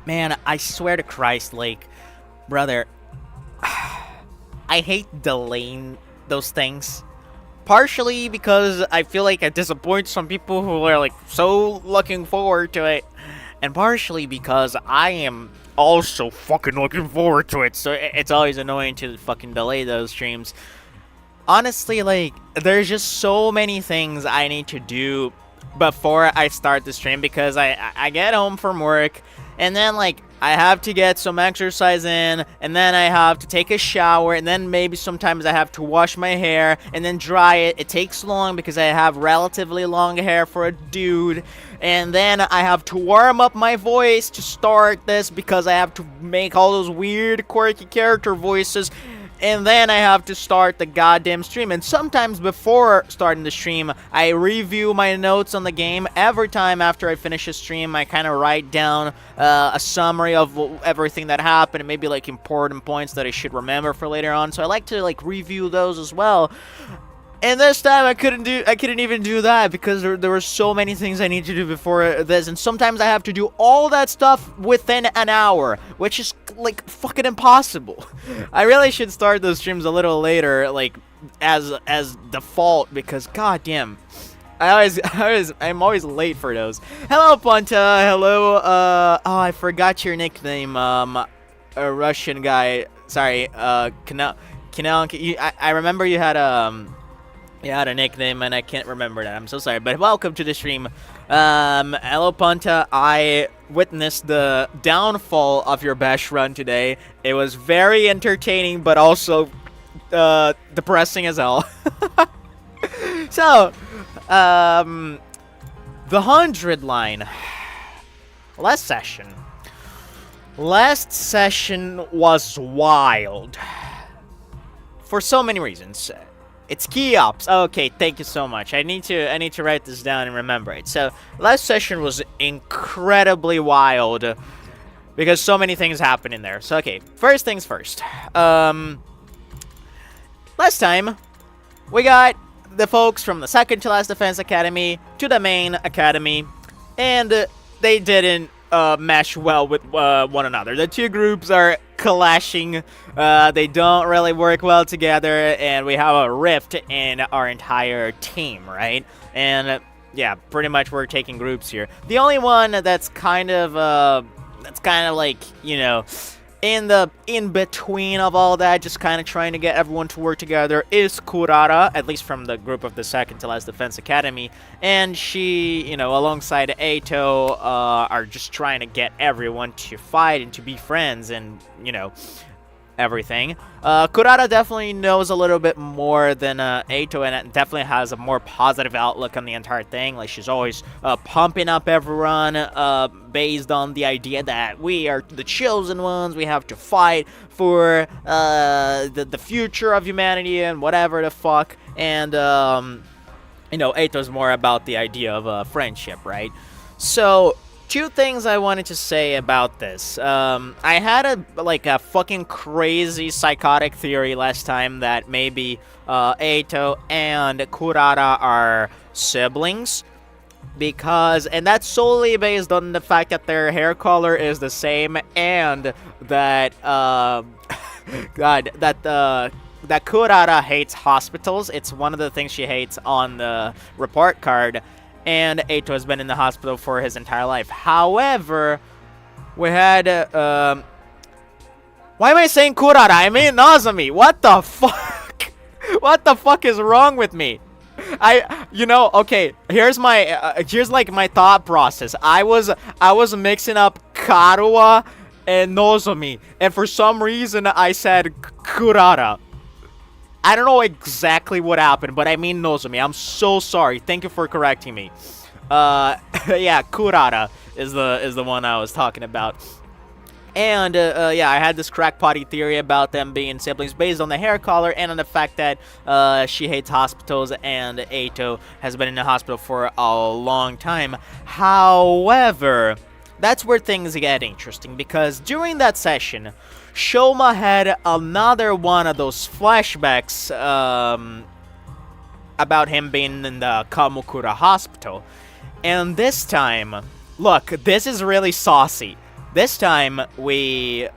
Man, I swear to Christ, like, brother, I hate delaying those things. Partially because I feel like it disappoints some people who are like so looking forward to it, and partially because I am also fucking looking forward to it. So it's always annoying to fucking delay those streams. Honestly, like, there's just so many things I need to do before I start the stream because I get home from work and then like I have to get some exercise in, and then I have to take a shower, and then maybe sometimes I have to wash my hair and then dry it. It takes long because I have relatively long hair for a dude, and then I have to warm up my voice to start this because I have to make all those weird quirky character voices. And then I have to start the goddamn stream. And sometimes before starting the stream, I review my notes on the game. Every time after I finish a stream, I kind of write down a summary of everything that happened, and maybe like important points that I should remember for later on. So I like to like review those as well. And this time I couldn't even do that because there were so many things I need to do before this, and sometimes I have to do all that stuff within an hour, which is like fucking impossible. I really should start those streams a little later, like as default, because goddamn, I'm always late for those. Hello Punta, hello. Oh, I forgot your nickname. A Russian guy. Sorry. Kanal. I remember you had You had a nickname, and I can't remember that. I'm so sorry, but welcome to the stream. Hello, Punta. I witnessed the downfall of your Bash run today. It was very entertaining, but also depressing as hell. So, the 100 line. Last session was wild. For so many reasons. It's key ops. Okay, thank you so much. I need to write this down and remember it. So, last session was incredibly wild because so many things happened in there. So, okay, first things first. Last time we got the folks from the second to last defense academy to the main academy, and they didn't mesh well with one another. The two groups are clashing. They don't really work well together, and we have a rift in our entire team, right? And yeah, pretty much we're taking groups here. The only one that's kind of like, you know, in between of all that, just kind of trying to get everyone to work together, is Kurara, at least from the group of the second to last defense academy, and she, you know, alongside Eito, are just trying to get everyone to fight and to be friends and, you know, everything. Kurara definitely knows a little bit more than Eito, and definitely has a more positive outlook on the entire thing. Like, she's always pumping up everyone based on the idea that we are the chosen ones, we have to fight for the future of humanity and whatever the fuck. And, you know, Eito's more about the idea of friendship, right? So, two things I wanted to say about this. I had a fucking crazy psychotic theory last time that maybe Eito and Kurara are siblings, and that's solely based on the fact that their hair color is the same, and that that Kurara hates hospitals. It's one of the things she hates on the report card. And Eito has been in the hospital for his entire life. However, we had, why am I saying Kurara? I mean Nozomi. What the fuck? What the fuck is wrong with me? You know, okay, here's like my thought process. I was mixing up Karuwa and Nozomi, and for some reason I said Kurara. I don't know exactly what happened, but I mean Nozomi. I'm so sorry. Thank you for correcting me. Yeah, Kurara is the one I was talking about. And, yeah, I had this crackpotty theory about them being siblings based on the hair color and on the fact that she hates hospitals and Eito has been in the hospital for a long time. However, that's where things get interesting, because during that session, Shoma had another one of those flashbacks about him being in the Kamukura hospital. And this time, look, this is really saucy. This time, we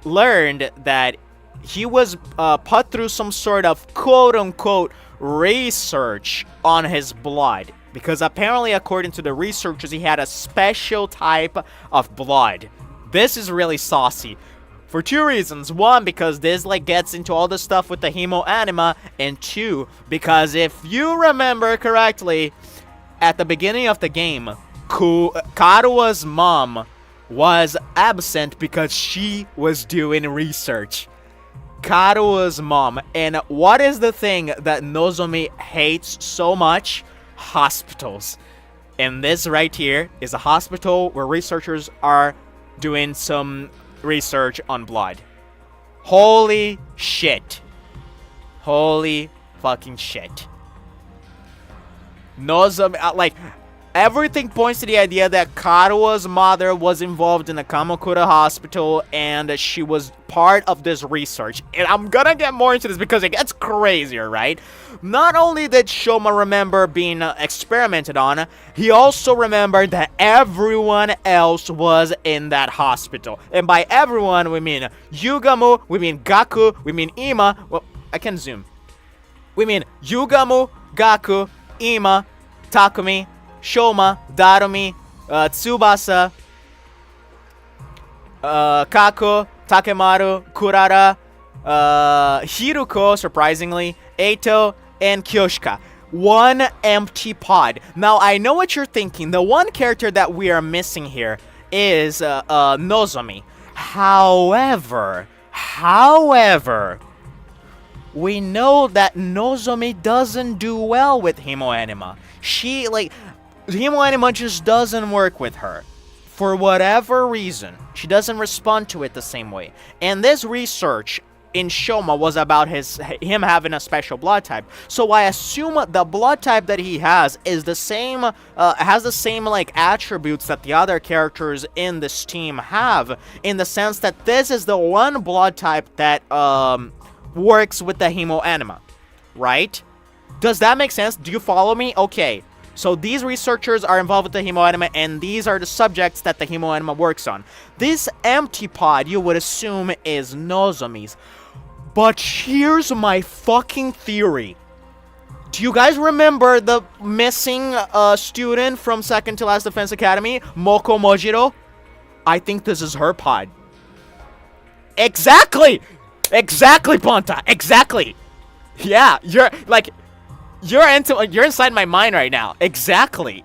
learned that he was put through some sort of quote-unquote research on his blood. Because apparently, according to the researchers, he had a special type of blood. This is really saucy. For two reasons. One, because this like gets into all the stuff with the hemo anima, and two, because if you remember correctly, at the beginning of the game, Karua's mom was absent because she was doing research. Karua's mom. And what is the thing that Nozomi hates so much? Hospitals. And this right here is a hospital where researchers are doing some research on blood. Holy shit. Holy fucking shit. Nozomi, like, everything points to the idea that Karua's mother was involved in the Kamakura hospital and she was part of this research. And I'm gonna get more into this because it gets crazier, right? Not only did Shoma remember being experimented on, he also remembered that everyone else was in that hospital. And by everyone, we mean Yugamu, we mean Gaku, we mean Ima. Well, I can zoom. We mean Yugamu, Gaku, Ima, Takumi, Shoma, Darumi, Tsubasa, Kako, Takemaru, Kurara, Hiruko, surprisingly, Eito, and Kyoshika. One empty pod. Now, I know what you're thinking. The one character that we are missing here is Nozomi. However, we know that Nozomi doesn't do well with Hemo Anima. She, like, Hemo Anima just doesn't work with her. For whatever reason, she doesn't respond to it the same way. And this research in Shoma was about him having a special blood type. So I assume the blood type that he has is the same, has the same like attributes that the other characters in this team have, in the sense that this is the one blood type that works with the Hemo Anima, right? Does that make sense? Do you follow me? Okay. So these researchers are involved with the Hemo Anima, and these are the subjects that the Hemo Anima works on. This empty pod, you would assume, is Nozomi's. But here's my fucking theory. Do you guys remember the missing student from Second to Last Defense Academy, Moko Mojiro? I think this is her pod. Exactly! Exactly, Ponta! Exactly! Yeah, you're inside my mind right now. Exactly.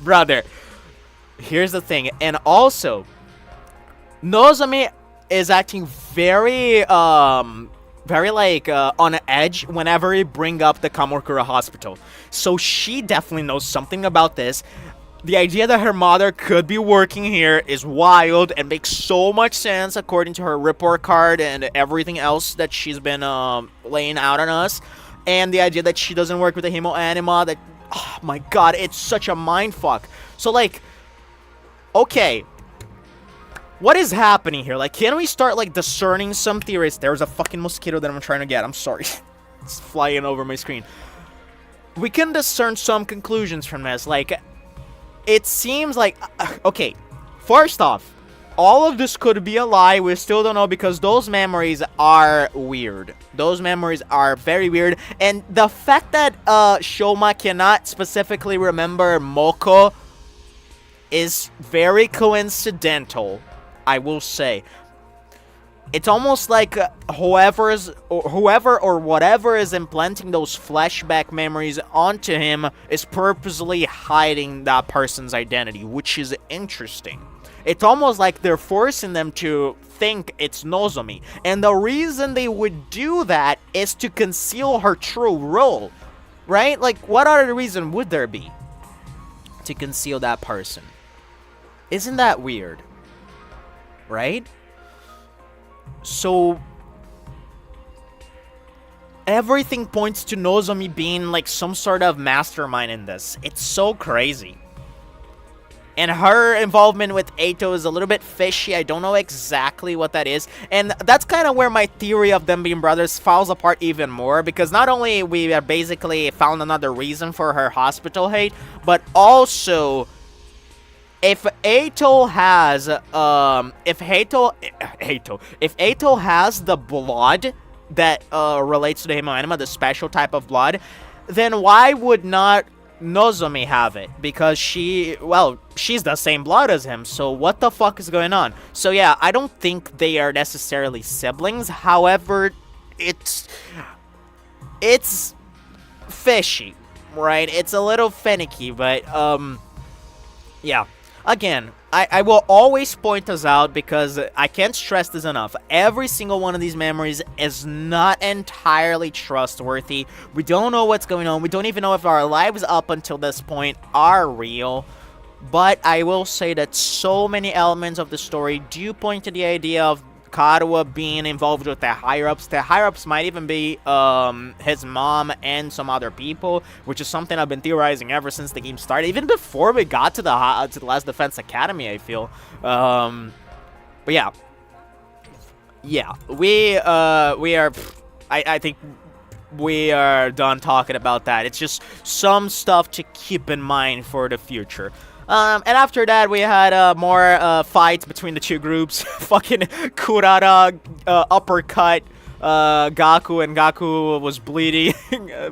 Brother. Here's the thing. And also, Nozomi is acting very on edge whenever we bring up the Kamakura hospital. So she definitely knows something about this. The idea that her mother could be working here is wild and makes so much sense according to her report card and everything else that she's been laying out on us. And the idea that she doesn't work with the Hemo Anima, that, oh my god, it's such a mindfuck. So, like, okay, what is happening here? Like, can we start, like, discerning some theories? There's a fucking mosquito that I'm trying to get. I'm sorry. It's flying over my screen. We can discern some conclusions from this. Like, it seems like, okay, first off, all of this could be a lie. We still don't know because those memories are weird. Those memories are very weird. And the fact that Shoma cannot specifically remember Moko is very coincidental, I will say. It's almost like whoever or whatever is implanting those flashback memories onto him is purposely hiding that person's identity, which is interesting. It's almost like they're forcing them to think it's Nozomi. And the reason they would do that is to conceal her true role, right? Like, what other reason would there be to conceal that person? Isn't that weird? Right? So, everything points to Nozomi being like some sort of mastermind in this. It's so crazy. And her involvement with Eito is a little bit fishy. I don't know exactly what that is. And that's kind of where my theory of them being brothers falls apart even more. Because not only we have basically found another reason for her hospital hate, but also if Ato has if Ato has the blood that relates to the Himoenema, the special type of blood, then why would not Nozomi have it? Because she's the same blood as him, so what the fuck is going on? So yeah, I don't think they are necessarily siblings. However, it's fishy, right? It's a little finicky, but yeah. Again, I will always point this out because I can't stress this enough. Every single one of these memories is not entirely trustworthy. We don't know what's going on. We don't even know if our lives up until this point are real. But I will say that so many elements of the story do point to the idea of Karuha being involved with the higher-ups. The higher-ups might even be his mom and some other people, which is something I've been theorizing ever since the game started, even before we got to the Last Defense Academy, I feel. But yeah. Yeah, we are... I think we are done talking about that. It's just some stuff to keep in mind for the future. And after that, we had more fights between the two groups. Fucking Kurara uppercut Gaku, and Gaku was bleeding.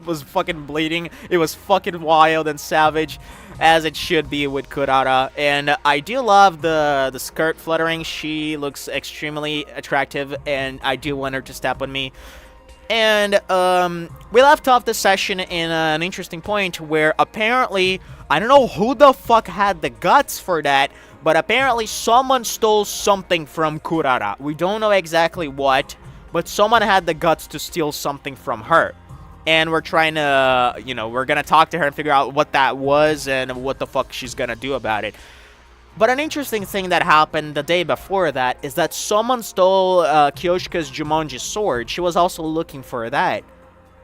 was fucking bleeding. It was fucking wild and savage, as it should be with Kurara. And I do love the skirt fluttering. She looks extremely attractive, and I do want her to step on me. And we left off the session in an interesting point where apparently, I don't know who the fuck had the guts for that, but apparently someone stole something from Kurara. We don't know exactly what, but someone had the guts to steal something from her. And we're trying to, we're gonna talk to her and figure out what that was and what the fuck she's gonna do about it. But an interesting thing that happened the day before that is that someone stole Kyoshika's Jumonji sword. She was also looking for that.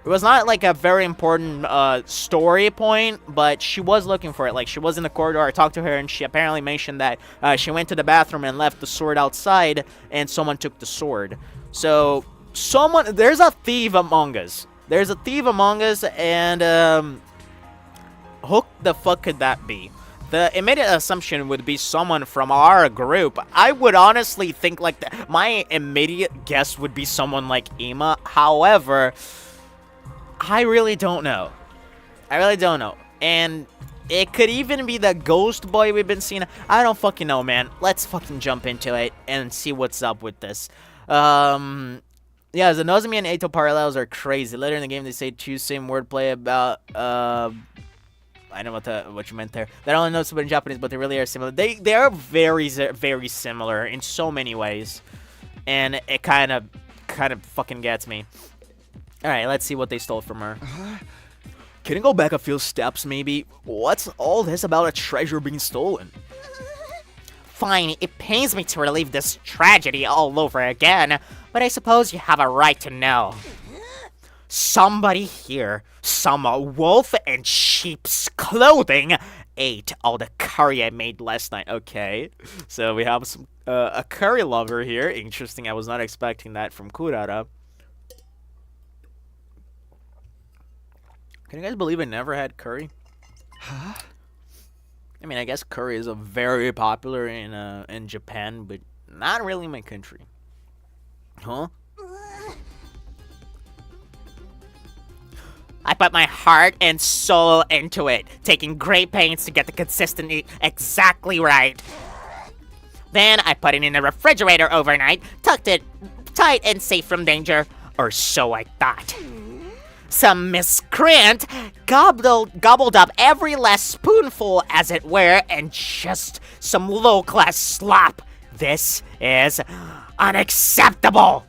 It was not like a very important story point, but she was looking for it. Like, she was in the corridor, I talked to her, and she apparently mentioned that she went to the bathroom and left the sword outside, and someone took the sword. So, there's a thief among us. There's a thief among us, and who the fuck could that be? The immediate assumption would be someone from our group. I would honestly think like my immediate guess would be someone like Ima. However, I really don't know. And it could even be the ghost boy we've been seeing. I don't fucking know, man. Let's fucking jump into it and see what's up with this. Yeah, the Nozomi and Ato parallels are crazy. Later in the game, they say two same wordplay about I know what you meant there. That only noticeable in Japanese, but they really are similar. They are very, very similar in so many ways, and it kind of fucking gets me. All right, let's see what they stole from her. Can you go back a few steps, maybe? What's all this about a treasure being stolen? Fine, it pains me to relive this tragedy all over again, but I suppose you have a right to know. Somebody here, some wolf in sheep's clothing, ate all the curry I made last night. Okay, so we have some a curry lover here. Interesting, I was not expecting that from Kurara. Can you guys believe I never had curry? Huh? I mean, I guess curry is very popular in Japan, but not really in my country. Huh? I put my heart and soul into it, taking great pains to get the consistency exactly right. Then I put it in the refrigerator overnight, tucked it tight and safe from danger, or so I thought. Some miscreant gobbled up every last spoonful, as it were, and just some low-class slop. This is unacceptable.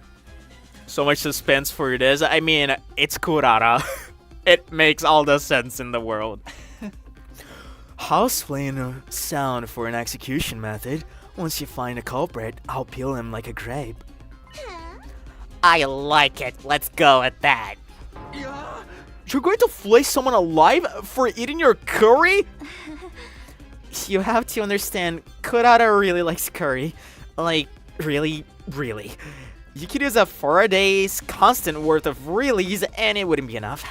So much suspense for this. I mean, it's Kurara. It makes all the sense in the world. How's playing a sound for an execution method? Once you find a culprit, I'll peel him like a grape. I like it. Let's go at that. You're going to flay someone alive for eating your curry? You have to understand, Kurara really likes curry. Like, really, really. You could use a 4 days constant worth of reallys and it wouldn't be enough.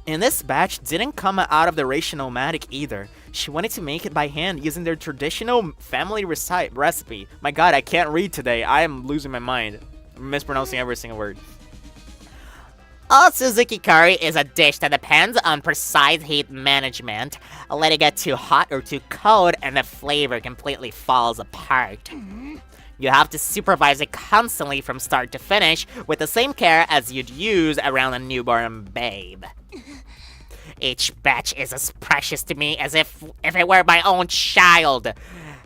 And this batch didn't come out of the Racial Nomadic either. She wanted to make it by hand using their traditional family recipe. My god, I can't read today. I am losing my mind. I'm mispronouncing every single word. All Suzuki curry is a dish that depends on precise heat management. Let it get too hot or too cold and the flavor completely falls apart. You have to supervise it constantly from start to finish with the same care as you'd use around a newborn babe. Each batch is as precious to me as if it were my own child.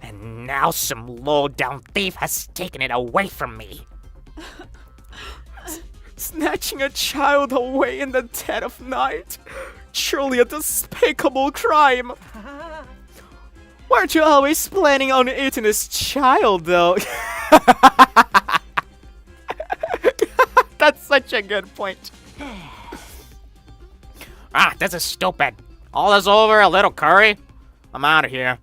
And now some low-down thief has taken it away from me. Snatching a child away in the dead of night. Truly a despicable crime. Weren't you always planning on eating this child, though? That's such a good point. This is stupid. All is over, a little curry. I'm out of here.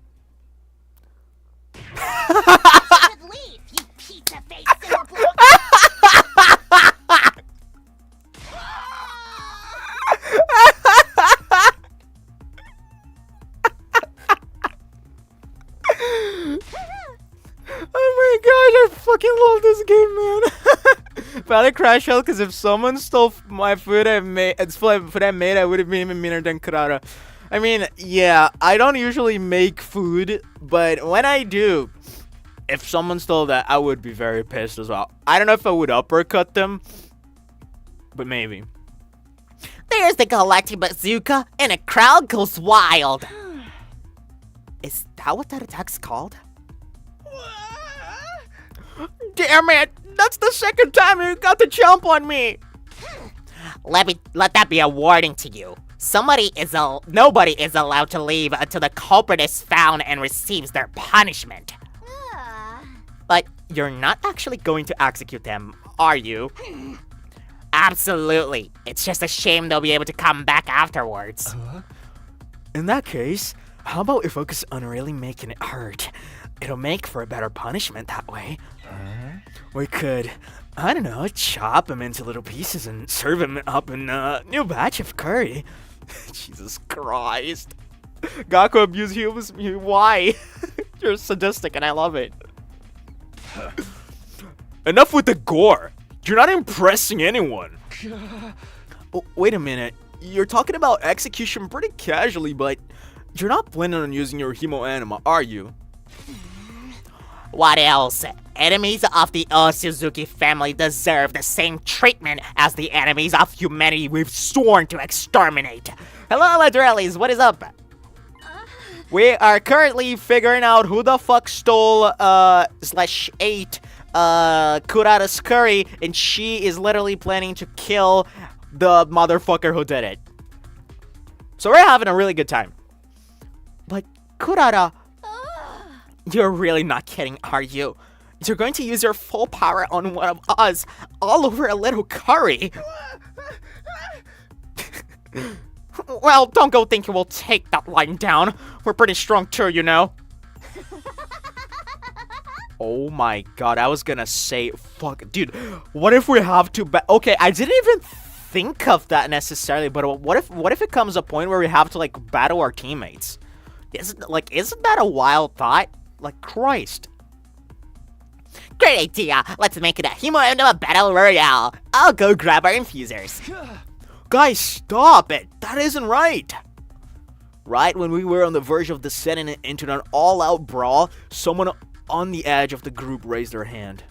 Leave, you pizza-faced silver. Oh my god, I fucking love this game, man. Probably crash out because if someone stole my food I made, I would have been even meaner than Kurara. I mean, yeah, I don't usually make food, but when I do, if someone stole that, I would be very pissed as well. I don't know if I would uppercut them, but maybe. There's the galactic bazooka, and a crowd goes wild. Is that what that attack's called? Damn it! That's the second time you got to jump on me! Let that be a warning to you. Nobody is allowed to leave until the culprit is found and receives their punishment. But you're not actually going to execute them, are you? Absolutely. It's just a shame they'll be able to come back afterwards. In that case, how about we focus on really making it hurt? It'll make for a better punishment that way. We could, I don't know, chop him into little pieces and serve him up in a new batch of curry. Jesus Christ. Gaku abuse humans. Why? You're sadistic and I love it. Enough with the gore. You're not impressing anyone. Oh, wait a minute. You're talking about execution pretty casually, but you're not planning on using your hemo anima, are you? What else? Enemies of the Suzuki family deserve the same treatment as the enemies of humanity we've sworn to exterminate. Hello, Ladrellis, what is up? We are currently figuring out who the fuck stole, /ate, Kurara's curry, and she is literally planning to kill the motherfucker who did it. So we're having a really good time. But, Kurara, you're really not kidding, are you? You're going to use your full power on one of us, all over a little curry. Well, don't go thinking we'll take that line down. We're pretty strong too, you know. Oh my god, I was gonna say, fuck, dude, what if we have to okay, I didn't even think of that necessarily, but what if it comes a point where we have to, like, battle our teammates? Isn't that a wild thought? Like, Christ. Great idea. Let's make it a Hemo Anima Battle Royale. I'll go grab our infusers. Guys, stop it. That isn't right. Right when we were on the verge of descending into an all-out brawl, someone on the edge of the group raised their hand.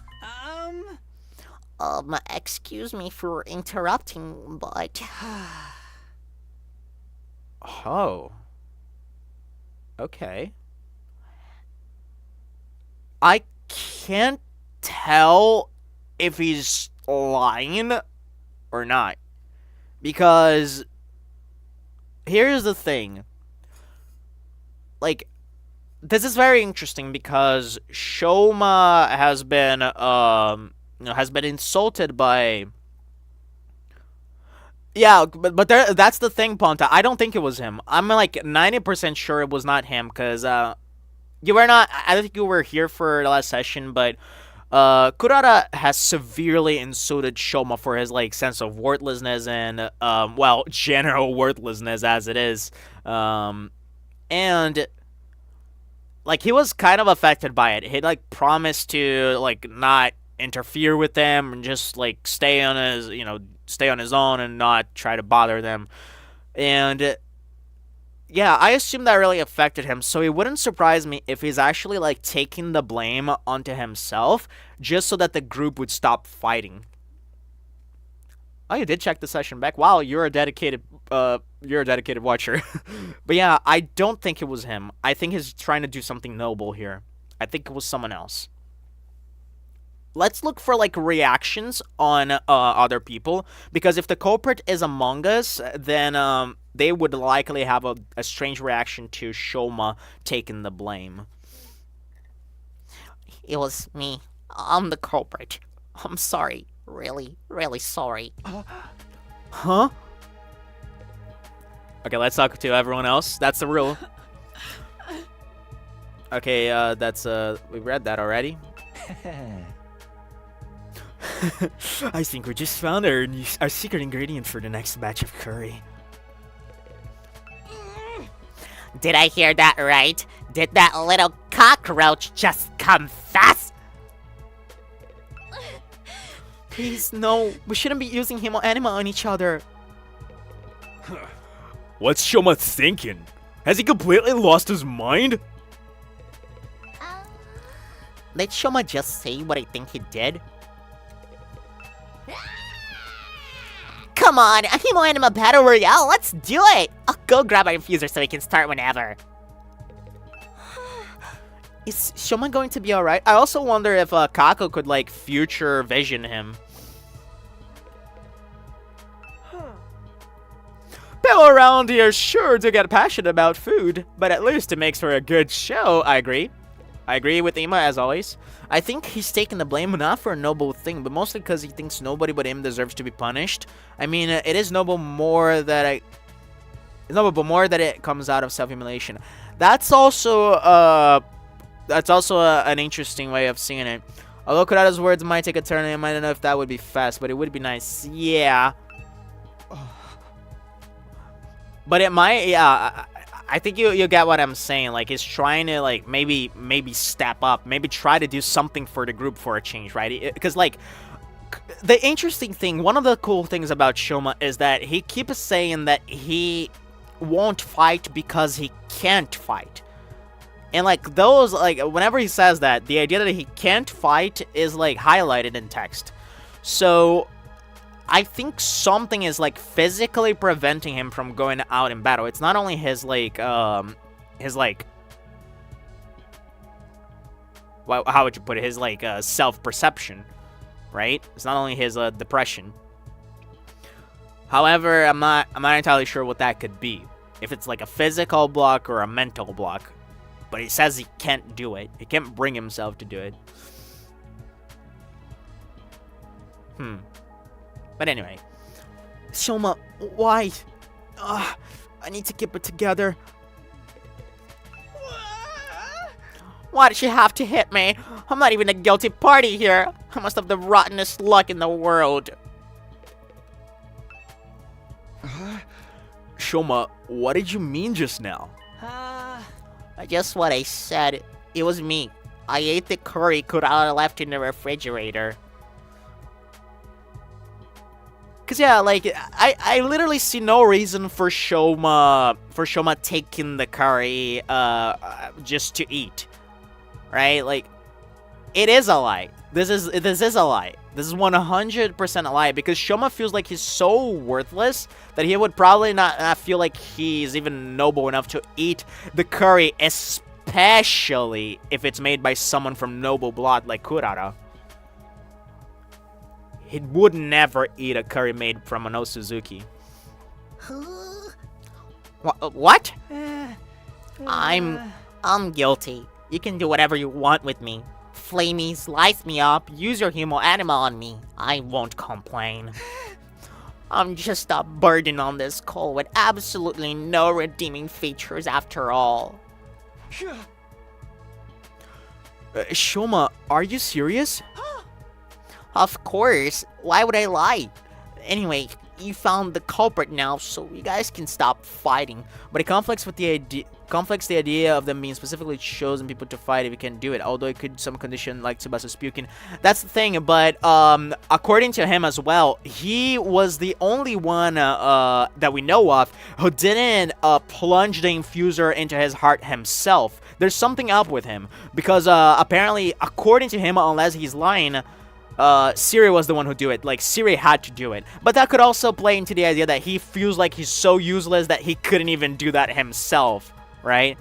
Excuse me for interrupting, but... Oh. Okay. I can't tell if he's lying or not. Because here's the thing. Like, this is very interesting because Shoma has been insulted by... Yeah, but that's the thing, Ponta. I don't think it was him. I'm like 90% sure it was not him, because you were not... I don't think you were here for the last session, but Kurara has severely insulted Shoma for his like sense of worthlessness and well, general worthlessness as it is. And like he was kind of affected by it. He like promised to like not interfere with them and just like stay on his, stay on his own and not try to bother them. And yeah, I assume that really affected him, so it wouldn't surprise me if he's actually like taking the blame onto himself just so that the group would stop fighting. Oh, you did check the session back. Wow, you're a dedicated watcher. But yeah, I don't think it was him. I think he's trying to do something noble here. I think it was someone else. Let's look for like reactions on other people, because if the culprit is among us, then they would likely have a strange reaction to Shoma taking the blame. It was me. I'm the culprit. I'm sorry. Really, really sorry. Huh? Okay, let's talk to everyone else. That's the rule. Okay, that's we read that already. I think we just found our secret ingredient for the next batch of curry. Did I hear that right? Did that little cockroach just confess? Please, no. We shouldn't be using him or anima on each other. What's Shoma thinking? Has he completely lost his mind? Did Shoma just say what I think he did? Come on, a Hemo Anima Battle Royale, let's do it! I'll go grab our infuser so we can start whenever. Is Shoma going to be alright? I also wonder if Kako could, like, future vision him. People around here sure do get passionate about food, but at least it makes for a good show. I agree. I agree with Ima, as always. I think he's taking the blame not for a noble thing, but mostly because he thinks nobody but him deserves to be punished. I mean, it is noble more that it comes out of self-humiliation. That's also an interesting way of seeing it. Although Kurara's words might take a turn, I might know if that would be fast, but it would be nice. Yeah. But it might, yeah. I think you get what I'm saying. Like, he's trying to, like, maybe step up. Maybe try to do something for the group for a change, right? Because, like, the interesting thing, one of the cool things about Shoma is that he keeps saying that he won't fight because he can't fight. And, like, those, like, whenever he says that, the idea that he can't fight is, like, highlighted in text. So I think something is, like, physically preventing him from going out in battle. It's not only his, like, well, how would you put it? His, like, self-perception, right? It's not only his, depression. However, I'm not entirely sure what that could be. If it's, like, a physical block or a mental block. But he says he can't do it. He can't bring himself to do it. But anyway. Shoma, why? I need to keep it together. Why did she have to hit me? I'm not even a guilty party here. I must have the rottenest luck in the world. Shoma, what did you mean just now? Just what I said. It was me. I ate the curry Kurara left in the refrigerator. Cause yeah, like I literally see no reason for Shoma taking the curry just to eat, right? Like, it is a lie. This is a lie. This is 100% a lie, because Shoma feels like he's so worthless that he would probably not feel like he's even noble enough to eat the curry, especially if it's made by someone from noble blood like Kurara. He would never eat a curry made from an Osuzuki. What? I'm guilty. You can do whatever you want with me. Flay me, slice me up, use your humo anima on me. I won't complain. I'm just a burden on this call with absolutely no redeeming features after all. Shoma, are you serious? Of course. Why would I lie? Anyway, you found the culprit now, so you guys can stop fighting. But it conflicts with the idea of them being specifically chosen people to fight if you can do it. Although it could some condition like Tsubasa's puking. That's the thing. But according to him as well, he was the only one that we know of who didn't plunge the infuser into his heart himself. There's something up with him because apparently, according to him, unless he's lying, Siri was the one who do it. Like, Siri had to do it. But that could also play into the idea that he feels like he's so useless that he couldn't even do that himself, right?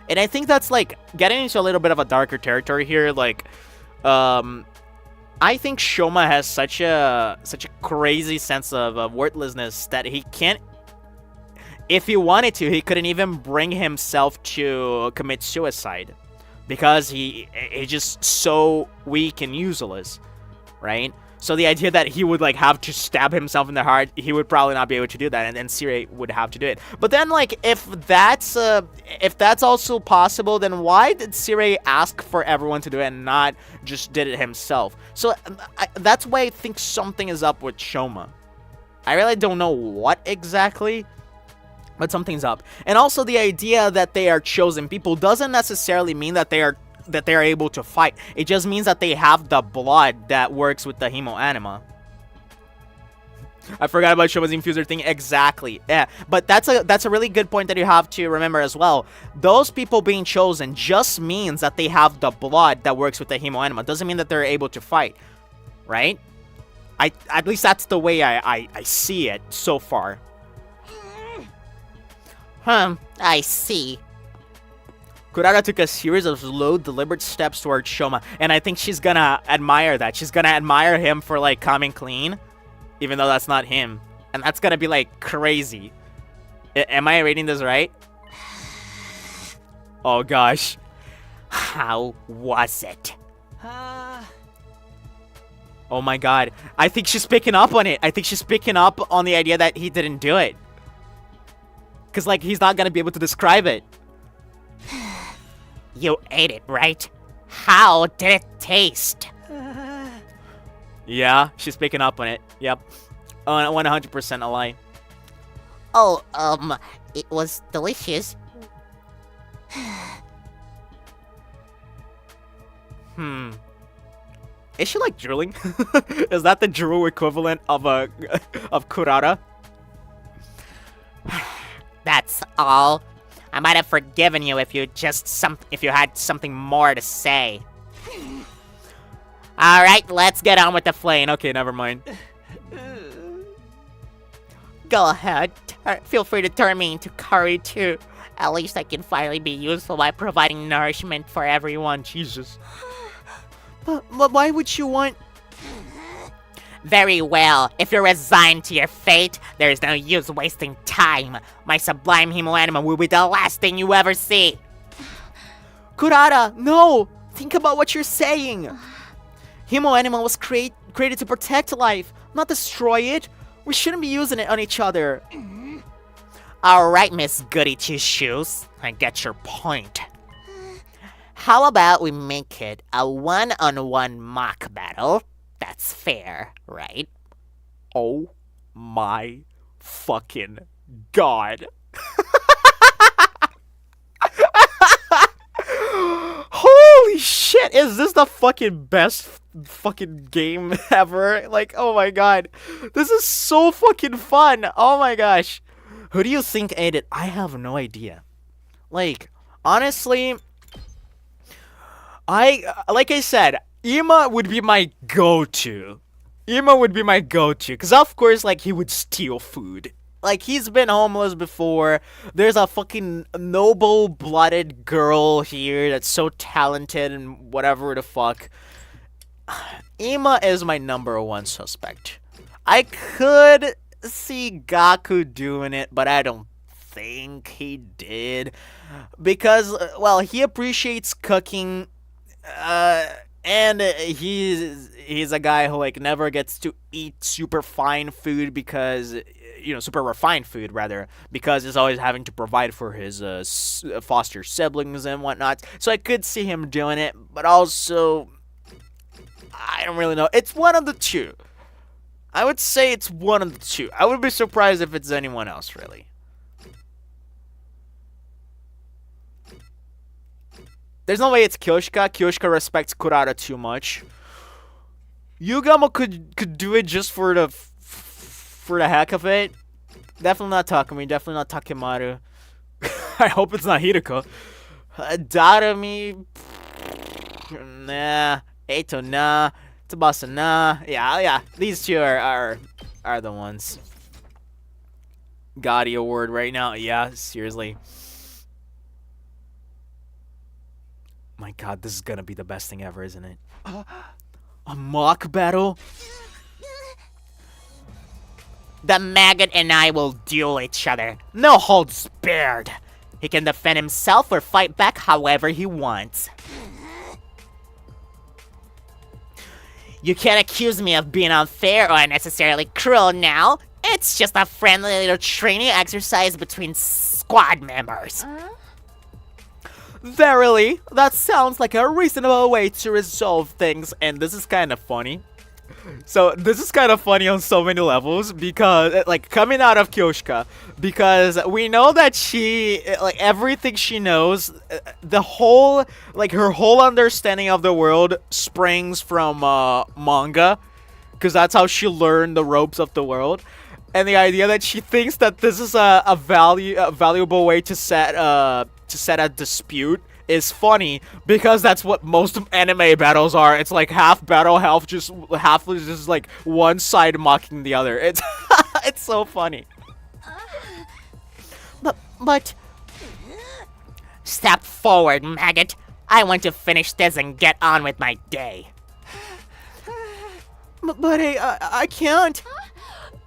And I think that's, like, getting into a little bit of a darker territory here. Like, I think Shoma has such a crazy sense of worthlessness that he can't, if he wanted to, he couldn't even bring himself to commit suicide. Because he's just so weak and useless. Right? So the idea that he would, like, have to stab himself in the heart, he would probably not be able to do that, and then Siri would have to do it. But then, like, if that's also possible, then why did Siri ask for everyone to do it and not just did it himself? So that's why I think something is up with Shoma. I really don't know what exactly, but something's up. And also the idea that they are chosen people doesn't necessarily mean that they are able to fight. It just means that they have the blood that works with the hemo anima. I forgot about Shoma's infuser thing. Exactly. Yeah, but that's a really good point that you have to remember as well. Those people being chosen just means that they have the blood that works with the hemo anima. Doesn't mean that they're able to fight, right? At least that's the way I see it so far. I see. Kurara took a series of slow, deliberate steps towards Shoma, and I think she's gonna admire that. She's gonna admire him for, like, coming clean, even though that's not him. And that's gonna be, like, crazy. Am I reading this right? Oh, gosh. How was it? Oh, my God. I think she's picking up on it. I think she's picking up on the idea that he didn't do it. Because, like, he's not gonna be able to describe it. You ate it, right? How did it taste? Yeah, she's picking up on it. Yep. 100% a lie. Oh, it was delicious. Is she, like, drooling? Is that the drool equivalent of Kurara? That's all. I might have forgiven you if you had something more to say. All right, let's get on with the flaying. Okay, never mind. Go ahead. Feel free to turn me into curry too. At least I can finally be useful by providing nourishment for everyone. Jesus. But why would you want... Very well. If you're resigned to your fate, there is no use wasting time. My sublime hemoanima will be the last thing you ever see. Kurara, no! Think about what you're saying. Hemoanima was created to protect life, not destroy it. We shouldn't be using it on each other. Alright, Miss Goody Two-Shoes. I get your point. How about we make it a one-on-one mock battle? That's fair, right? Oh my fucking god. Holy shit, is this the fucking best fucking game ever? Like, oh my god. This is so fucking fun. Oh my gosh. Who do you think ate it? I have no idea. Like, honestly, like I said, Ima would be my go-to. Because, of course, like, he would steal food. Like, he's been homeless before. There's a fucking noble-blooded girl here that's so talented and whatever the fuck. Ima is my #1 suspect. I could see Gaku doing it, but I don't think he did. Because, well, he appreciates cooking, and he's a guy who, like, never gets to eat super fine food because super refined food rather, because he's always having to provide for his foster siblings and whatnot. So I could see him doing it, but also I don't really know. It's one of the two. I would say it's one of the two. I would be surprised if it's anyone else, really. There's no way it's Kyoshika. Kyoshika respects Kurara too much. Yugamo could do it just for the heck of it. Definitely not Takumi. Definitely not Takemaru. I hope it's not Hideko. Darumi. Nah. Eito, nah. Tsubasa, nah. Yeah. These two are the ones. Gotti award right now. Yeah, seriously. My god, this is gonna be the best thing ever, isn't it? A mock battle? The maggot and I will duel each other. No holds barred. He can defend himself or fight back however he wants. You can't accuse me of being unfair or unnecessarily cruel now. It's just a friendly little training exercise between squad members. Verily, that sounds like a reasonable way to resolve things, and this is kind of funny. So this is kind of funny on so many levels, because like coming out of Kyoshika, because we know that she, like, everything she knows, the whole, like, her whole understanding of the world springs from manga, because that's how she learned the ropes of the world. And the idea that she thinks that this is a valuable way to set a dispute is funny, because that's what most anime battles are. It's like half battle, half is just like one side mocking the other. It's it's so funny. But step forward, maggot. I want to finish this and get on with my day. But hey, I can't.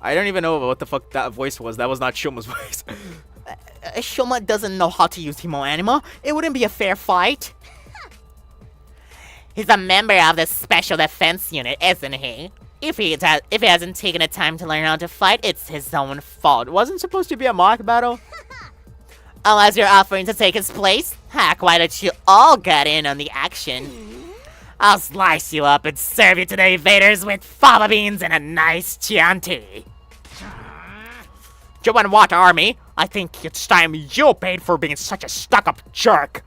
I don't even know what the fuck that voice was. That was not Shoma's voice. Shoma doesn't know how to use Himo Anima. It wouldn't be a fair fight. He's a member of the Special Defense Unit, isn't he? If he hasn't taken the time to learn how to fight, it's his own fault. It wasn't supposed to be a mock battle. Unless you're offering to take his place? Heck, why don't you all get in on the action? I'll slice you up and serve you to the invaders with fava beans and a nice Chianti. You want what, Army? I think it's time you paid for being such a stuck-up jerk.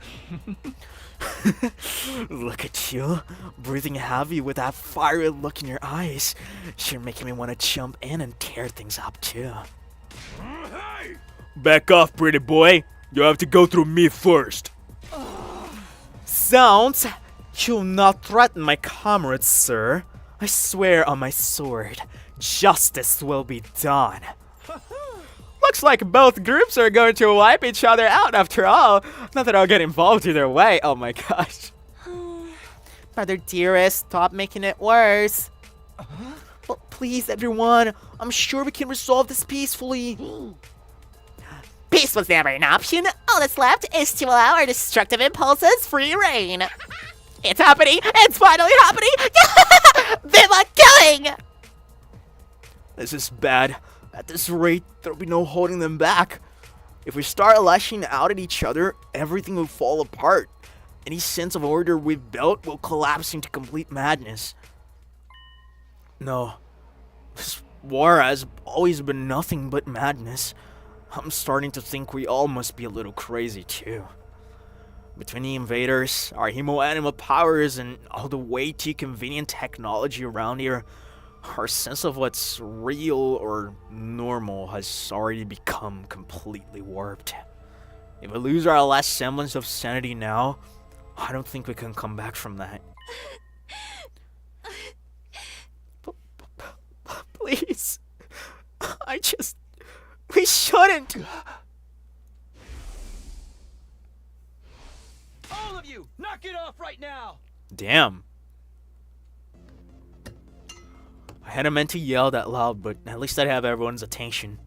Look at you, breathing heavy with that fiery look in your eyes. You're making me want to jump in and tear things up too. Back off, pretty boy. You have to go through me first. Sounds, you'll not threaten my comrades, sir. I swear on my sword, justice will be done. Looks like both groups are going to wipe each other out after all. Not that I'll get involved either way. Oh my gosh. Brother dearest, stop making it worse. But please, everyone, I'm sure we can resolve this peacefully. Peace was never an option. All that's left is to allow our destructive impulses free reign. It's happening! It's finally happening! Viva killing! This is bad. At this rate, there'll be no holding them back. If we start lashing out at each other, everything will fall apart. Any sense of order we've built will collapse into complete madness. No, this war has always been nothing but madness. I'm starting to think we all must be a little crazy too. Between the invaders, our Himo Anima powers, and all the way too convenient technology around here, our sense of what's real or normal has already become completely warped. If we lose our last semblance of sanity now, I don't think we can come back from that. Please. We shouldn't. All of you, knock it off right now! Damn. I hadn't meant to yell that loud, but at least I'd have everyone's attention.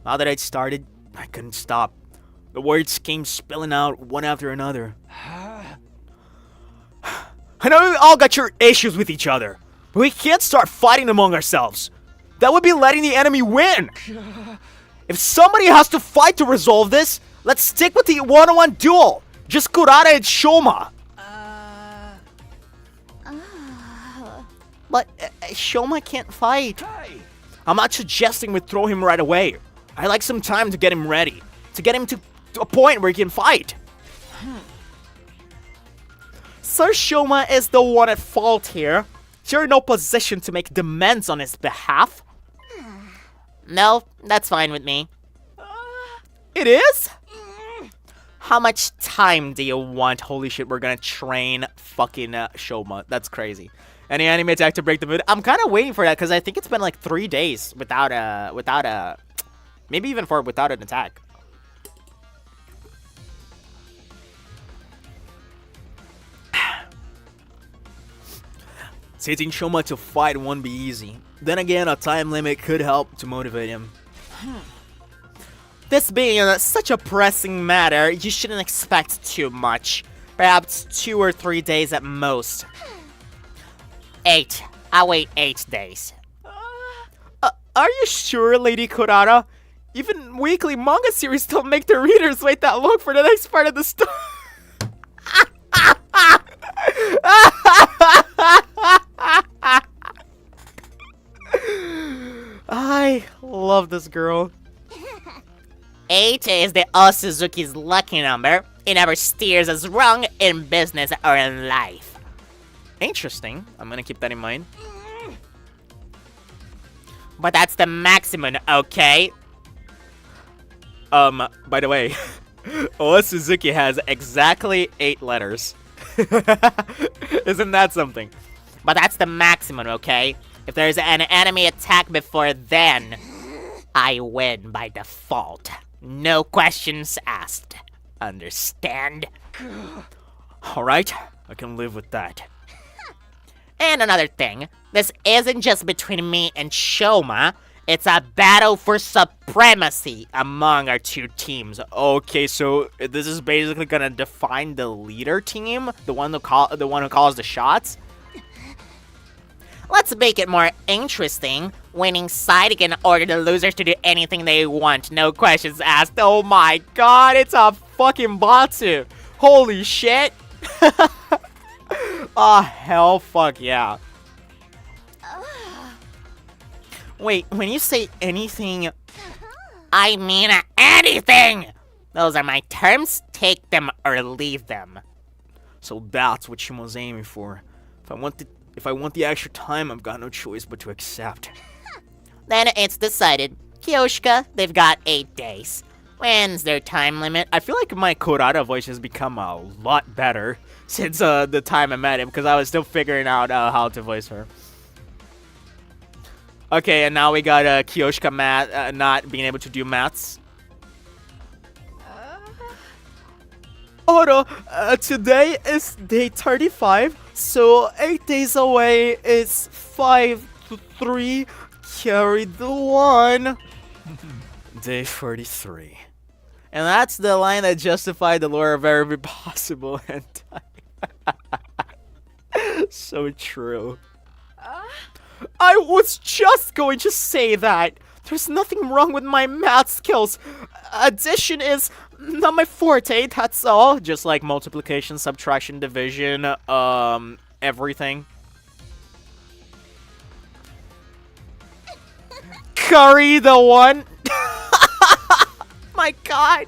Now that I'd started, I couldn't stop. The words came spilling out one after another. I know we all got your issues with each other, but we can't start fighting among ourselves. That would be letting the enemy win. If somebody has to fight to resolve this, let's stick with the one-on-one duel. Just Kurara and Shoma. But Shoma can't fight. Hey! I'm not suggesting we throw him right away. I like some time to get him ready. To get him to a point where he can fight. Sir Shoma is the one at fault here. You're in no position to make demands on his behalf. No, that's fine with me. It is? How much time do you want? Holy shit, we're gonna train fucking Shoma. That's crazy. Any enemy attack to break the mood? I'm kind of waiting for that because I think it's been like 3 days without a, maybe even without an attack. Teaching Shoma to fight won't be easy. Then again, a time limit could help to motivate him. This being such a pressing matter, you shouldn't expect too much. Perhaps 2 or 3 days at most. 8. I'll wait 8 days. Are you sure, Lady Kurara? Even weekly manga series don't make their readers wait that long for the next part of the story. I love this girl. 8 is the Osuzuki's lucky number. It never steers us wrong in business or in life. Interesting. I'm gonna keep that in mind. But that's the maximum, okay? By the way, Oa Suzuki has exactly 8 letters. Isn't that something? But that's the maximum, okay? If there's an enemy attack before then, I win by default. No questions asked. Understand? Alright, I can live with that. And another thing, this isn't just between me and Shoma. It's a battle for supremacy among our 2 teams. Okay, so this is basically gonna define the leader team, the one who calls the shots. Let's make it more interesting. Winning side can order the losers to do anything they want, no questions asked. Oh my god, it's a fucking Batsu. Holy shit. Ah, hell fuck yeah. Wait, when you say anything, I mean anything! Those are my terms, take them or leave them. So that's what she was aiming for. If I want the extra time, I've got no choice but to accept. Then it's decided. Kyoshika, they've got 8 days. When's their time limit? I feel like my Kurara voice has become a lot better since the time I met him, because I was still figuring out how to voice her. Okay, and now we got Kyoshika not being able to do maths. Oro, today is day 35, so 8 days away is 5 to 3, carry the 1. Day 43. And that's the line that justified the lure of every possible hentai. So true. I was just going to say that. There's nothing wrong with my math skills. Addition is not my forte, that's all. Just like multiplication, subtraction, division, everything. Curry the 1. My god.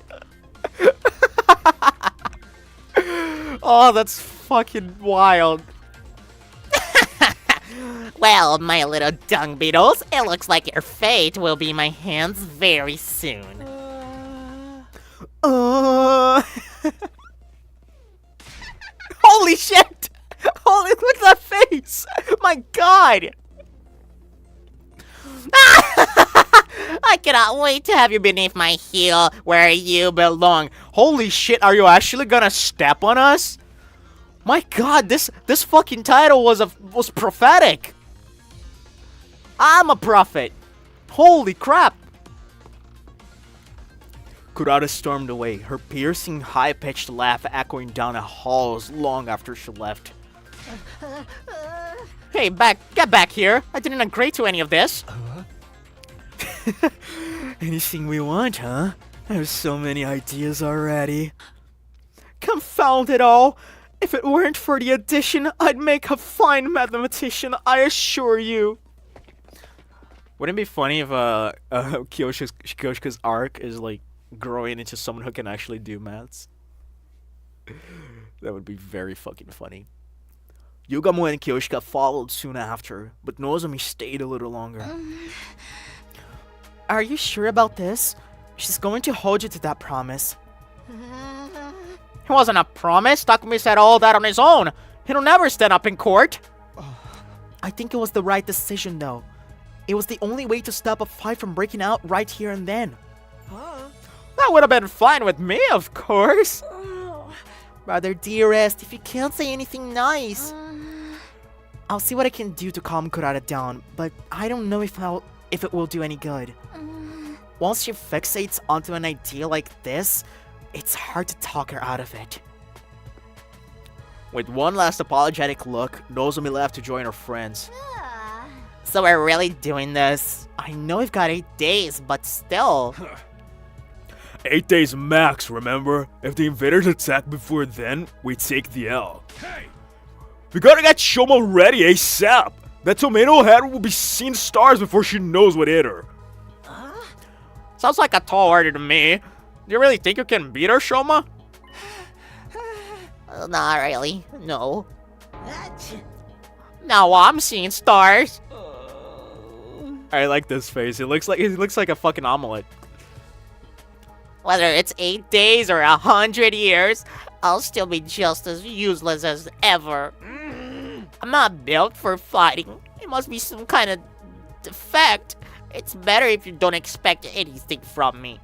Oh, that's fucking wild. Well, my little dung beetles, it looks like your fate will be in my hands very soon. Holy shit! Holy, look at that face! My god! I cannot wait to have you beneath my heel where you belong. Holy shit, are you actually gonna step on us? My god, this fucking title was prophetic. I'm a prophet. Holy crap. Kurara stormed away, her piercing, high-pitched laugh echoing down the halls long after she left. Hey, get back here. I didn't agree to any of this. Anything we want, huh? I have so many ideas already. Confound it all! If it weren't for the addition, I'd make a fine mathematician, I assure you. Wouldn't it be funny if Kyoshika's arc is like growing into someone who can actually do maths? That would be very fucking funny. Yugamo and Kyoshika followed soon after, but Nozomi stayed a little longer. Are you sure about this? She's going to hold you to that promise. It wasn't a promise. Takumi said all that on his own. He'll never stand up in court. I think it was the right decision, though. It was the only way to stop a fight from breaking out right here and then. That would have been fine with me, of course. Brother dearest, if you can't say anything nice, I'll see what I can do to calm Kurara down, but I don't know if it will do any good. Once she fixates onto an idea like this, it's hard to talk her out of it. With one last apologetic look, Nozomi left to join her friends. So we're really doing this? I know we've got 8 days, but still. 8 days max, remember? If the invaders attack before then, we take the L. Hey! We gotta get Shoma ready ASAP! That tomato head will be seeing stars before she knows what hit her. Sounds like a tall order to me. Do you really think you can beat her, Shoma? Not really, no. Now I'm seeing stars. I like this face. It looks like a fucking omelet. Whether it's 8 days or 100 years, I'll still be just as useless as ever. I'm not built for fighting. It must be some kind of defect. It's better if you don't expect anything from me.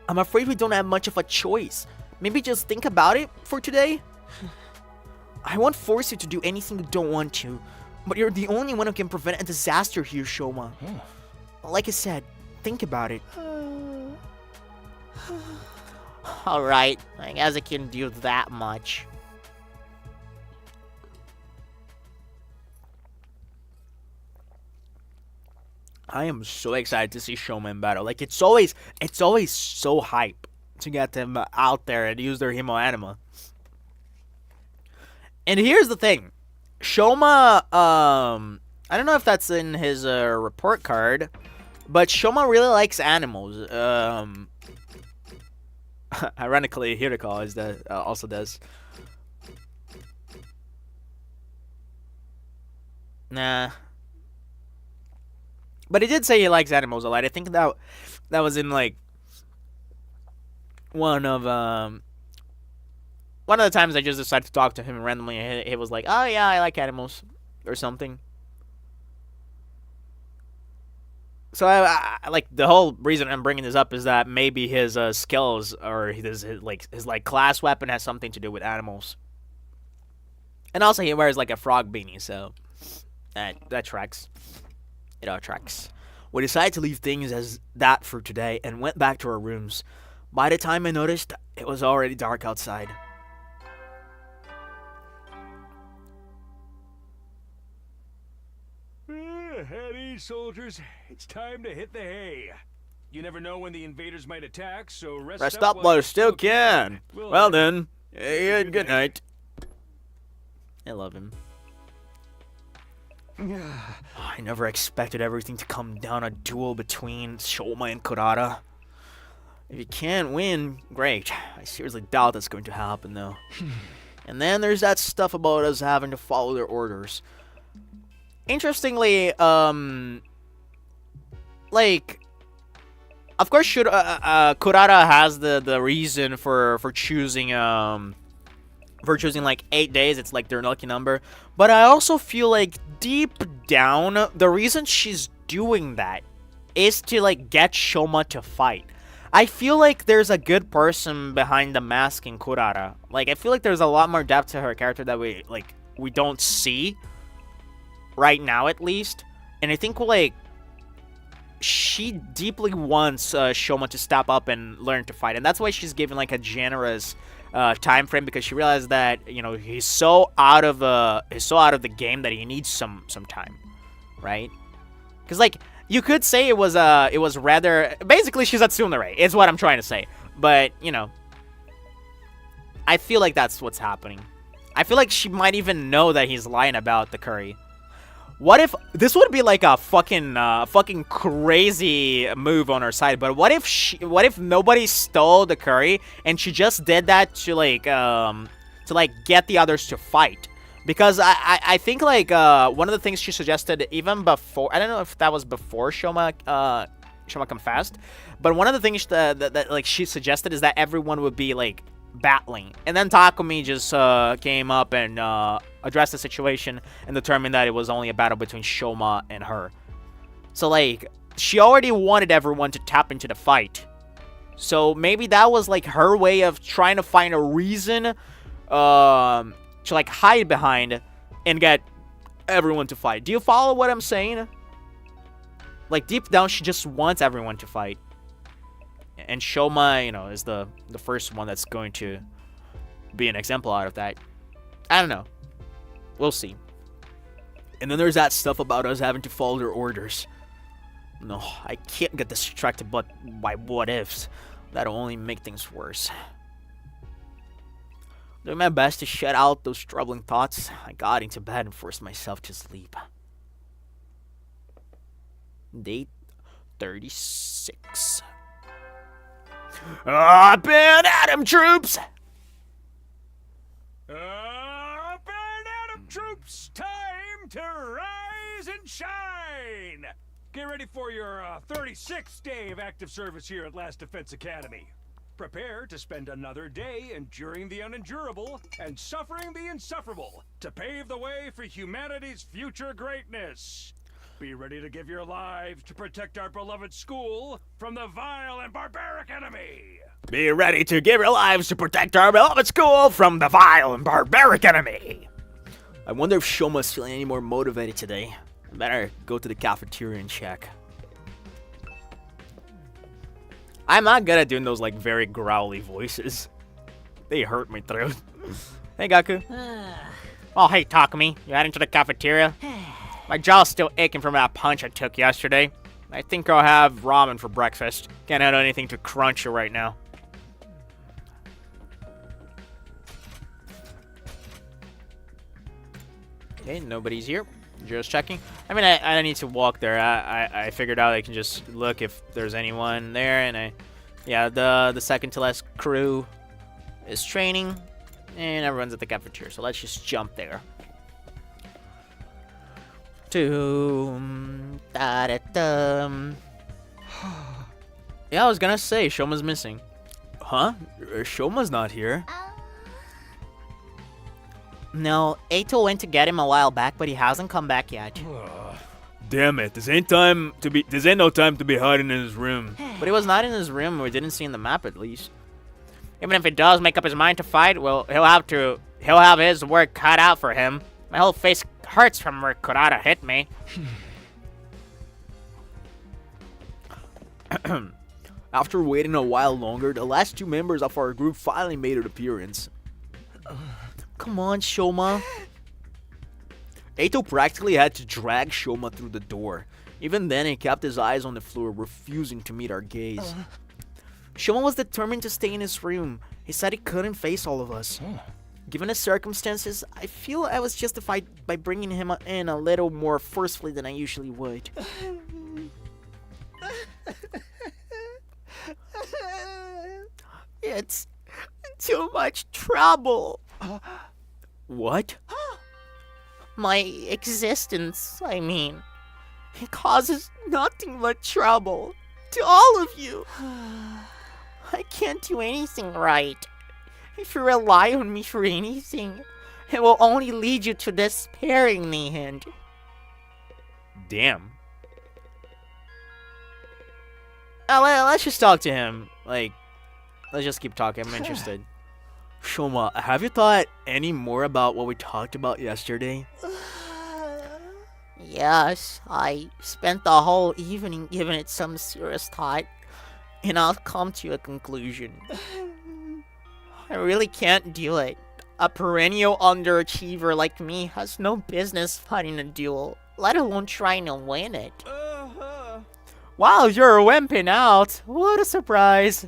I'm afraid we don't have much of a choice. Maybe just think about it for today? I won't force you to do anything you don't want to, but you're the only one who can prevent a disaster here, Shoma. Like I said, think about it. Alright, I guess I can do that much. I am so excited to see Shoma in battle. Like, it's always so hype to get them out there and use their Himo Anima. And here's the thing. Shoma, I don't know if that's in his report card, but Shoma really likes animals. Ironically, Hiriko also does. Nah. But he did say he likes animals a lot. I think that was in like one of the times I just decided to talk to him randomly. He was like, "Oh yeah, I like animals," or something. So I like the whole reason I'm bringing this up is that maybe his skills or his class weapon has something to do with animals. And also he wears like a frog beanie, so that tracks. It all tracks. We decided to leave things as that for today and went back to our rooms. By the time I noticed, it was already dark outside. At ease, soldiers. It's time to hit the hay. You never know when the invaders might attack, so rest up while you still can. Well then, good night. I love him. I never expected everything to come down a duel between Shoma and Kurara. If you can't win, great. I seriously doubt that's going to happen, though. And then there's that stuff about us having to follow their orders. Interestingly, like, of course, Kurara has the reason for choosing like 8 days. It's like their lucky number. But I also feel like deep down, the reason she's doing that is to like get Shoma to fight. I feel like there's a good person behind the mask in Kurara. Like, I feel like there's a lot more depth to her character that we don't see right now, at least. And I think like she deeply wants Shoma to step up and learn to fight, and that's why she's given like a generous time frame, because she realized that, you know, he's so out of the game that he needs some time, right? Because like You could say it was rather basically she's at Tsundere. Is what I'm trying to say. But you know, I feel like that's what's happening. I feel like she might even know that he's lying about the curry. What if this would be like a fucking crazy move on her side? But what if nobody stole the curry and she just did that to like get the others to fight? Because I think like one of the things she suggested even before, I don't know if that was before Shoma confessed, but one of the things that like she suggested is that everyone would be like battling, and then Takumi just came up and addressed the situation and determined that it was only a battle between Shoma and her. So like she already wanted everyone to tap into the fight, so maybe that was like her way of trying to find a reason to like hide behind and get everyone to fight. Do you follow what I'm saying? Like deep down she just wants everyone to fight. And Shoma, you know, is the first one that's going to be an example out of that. I don't know. We'll see. And then there's that stuff about us having to follow their orders. No, I can't get distracted by what ifs. That'll only make things worse. Doing my best to shut out those troubling thoughts, I got into bed and forced myself to sleep. Day 36. Up and at 'em, troops! Up and at 'em, troops! Time to rise and shine! Get ready for your 36th day of active service here at Last Defense Academy. Prepare to spend another day enduring the unendurable and suffering the insufferable to pave the way for humanity's future greatness. Be ready to give your lives to protect our beloved school from the vile and barbaric enemy. Be ready to give your lives to protect our beloved school from the vile and barbaric enemy. I wonder if Shoma's feeling any more motivated today. I better go to the cafeteria and check. I'm not good at doing those like very growly voices. They hurt my throat. Hey Gaku. Oh, hey, Takumi. You heading to the cafeteria? My jaw's still aching from that punch I took yesterday. I think I'll have ramen for breakfast. Can't handle anything too crunchy right now. Okay, nobody's here. Just checking. I mean, I don't need to walk there. I figured out I can just look if there's anyone there, and yeah, the second to last crew is training, and everyone's at the cafeteria. So let's just jump there. Yeah, I was gonna say Shoma's missing. Huh? Shoma's not here. No, Eito went to get him a while back, but he hasn't come back yet. Damn it! This ain't no time to be hiding in his room. But he was not in his room. We didn't see in the map, at least. Even if he does make up his mind to fight, well, he'll have his work cut out for him. My whole face hurts from where Kurara hit me. After waiting a while longer, the last two members of our group finally made an appearance. Come on, Shoma. Eito practically had to drag Shoma through the door. Even then, he kept his eyes on the floor, refusing to meet our gaze. Shoma was determined to stay in his room. He said he couldn't face all of us. Given the circumstances, I feel I was justified by bringing him in a little more forcefully than I usually would. It's too much trouble. What? My existence, I mean. It causes nothing but trouble to all of you. I can't do anything right. If you rely on me for anything, it will only lead you to despair in the end. Damn. Let's just talk to him. Like, let's just keep talking. I'm interested. Shoma, have you thought any more about what we talked about yesterday? Yes, I spent the whole evening giving it some serious thought, and I'll come to a conclusion. I really can't do it. A perennial underachiever like me has no business fighting a duel, let alone trying to win it. Wow, you're wimping out. What a surprise.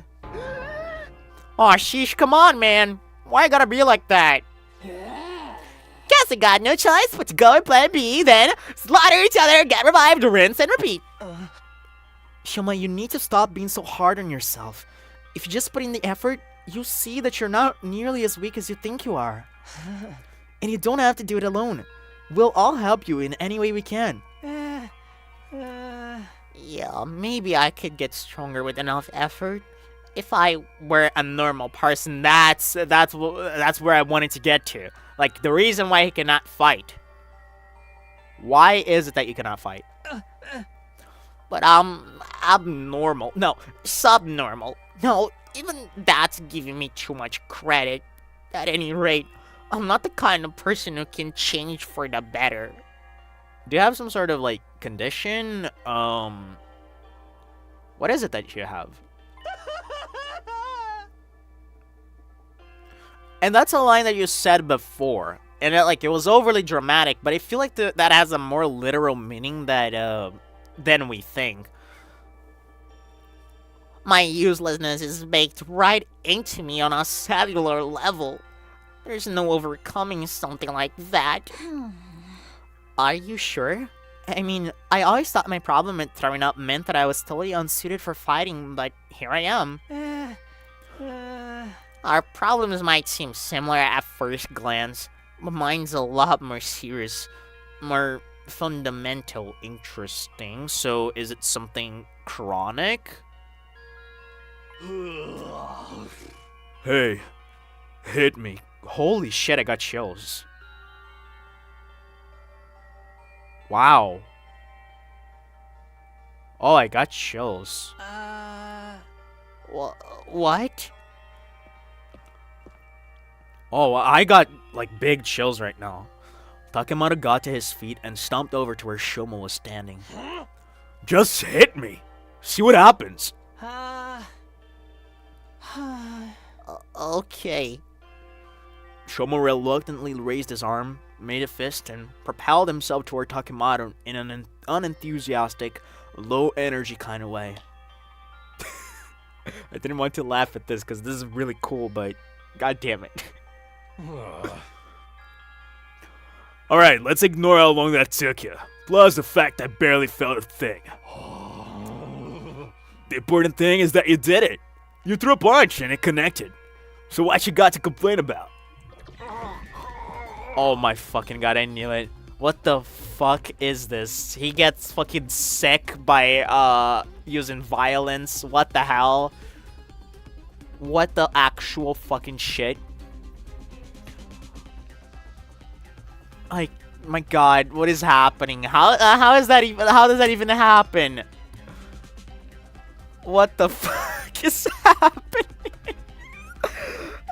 Aw, sheesh, come on, man. Why you gotta be like that? Guess I got no choice but to go and plan B, then slaughter each other, get revived, rinse and repeat. Shoma, you need to stop being so hard on yourself. If you just put in the effort, you'll see that you're not nearly as weak as you think you are. And you don't have to do it alone. We'll all help you in any way we can. Yeah, maybe I could get stronger with enough effort. If I were a normal person, that's where I wanted to get to. Like, the reason why he cannot fight. Why is it that you cannot fight? But I'm abnormal. No, subnormal. No, even that's giving me too much credit. At any rate, I'm not the kind of person who can change for the better. Do you have some sort of, like, condition? What is it that you have? And that's a line that you said before. And it was overly dramatic, but I feel like that has a more literal meaning than we think. My uselessness is baked right into me on a cellular level. There's no overcoming something like that. Are you sure? I mean, I always thought my problem with throwing up meant that I was totally unsuited for fighting, but here I am. Our problems might seem similar at first glance, but mine's a lot more serious, more fundamental. Interesting. So, is it something chronic? Hey, hit me. Holy shit, I got chills. Wow. Oh, I got chills. What? Oh, I got, like, big chills right now. Takemaru got to his feet and stomped over to where Shoma was standing. Just hit me. See what happens. Okay. Shoma reluctantly raised his arm, made a fist, and propelled himself toward Takemaru in an unenthusiastic, low-energy kind of way. I didn't want to laugh at this because this is really cool, but god damn it. Alright, let's ignore how long that took you. Plus the fact I barely felt a thing. The important thing is that you did it. You threw a punch and it connected. So what you got to complain about? Oh my fucking god, I knew it. What the fuck is this? He gets fucking sick by using violence. What the hell? What the actual fucking shit? Like, my god, what is happening? How does that even happen? What the fuck is happening?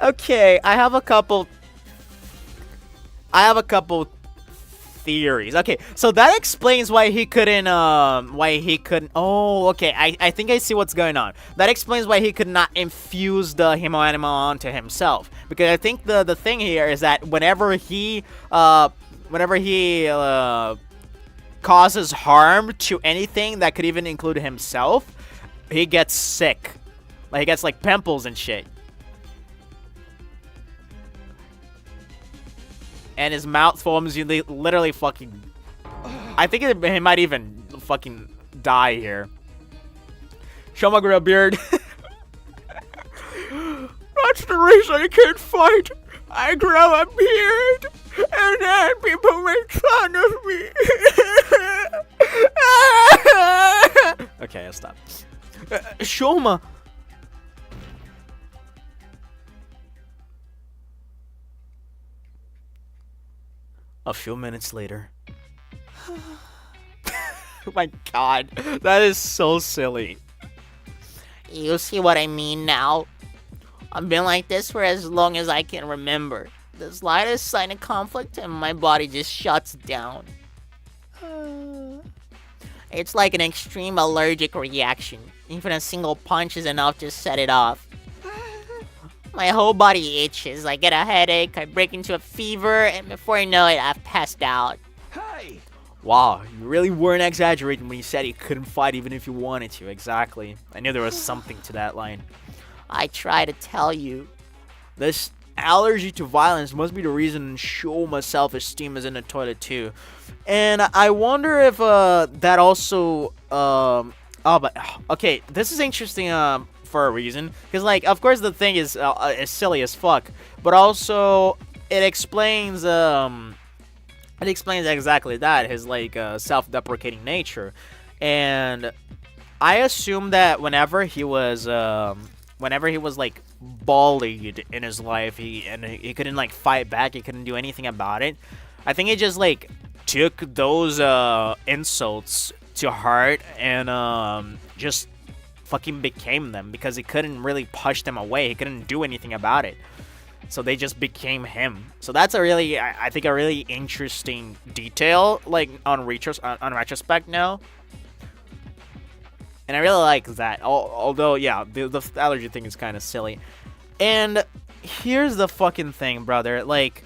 Okay, I have a couple theories. Okay, so that explains why he couldn't, oh, okay, I think I see what's going on. That explains why he could not infuse the Himo Anima onto himself. Because I think the thing here is that whenever he causes harm to anything that could even include himself, he gets sick. Like, he gets, like, pimples and shit. And his mouth foams, you literally fucking... I think he might even fucking die here. Shoma grew a beard. That's the reason I can't fight. I grow a beard, and then people make fun of me. Okay, I'll stop. Shoma! A few minutes later. Oh my god, that is so silly. You see what I mean now? I've been like this for as long as I can remember. The slightest sign of conflict and my body just shuts down. It's like an extreme allergic reaction. Even a single punch is enough to set it off. My whole body itches, I get a headache, I break into a fever, and before I know it, I've passed out. Hey! Wow, you really weren't exaggerating when you said you couldn't fight even if you wanted to. Exactly. I knew there was something to that line. I try to tell you. This allergy to violence must be the reason Shoma's self-esteem is in the toilet too. And I wonder if that also okay, this is interesting for a reason, because like of course the thing is silly as fuck, but also it explains exactly that, his like self-deprecating nature. And I assume that whenever he was like bullied in his life, he couldn't like fight back, he couldn't do anything about it. I think he just like took those insults to heart and just fucking became them, because he couldn't really push them away, he couldn't do anything about it. So they just became him. So that's a really, I think, a really interesting detail, like on retrospect now. And I really like that. Although, yeah, the allergy thing is kind of silly. And here's the fucking thing, brother. Like,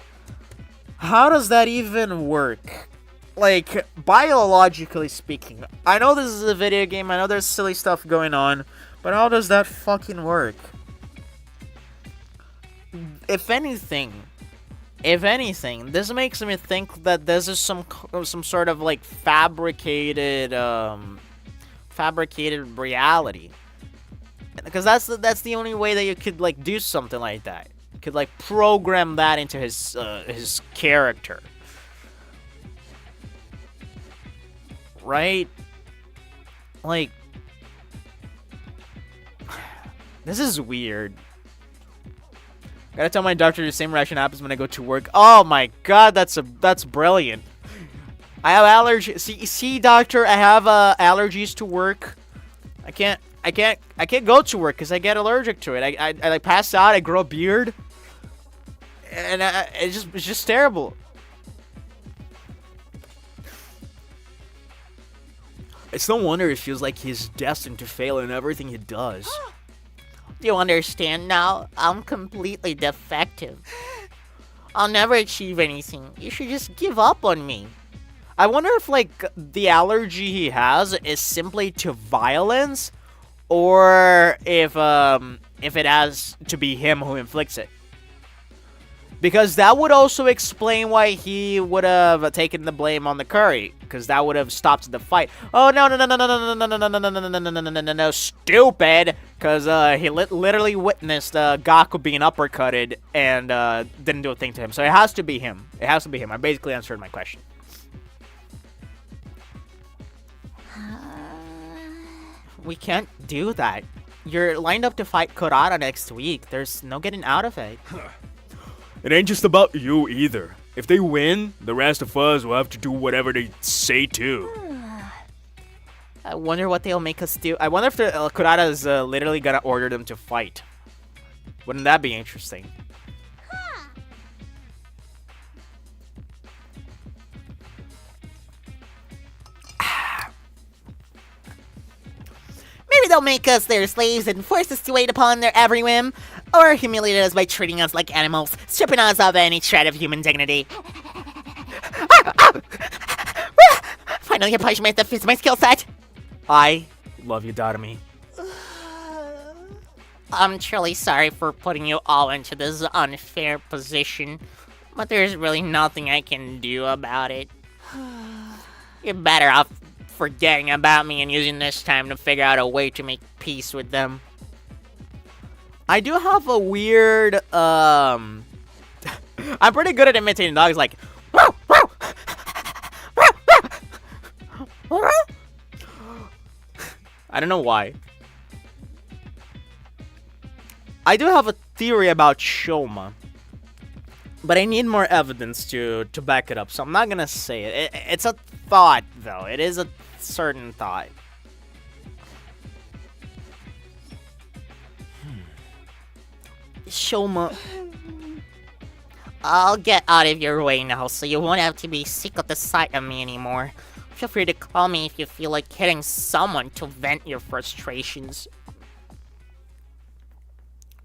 how does that even work? Like, biologically speaking. I know this is a video game. I know there's silly stuff going on. But how does that fucking work? If anything, this makes me think that this is some sort of like fabricated reality, because that's the only way that you could like do something like that. You could like program that into his character, right? Like, this is weird. Gotta tell my doctor the same reaction happens when I go to work. Oh my god, that's brilliant. I have allergies. See, doctor, I have allergies to work. I can't go to work because I get allergic to it. I like pass out. I grow a beard, and it's just terrible. It's no wonder it feels like he's destined to fail in everything he does. Do you understand now? I'm completely defective. I'll never achieve anything. You should just give up on me. I wonder if like the allergy he has is simply to violence, or if it has to be him who inflicts it. Because that would also explain why he would have taken the blame on the curry, because that would have stopped the fight. Oh no, stupid! Because he literally witnessed Gaku being uppercutted and didn't do a thing to him. So it has to be him. It has to be him. I basically answered my question. We can't do that. You're lined up to fight Kurara next week. There's no getting out of it. It ain't just about you either. If they win, the rest of us will have to do whatever they say too. I wonder what they'll make us do. I wonder if Kurara is literally gonna order them to fight. Wouldn't that be interesting? Maybe they'll make us their slaves and force us to wait upon their every whim, or humiliate us by treating us like animals, stripping us of any shred of human dignity. Finally, a punishment that fits my skill set. I love you, Darami. I'm truly sorry for putting you all into this unfair position, but there's really nothing I can do about it. You're better off forgetting about me and using this time to figure out a way to make peace with them. I do have a weird, I'm pretty good at imitating dogs, like, I don't know why. I do have a theory about Shoma, but I need more evidence to back it up, so I'm not gonna say it. It's a thought, though. It is a certain thought. Shoma, I'll get out of your way now, so you won't have to be sick of the sight of me anymore. Feel free to call me if you feel like hitting someone to vent your frustrations.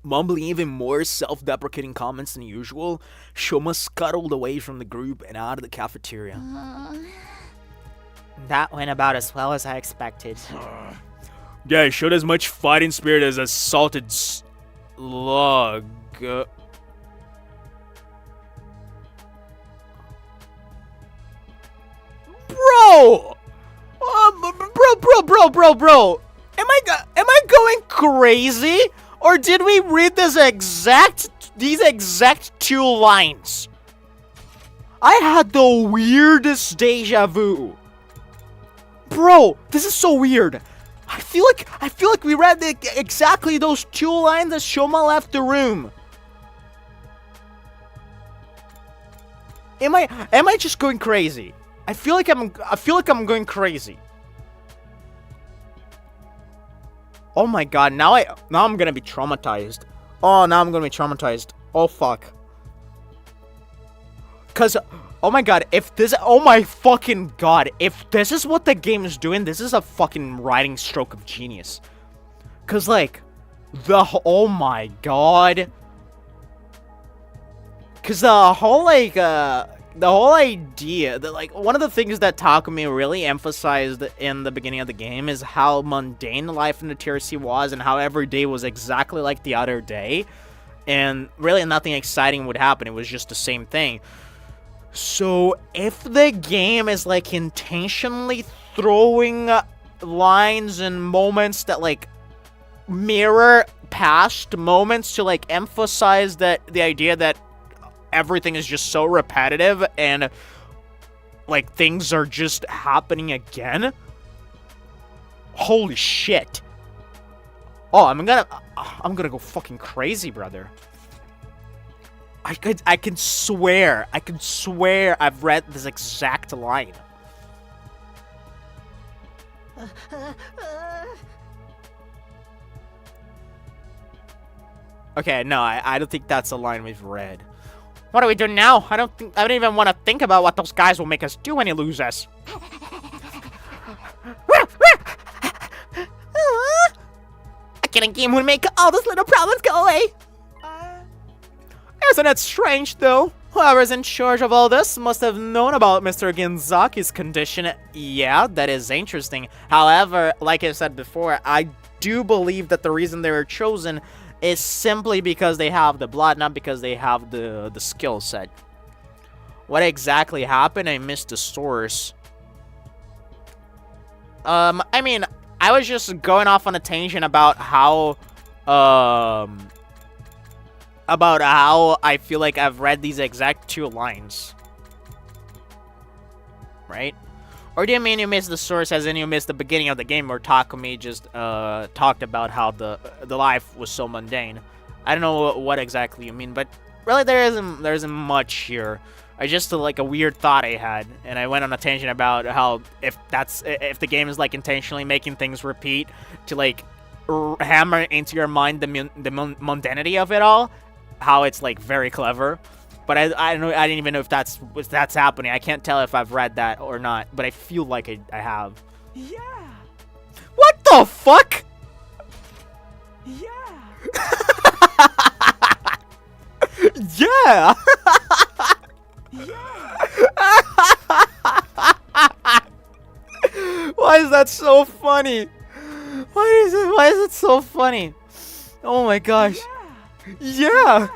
Mumbling even more self-deprecating comments than usual, Shoma scuttled away from the group and out of the cafeteria. That went about as well as I expected. Yeah, he showed as much fighting spirit as a salted slug. Bro! Bro! Am I going crazy? Or did we read these exact 2 lines? I had the weirdest deja vu. Bro, this is so weird. I feel like we read exactly those 2 lines as Shoma left the room. Am I just going crazy? I feel like I'm going crazy. Oh my god, now I'm gonna be traumatized. Oh, now I'm gonna be traumatized. Oh fuck. Cause, oh my god, oh my fucking god, if this is what the game is doing, this is a fucking writing stroke of genius. Cause like, oh my god. Cause the whole idea that, like, one of the things that Takumi really emphasized in the beginning of the game is how mundane life in the TRC was and how every day was exactly like the other day. And really nothing exciting would happen. It was just the same thing. So if the game is, like, intentionally throwing lines and moments that, like, mirror past moments to, like, emphasize that the idea that everything is just so repetitive and, like, things are just happening again. Holy shit. Oh, I'm gonna go fucking crazy, brother. I can swear I've read this exact line. Okay, no, I don't think that's a line we've read. What do we do now? I don't even want to think about what those guys will make us do when he loses. A killing game would make all those little problems go away. Isn't it strange, though? Whoever's in charge of all this must have known about Mr. Genzaki's condition. Yeah, that is interesting. However, like I said before, I do believe that the reason they were chosen is simply because they have the blood, not because they have the skill set. What exactly happened? I missed the source. I mean, I was just going off on a tangent about how I feel like I've read these exact 2 lines. Right? Or do you mean you missed the source as in you missed the beginning of the game where Takumi just talked about how the life was so mundane? I don't know what exactly you mean, but really there isn't much here. I just like a weird thought I had, and I went on a tangent about how if the game is like intentionally making things repeat to like hammer into your mind the mundanity of it all, how it's like very clever. But I didn't even know if that's happening. I can't tell if I've read that or not, but I feel like I have. Yeah. What the fuck? Yeah. Yeah. Why is that so funny? Why is it so funny? Oh my gosh. Yeah.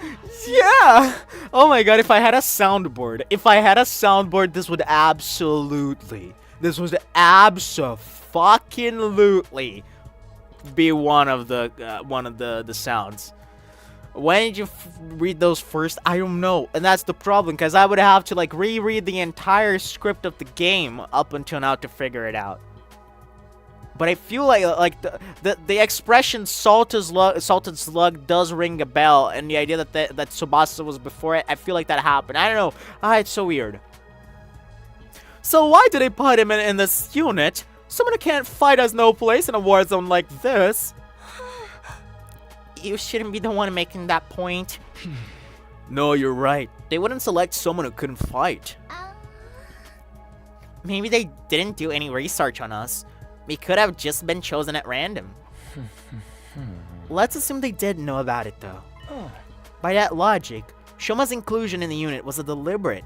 Oh my god, if I had a soundboard, this would absolutely be one of the sounds. When did you read those first? I don't know, and that's the problem, because I would have to like reread the entire script of the game up until now to figure it out. But I feel like the expression salted slug does ring a bell, and the idea that Tsubasa was before it, I feel like that happened. I don't know. It's so weird. So why did they put him in this unit? Someone who can't fight has no place in a war zone like this. You shouldn't be the one making that point. No, you're right. They wouldn't select someone who couldn't fight. Maybe they didn't do any research on us. We could have just been chosen at random. Let's assume they did know about it, though. By that logic, Shoma's inclusion in the unit was deliberate.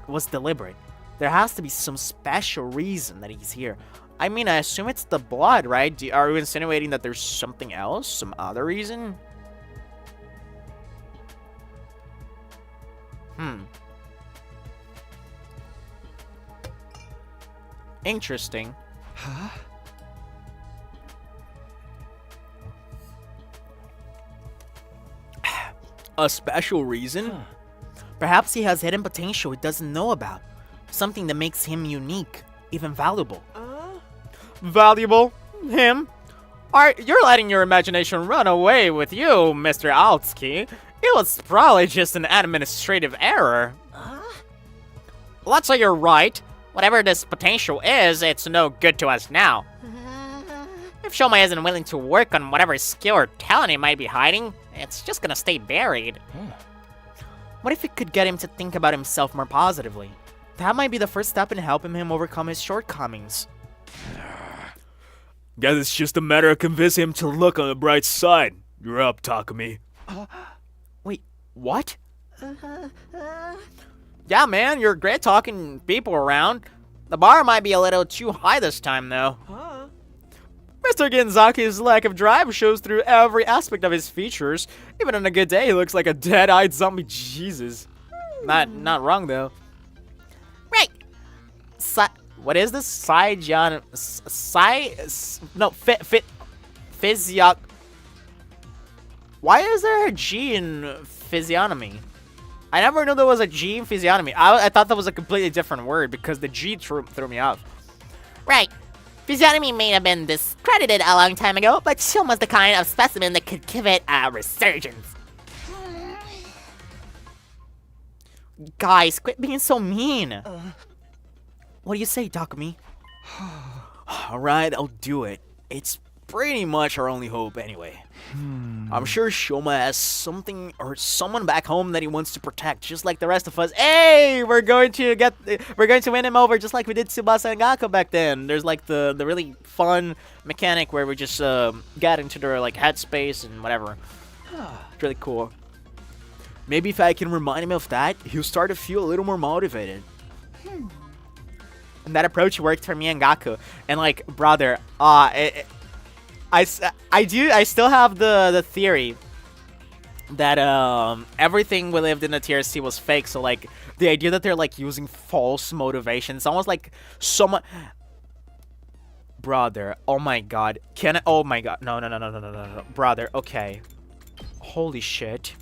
There has to be some special reason that he's here. I mean, I assume it's the blood, right? Are you insinuating that there's something else? Some other reason? Interesting. Huh? A special reason? Huh. Perhaps he has hidden potential he doesn't know about. Something that makes him unique, even valuable. Valuable? Him? You're letting your imagination run away with you, Mr. Altsky. It was probably just an administrative error. Let's say you're right. Whatever this potential is, it's no good to us now. If Shoma isn't willing to work on whatever skill or talent he might be hiding, it's just gonna stay buried. What if we could get him to think about himself more positively? That might be the first step in helping him overcome his shortcomings. Guess it's just a matter of convincing him to look on the bright side. You're up, Takumi. Wait, what? Yeah, man, you're great talking people around. The bar might be a little too high this time, though. Mr. Genzaki's lack of drive shows through every aspect of his features. Even on a good day, he looks like a dead-eyed zombie. Jesus. Not wrong, though. Right. What is this? Why is there a G in physiognomy? I never knew there was a G in physiognomy. I thought that was a completely different word because the G threw me off. Right. Physiognomy may have been discredited a long time ago, but Shoma's the kind of specimen that could give it a resurgence. Guys, quit being so mean. What do you say, Takumi? Alright, I'll do it. It's pretty much our only hope anyway. I'm sure Shoma has something or someone back home that he wants to protect, just like the rest of us. Hey, we're going to win him over just like we did Tsubasa and Gakko back then. There's like the really fun mechanic where we just get into their like headspace and whatever. It's really cool. Maybe if I can remind him of that, he'll start to feel a little more motivated. And that approach worked for me and Gaku. And like, brother, I still have the theory that everything we lived in the TRC was fake. So like the idea that they're like using false motivation, it's almost like someone. Brother, oh my god, oh my god, no, brother, okay, holy shit.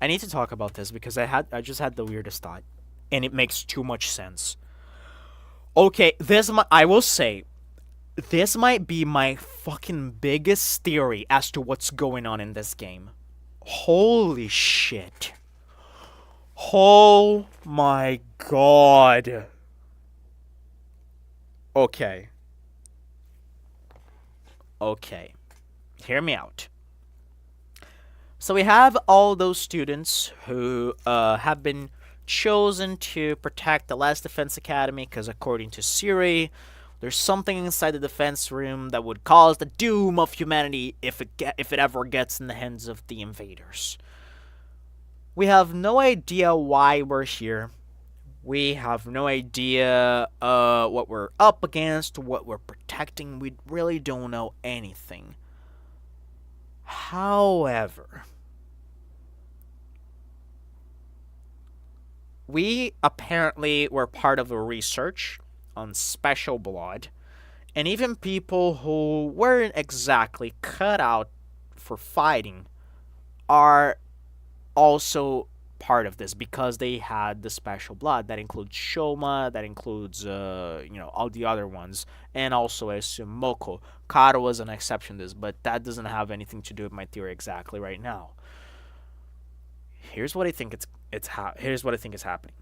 I need to talk about this because I just had the weirdest thought, and it makes too much sense. Okay, I will say. This might be my fucking biggest theory as to what's going on in this game. Holy shit. Oh my god. Okay. Hear me out. So we have all those students who have been chosen to protect the last defense academy because according to Siri, there's something inside the defense room that would cause the doom of humanity if it ever gets in the hands of the invaders. We have no idea why we're here. We have no idea what we're up against, what we're protecting. We really don't know anything. However, we apparently were part of a research on special blood, and even people who weren't exactly cut out for fighting are also part of this because they had the special blood. That includes Shoma, that includes all the other ones, and also I assume Moko. Karo was an exception to this, but that doesn't have anything to do with my theory exactly right now. Here's what I think here's what I think is happening.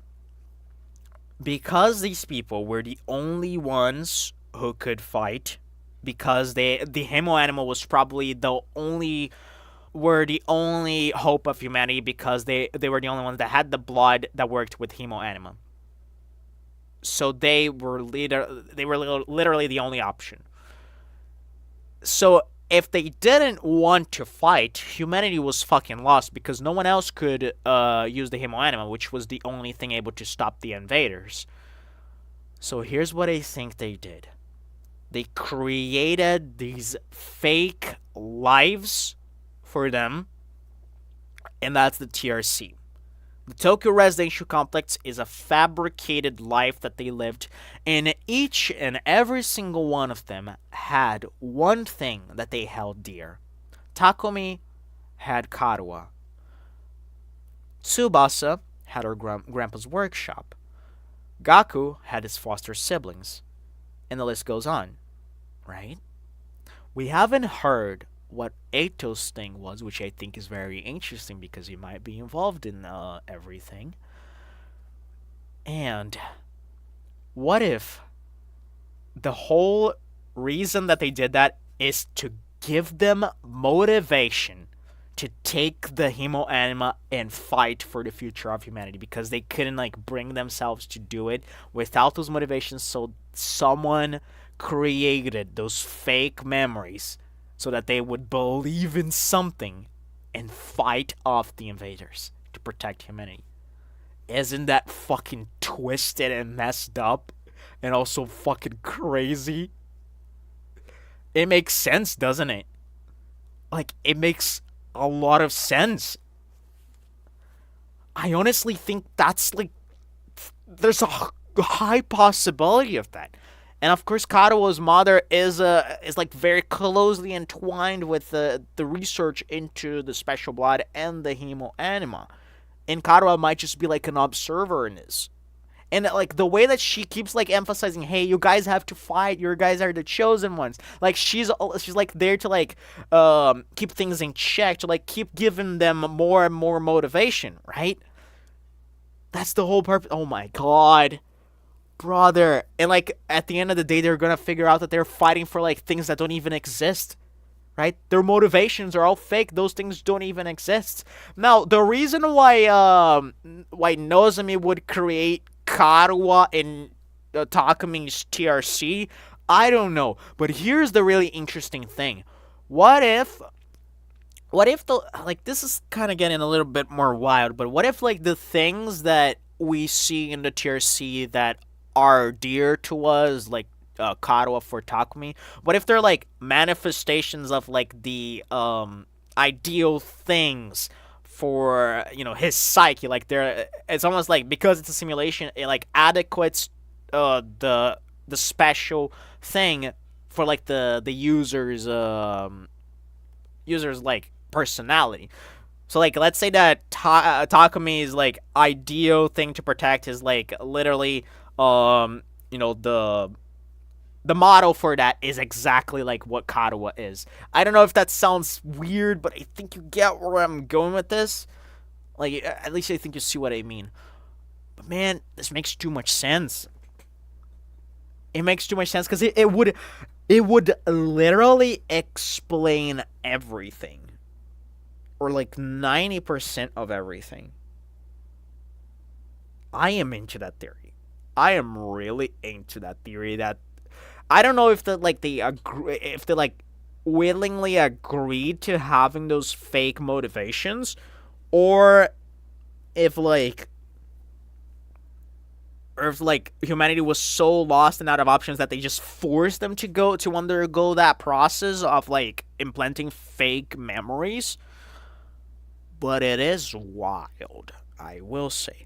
Because these people were the only ones who could fight, because the Hemo animal was probably the only hope of humanity, because they were the only ones that had the blood that worked with Hemo anima. So they were literally the only option. So if they didn't want to fight, humanity was fucking lost because no one else could use the Hemo anima, which was the only thing able to stop the invaders. So here's what I think they did. They created these fake lives for them, and that's the TRC. The Tokyo Residential Complex is a fabricated life that they lived, and each and every single one of them had one thing that they held dear. Takumi had Karuha. Tsubasa had her grandpa's workshop. Gaku had his foster siblings. And the list goes on, right? We haven't heard what Eito's thing was, which I think is very interesting because he might be involved in everything. And what if the whole reason that they did that is to give them motivation to take the Hemo Anima and fight for the future of humanity, because they couldn't bring themselves to do it without those motivations. So someone created those fake memories so that they would believe in something and fight off the invaders to protect humanity. Isn't that fucking twisted and messed up and also fucking crazy? It makes sense, doesn't it? It makes a lot of sense. I honestly think that's there's a high possibility of that. And of course, Karua's mother is very closely entwined with the research into the special blood and the Hemo Anima. And Karuha might just be an observer in this. And the way that she keeps emphasizing, hey, you guys have to fight, you guys are the chosen ones. She's there to keep things in check, to keep giving them more and more motivation, right? That's the whole purpose. Oh my god, brother. And at the end of the day, they're gonna figure out that they're fighting for things that don't even exist, right? Their motivations are all fake. Those things don't even exist. Now, the reason why Nozomi would create Karuha in Takumi's TRC, I don't know. But here's the really interesting thing. What if the this is kind of getting a little bit more wild, but what if the things that we see in the TRC that are dear to us, Karuha for Takumi, what if they're manifestations of the ideal things for his psyche? It's almost because it's a simulation, it adequates the special thing for the user's personality. So let's say that Takumi's ideal thing to protect is literally the model for that is exactly what Karuha is. I don't know if that sounds weird, but I think you get where I'm going with this. At least I think you see what I mean. But man, this makes too much sense. It makes too much sense because it would literally explain everything. Or 90% of everything. I am into that theory. I am really into that theory that I don't know if they willingly agreed to having those fake motivations, or if humanity was so lost and out of options that they just forced them to undergo that process of implanting fake memories. But it is wild, I will say.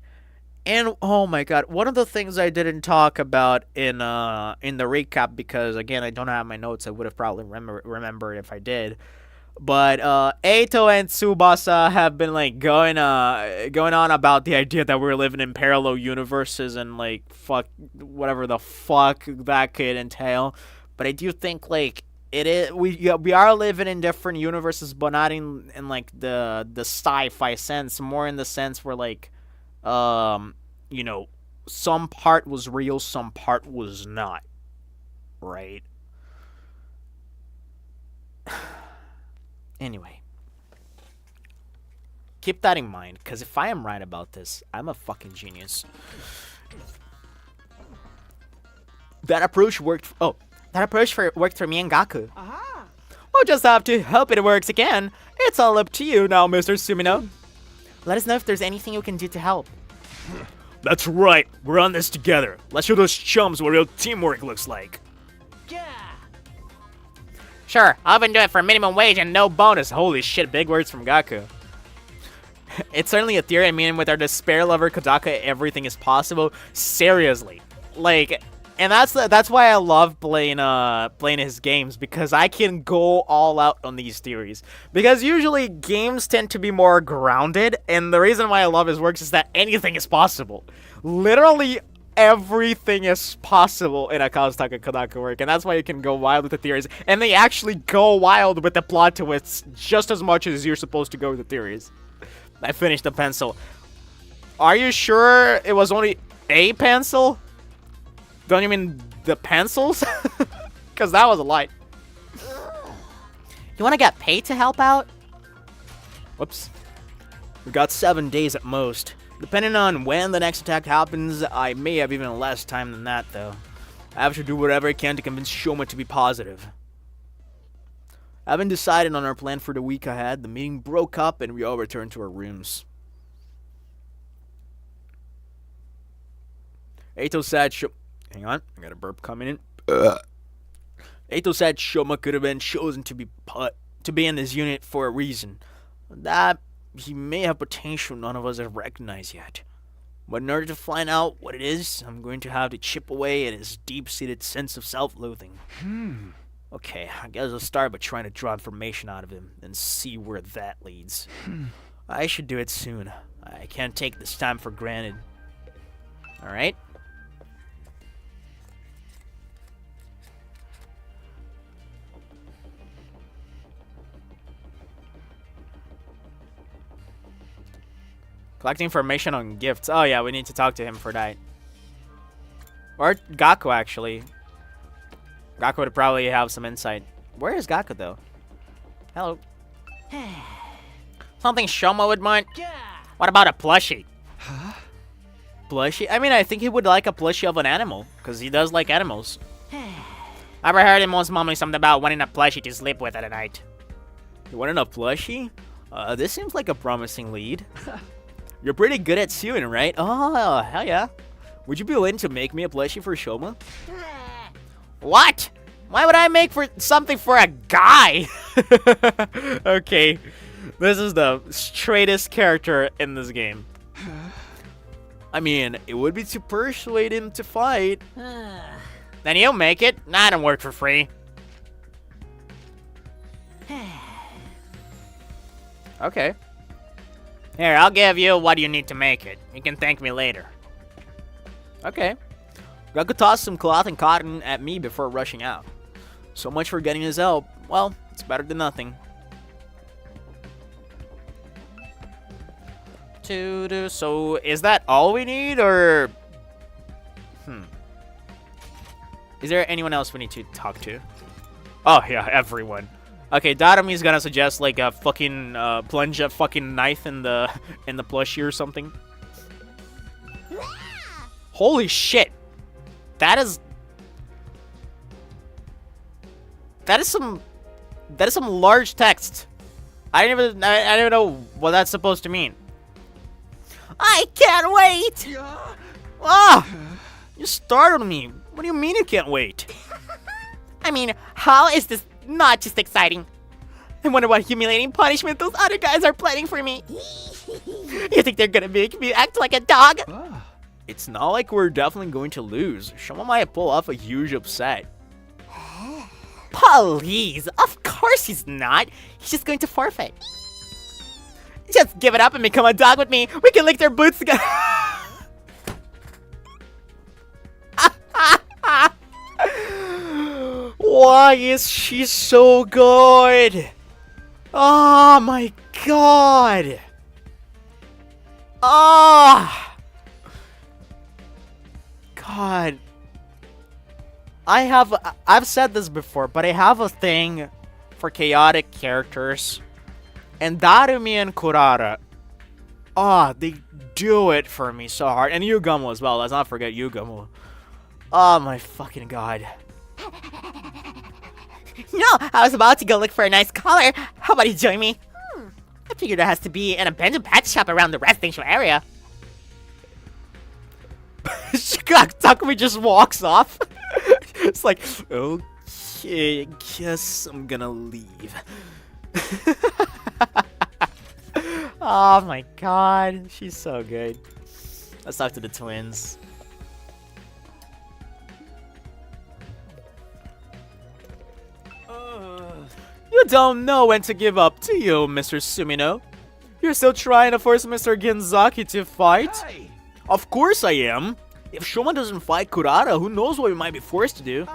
And oh my god, one of the things I didn't talk about in the recap, because again I don't have my notes, I would have probably remembered if I did. But Eito and Tsubasa have been going on about the idea that we're living in parallel universes and fuck whatever the fuck that could entail. But I do think it is we are living in different universes, but not in the sci-fi sense, more in the sense where some part was real, some part was not, right? Anyway, keep that in mind, because if I am right about this, I'm a fucking genius. That approach worked. Worked for me and Gaku. Aha! We'll just have to hope it works again. It's all up to you now, Mr. Sumino. Let us know if there's anything you can do to help. That's right, we're on this together. Let's show those chums what real teamwork looks like. Sure, I'll even do it for minimum wage and no bonus. Holy shit, big words from Gaku. It's certainly a theory. I mean, with our despair lover Kodaka, everything is possible. Seriously, like, and that's why I love playing his games, because I can go all out on these theories. Because usually games tend to be more grounded, and the reason why I love his works is that anything is possible. Literally everything is possible in a Kazutaka Kodaka work, and that's why you can go wild with the theories. And they actually go wild with the plot twists just as much as you're supposed to go with the theories. I finished the pencil. Are you sure it was only a pencil? Don't you mean the pencils? Because that was a lie. You want to get paid to help out? Whoops. We got 7 days at most. Depending on when the next attack happens, I may have even less time than that, though. I have to do whatever I can to convince Shoma to be positive. Having decided on our plan for the week ahead, the meeting broke up and we all returned to our rooms. Eito said Hang on, I got a burp coming in. Eito said Shoma could have been chosen to be in this unit for a reason. That he may have potential none of us have recognized yet. But in order to find out what it is, I'm going to have to chip away at his deep-seated sense of self-loathing. Okay, I guess I'll start by trying to draw information out of him and see where that leads. I should do it soon. I can't take this time for granted. Alright? Collecting information on gifts. Oh yeah, we need to talk to him for that. Or Gaku, actually. Gaku would probably have some insight. Where is Gaku, though? Hello. Something Shoma would want? What about a plushie? Plushie? I mean, I think he would like a plushie of an animal, because he does like animals. I ever heard him once mumbling something about wanting a plushie to sleep with at night. You wanted a plushie? This seems like a promising lead. You're pretty good at sewing, right? Oh, hell yeah. Would you be willing to make me a plushie for Shoma? What? Why would I make for something for a guy? Okay, this is the straightest character in this game. I mean, it would be to persuade him to fight. Then you make it. I don't work for free. Okay. Here, I'll give you what you need to make it. You can thank me later. Okay. Gaku tossed some cloth and cotton at me before rushing out. So much for getting his help. Well, it's better than nothing. So, is that all we need, or... Is there anyone else we need to talk to? Oh, yeah, everyone. Okay, Darami's gonna suggest, like, a fucking, plunge a fucking knife in the plushie or something. Holy shit! That is some large text. I don't even know what that's supposed to mean. I can't wait! Ah! You startled me. What do you mean you can't wait? I mean, how is this not just exciting? I wonder what humiliating punishment those other guys are planning for me. You think they're gonna make me act like a dog? It's not like we're definitely going to lose. Shoma might pull off a huge upset. Please, of course he's not. He's just going to forfeit. Just give it up and become a dog with me. We can lick their boots together. Why is she so good? Oh my god. Ah. God. I've said this before, but I have a thing for chaotic characters. And Darumi and Kurara, they do it for me so hard. And Yugamu as well, let's not forget Yugamu. Oh my fucking god. No, I was about to go look for a nice collar. How about you join me? I figured there has to be an abandoned pet shop around the residential area. Takumi just walks off. It's like, okay, guess I'm gonna leave. Oh my god, she's so good. Let's talk to the twins. You don't know when to give up, do you, Mr. Sumino? You're still trying to force Mr. Genzaki to fight? Hey! Of course I am. If Shoma doesn't fight Kurara, who knows what we might be forced to do?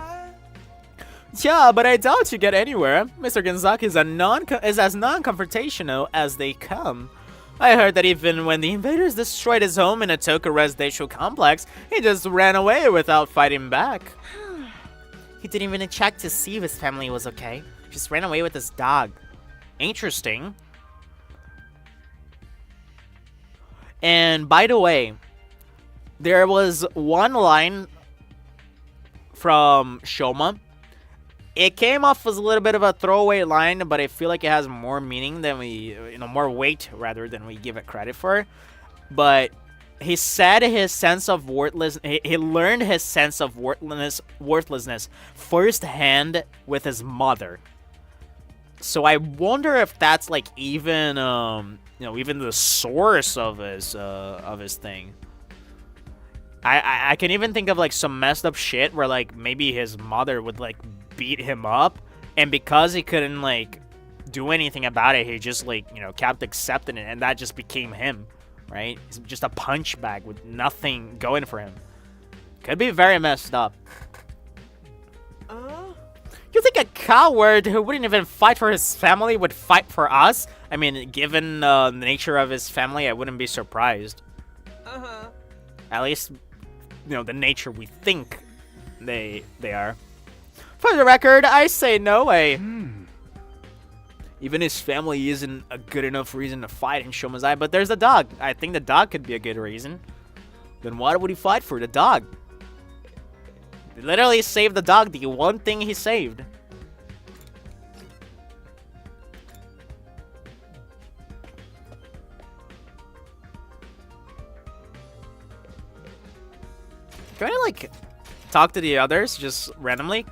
Yeah, but I doubt you get anywhere. Mr. Genzaki is as non-confrontational as they come. I heard that even when the invaders destroyed his home in a Toka residential complex, he just ran away without fighting back. He didn't even check to see if his family was okay. Just ran away with his dog. Interesting. And by the way, there was one line from Shoma. It came off as a little bit of a throwaway line, but I feel like it has more meaning than more weight rather than we give it credit for. But he said his sense of worthlessness. He learned his sense of worthlessness firsthand with his mother. So I wonder if that's like even even the source of his thing. I can even think of like some messed up shit where like maybe his mother would like beat him up, and because he couldn't like do anything about it, he just like kept accepting it, and that just became him, right? He's just a punch bag with nothing going for him. Could be very messed up. You think a coward who wouldn't even fight for his family would fight for us? I mean, given the nature of his family, I wouldn't be surprised. At least, the nature we think they are. For the record, I say no way. Even his family isn't a good enough reason to fight in Shoma's eye, but there's the dog. I think the dog could be a good reason. Then why would he fight for the dog? He literally saved the dog, the one thing he saved. Can I like talk to the others just randomly?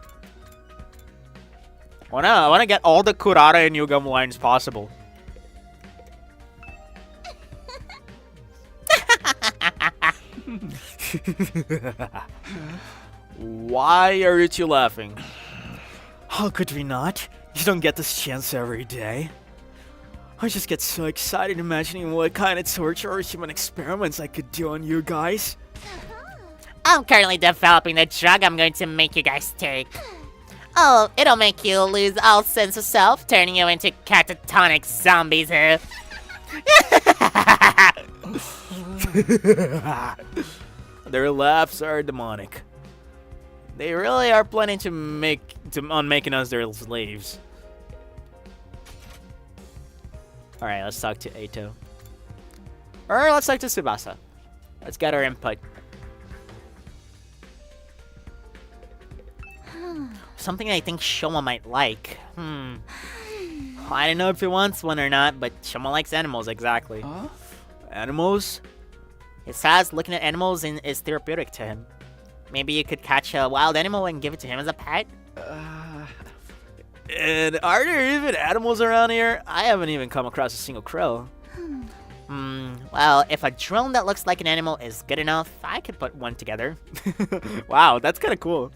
I wanna get all the Kurara and Yugam lines possible. Why are you two laughing? How could we not? You don't get this chance every day. I just get so excited imagining what kind of torture or human experiments I could do on you guys. I'm currently developing the drug I'm going to make you guys take. Oh, it'll make you lose all sense of self, turning you into catatonic zombies. Their laughs are demonic. They really are planning on making us their slaves. Alright, let's talk to Eito. Or let's talk to Tsubasa. Let's get our input. Something I think Shoma might like. I don't know if he wants one or not, but Shoma likes animals, exactly. Huh? Animals? He says looking at animals is therapeutic to him. Maybe you could catch a wild animal and give it to him as a pet? And are there even animals around here? I haven't even come across a single crow. Well, if a drone that looks like an animal is good enough, I could put one together. Wow, that's kind of cool.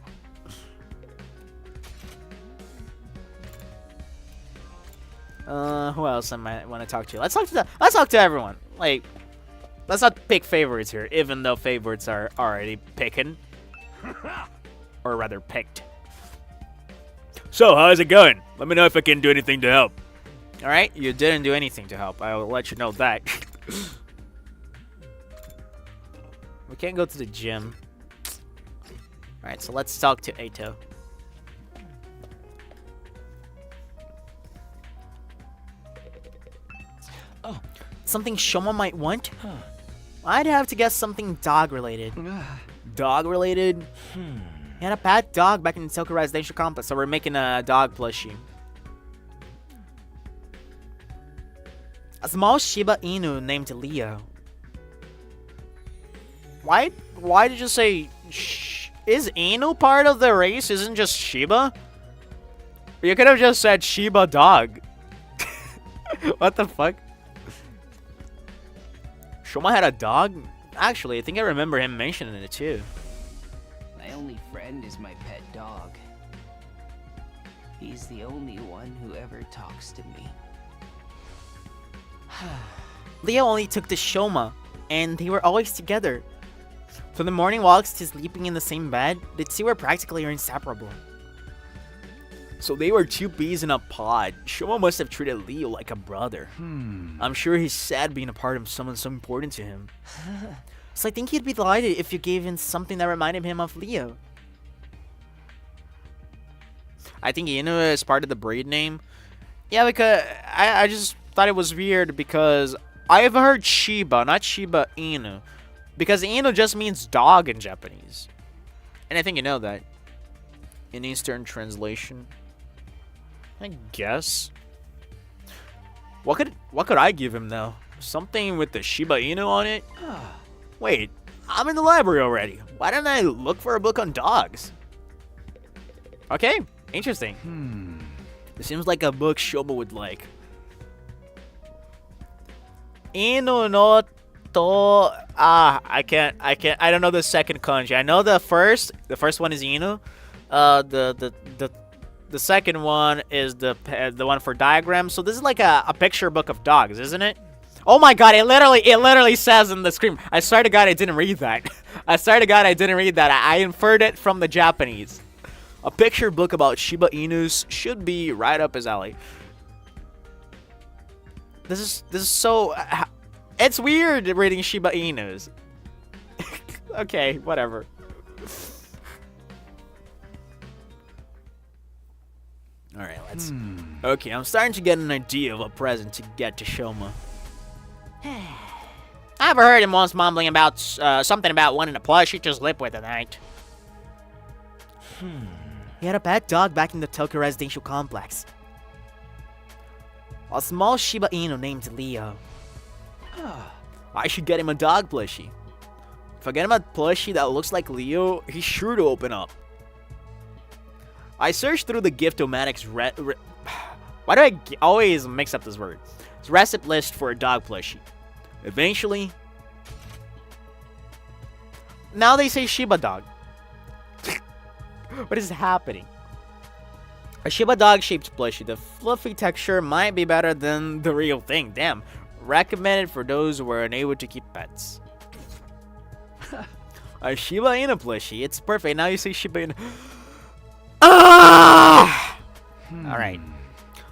Who else I might want to talk to? Let's talk to everyone. Like, let's not pick favorites here, even though favorites are already picking. Or rather, picked. So, how's it going? Let me know if I can do anything to help. Alright, you didn't do anything to help. I will let you know that. We can't go to the gym. Alright, so let's talk to Eito. Something Shoma might want? I'd have to guess something dog-related. Dog-related? He had a bad dog back in the Toka residential complex, so we're making a dog plushie. A small Shiba Inu named Leo. Why did you say? Is Inu part of the race? Isn't just Shiba? You could have just said Shiba dog. What the fuck? Shoma had a dog? Actually, I think I remember him mentioning it too. My only friend is my pet dog. He's the only one who ever talks to me. Leo only took to Shoma, and they were always together. From the morning walks to sleeping in the same bed, the two were practically inseparable. So they were two peas in a pod. Shoma must have treated Leo like a brother. I'm sure he's sad being a part of someone so important to him. So I think he'd be delighted if you gave him something that reminded him of Leo. I think Inu is part of the breed name. Yeah, because I just thought it was weird because I've heard Shiba, not Shiba Inu. Because Inu just means dog in Japanese. And I think you know that. In Eastern translation. I guess. What could I give him though? Something with the Shiba Inu on it? Wait, I'm in the library already. Why didn't I look for a book on dogs? Okay, interesting. It seems like a book Shoba would like. Inu no to I don't know the second kanji. I know the first one is Inu. The second one is the one for diagrams. So this is like a picture book of dogs, isn't it? Oh my god, it literally says in the screen. I swear to god I didn't read that. I swear to god I didn't read that. I inferred it from the Japanese. A picture book about Shiba Inus should be right up his alley. This is so it's weird reading Shiba Inus. Okay, whatever. Alright, let's... Okay, I'm starting to get an idea of a present to get to Shoma. I overheard him once mumbling about something about wanting a plushie to sleep with tonight. He had a pet dog back in the Tokyo residential complex. A small Shiba Inu named Leo. I should get him a dog plushie. If I get him a plushie that looks like Leo, he's sure to open up. I searched through the Gift-O-Matic's why do I always mix up this word? It's recipe list for a dog plushie. Eventually... Now they say Shiba dog. What is happening? A Shiba dog-shaped plushie. The fluffy texture might be better than the real thing. Damn. Recommended for those who are unable to keep pets. A Shiba Inu plushie. It's perfect. Now you say Shiba Inu... Alright.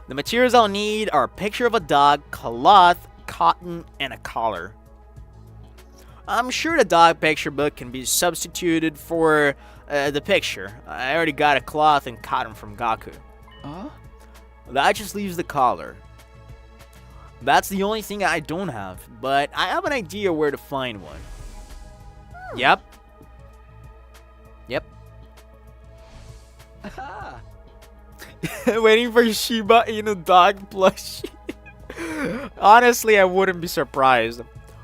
The materials I'll need are a picture of a dog, cloth, cotton, and a collar. I'm sure the dog picture book can be substituted for the picture. I already got a cloth and cotton from Gaku. That just leaves the collar. That's the only thing I don't have, but I have an idea where to find one. Yep. Waiting for Shiba Inu dog plushie. Honestly, I wouldn't be surprised.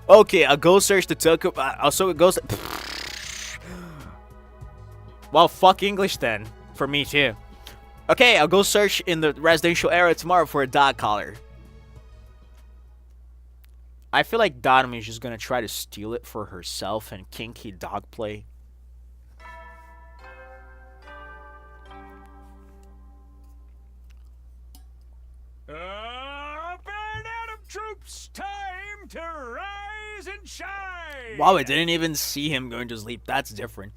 Okay, I'll go search the Tokyo. Also, go. Well, fuck English then. For me too. Okay, I'll go search in the residential area tomorrow for a dog collar. I feel like Darumi is just gonna try to steal it for herself and kinky dog play. Troops, time to rise and shine! Wow, I didn't even see him going to sleep. That's different.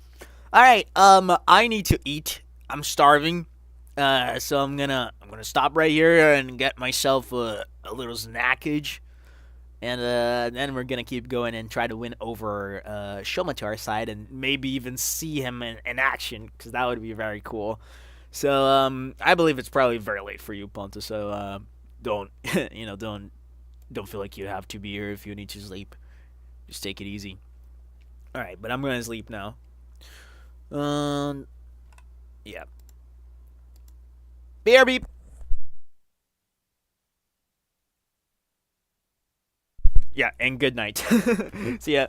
Alright, I need to eat. I'm starving. So I'm gonna stop right here and get myself a little snackage. And then we're gonna keep going and try to win over Shoma to our side and maybe even see him in action, because that would be very cool. So I believe it's probably very late for you, Ponta, so don't don't feel like you have to be here if you need to sleep. Just take it easy. Alright, but I'm gonna sleep now. Yeah. BRB! Yeah, and good night. See ya.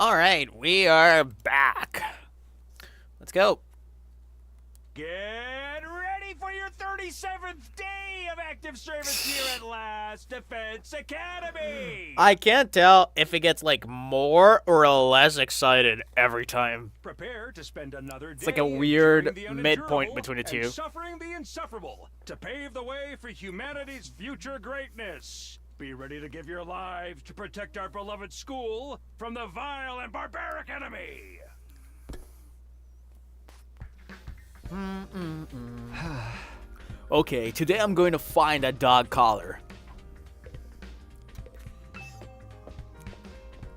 All right, we are back. Let's go. Get ready for your 37th day of active service here at Last Defense Academy! I can't tell if it gets like more or less excited every time. Prepare to spend another day It's like a weird enduring the midpoint unendurable between the two. and suffering the insufferable to pave the way for humanity's future greatness. Be ready to give your lives to protect our beloved school from the vile and barbaric enemy. Okay, today I'm going to find a dog collar.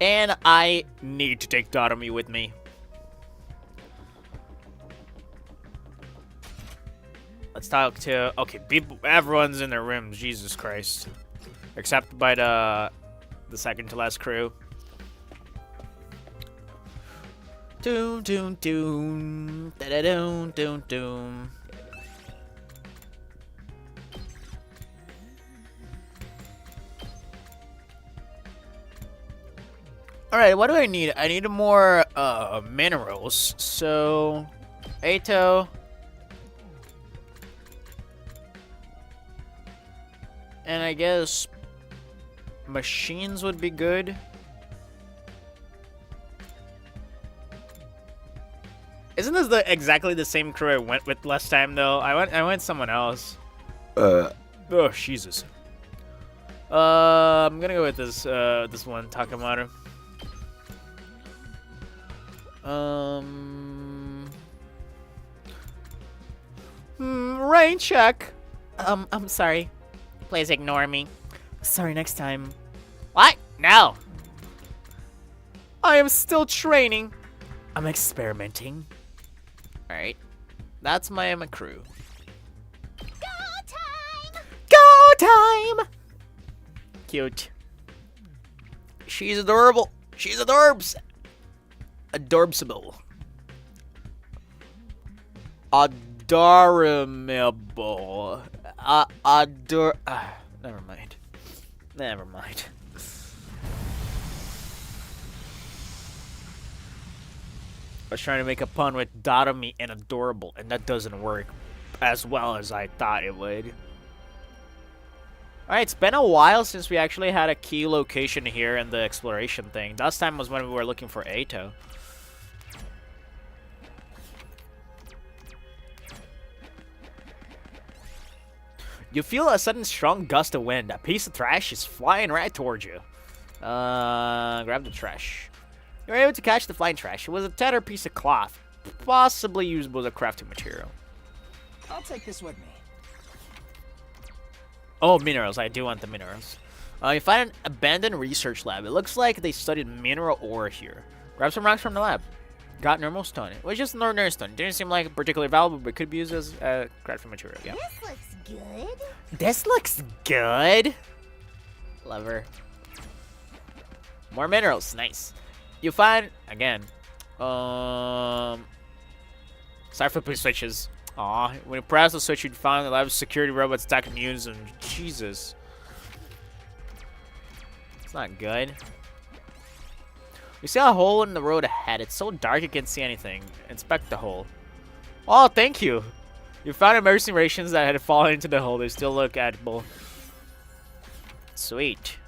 And I need to take Dotomi with me. Let's talk to... Okay, people, everyone's in their rooms, Jesus Christ. Except by the second to last crew. Doom, doom, doom. Da-da-doom, doom, doom. Alright, what do I need? I need more minerals. So, Ato. And I guess machines would be good. Isn't this exactly the same crew I went with last time though? I went someone else. Oh Jesus. I'm gonna go with this this one, Takamaru. Rain check. I'm sorry. Please ignore me. Sorry, next time. What? No. I am still training. I'm experimenting. Alright. That's my crew. Go time! Cute. She's adorable. She's adorbs. Adorbsable. Adorable. Never mind. Never mind. I was trying to make a pun with Dotomi and adorable, and that doesn't work as well as I thought it would. Alright, it's been a while since we actually had a key location here in the exploration thing. Last time was when we were looking for Ato. You feel a sudden strong gust of wind. A piece of trash is flying right towards you. Grab the trash. You were able to catch the flying trash. It was a tattered piece of cloth, possibly usable as a crafting material. I'll take this with me. Oh, minerals. I do want the minerals. You find an abandoned research lab. It looks like they studied mineral ore here. Grab some rocks from the lab. Got normal stone. It was just an ordinary stone. Didn't seem like particularly valuable, but could be used as crafting material. Yeah. This looks good. This looks good. Lever. More minerals. Nice. You find, again, sorry for putting switches. Aw, when you press the switch, you'd find the lab security robots attacking units and Jesus. It's not good. You see a hole in the road ahead. It's so dark you can't see anything. Inspect the hole. Oh, thank you. You found emergency rations that had fallen into the hole. They still look edible. Sweet.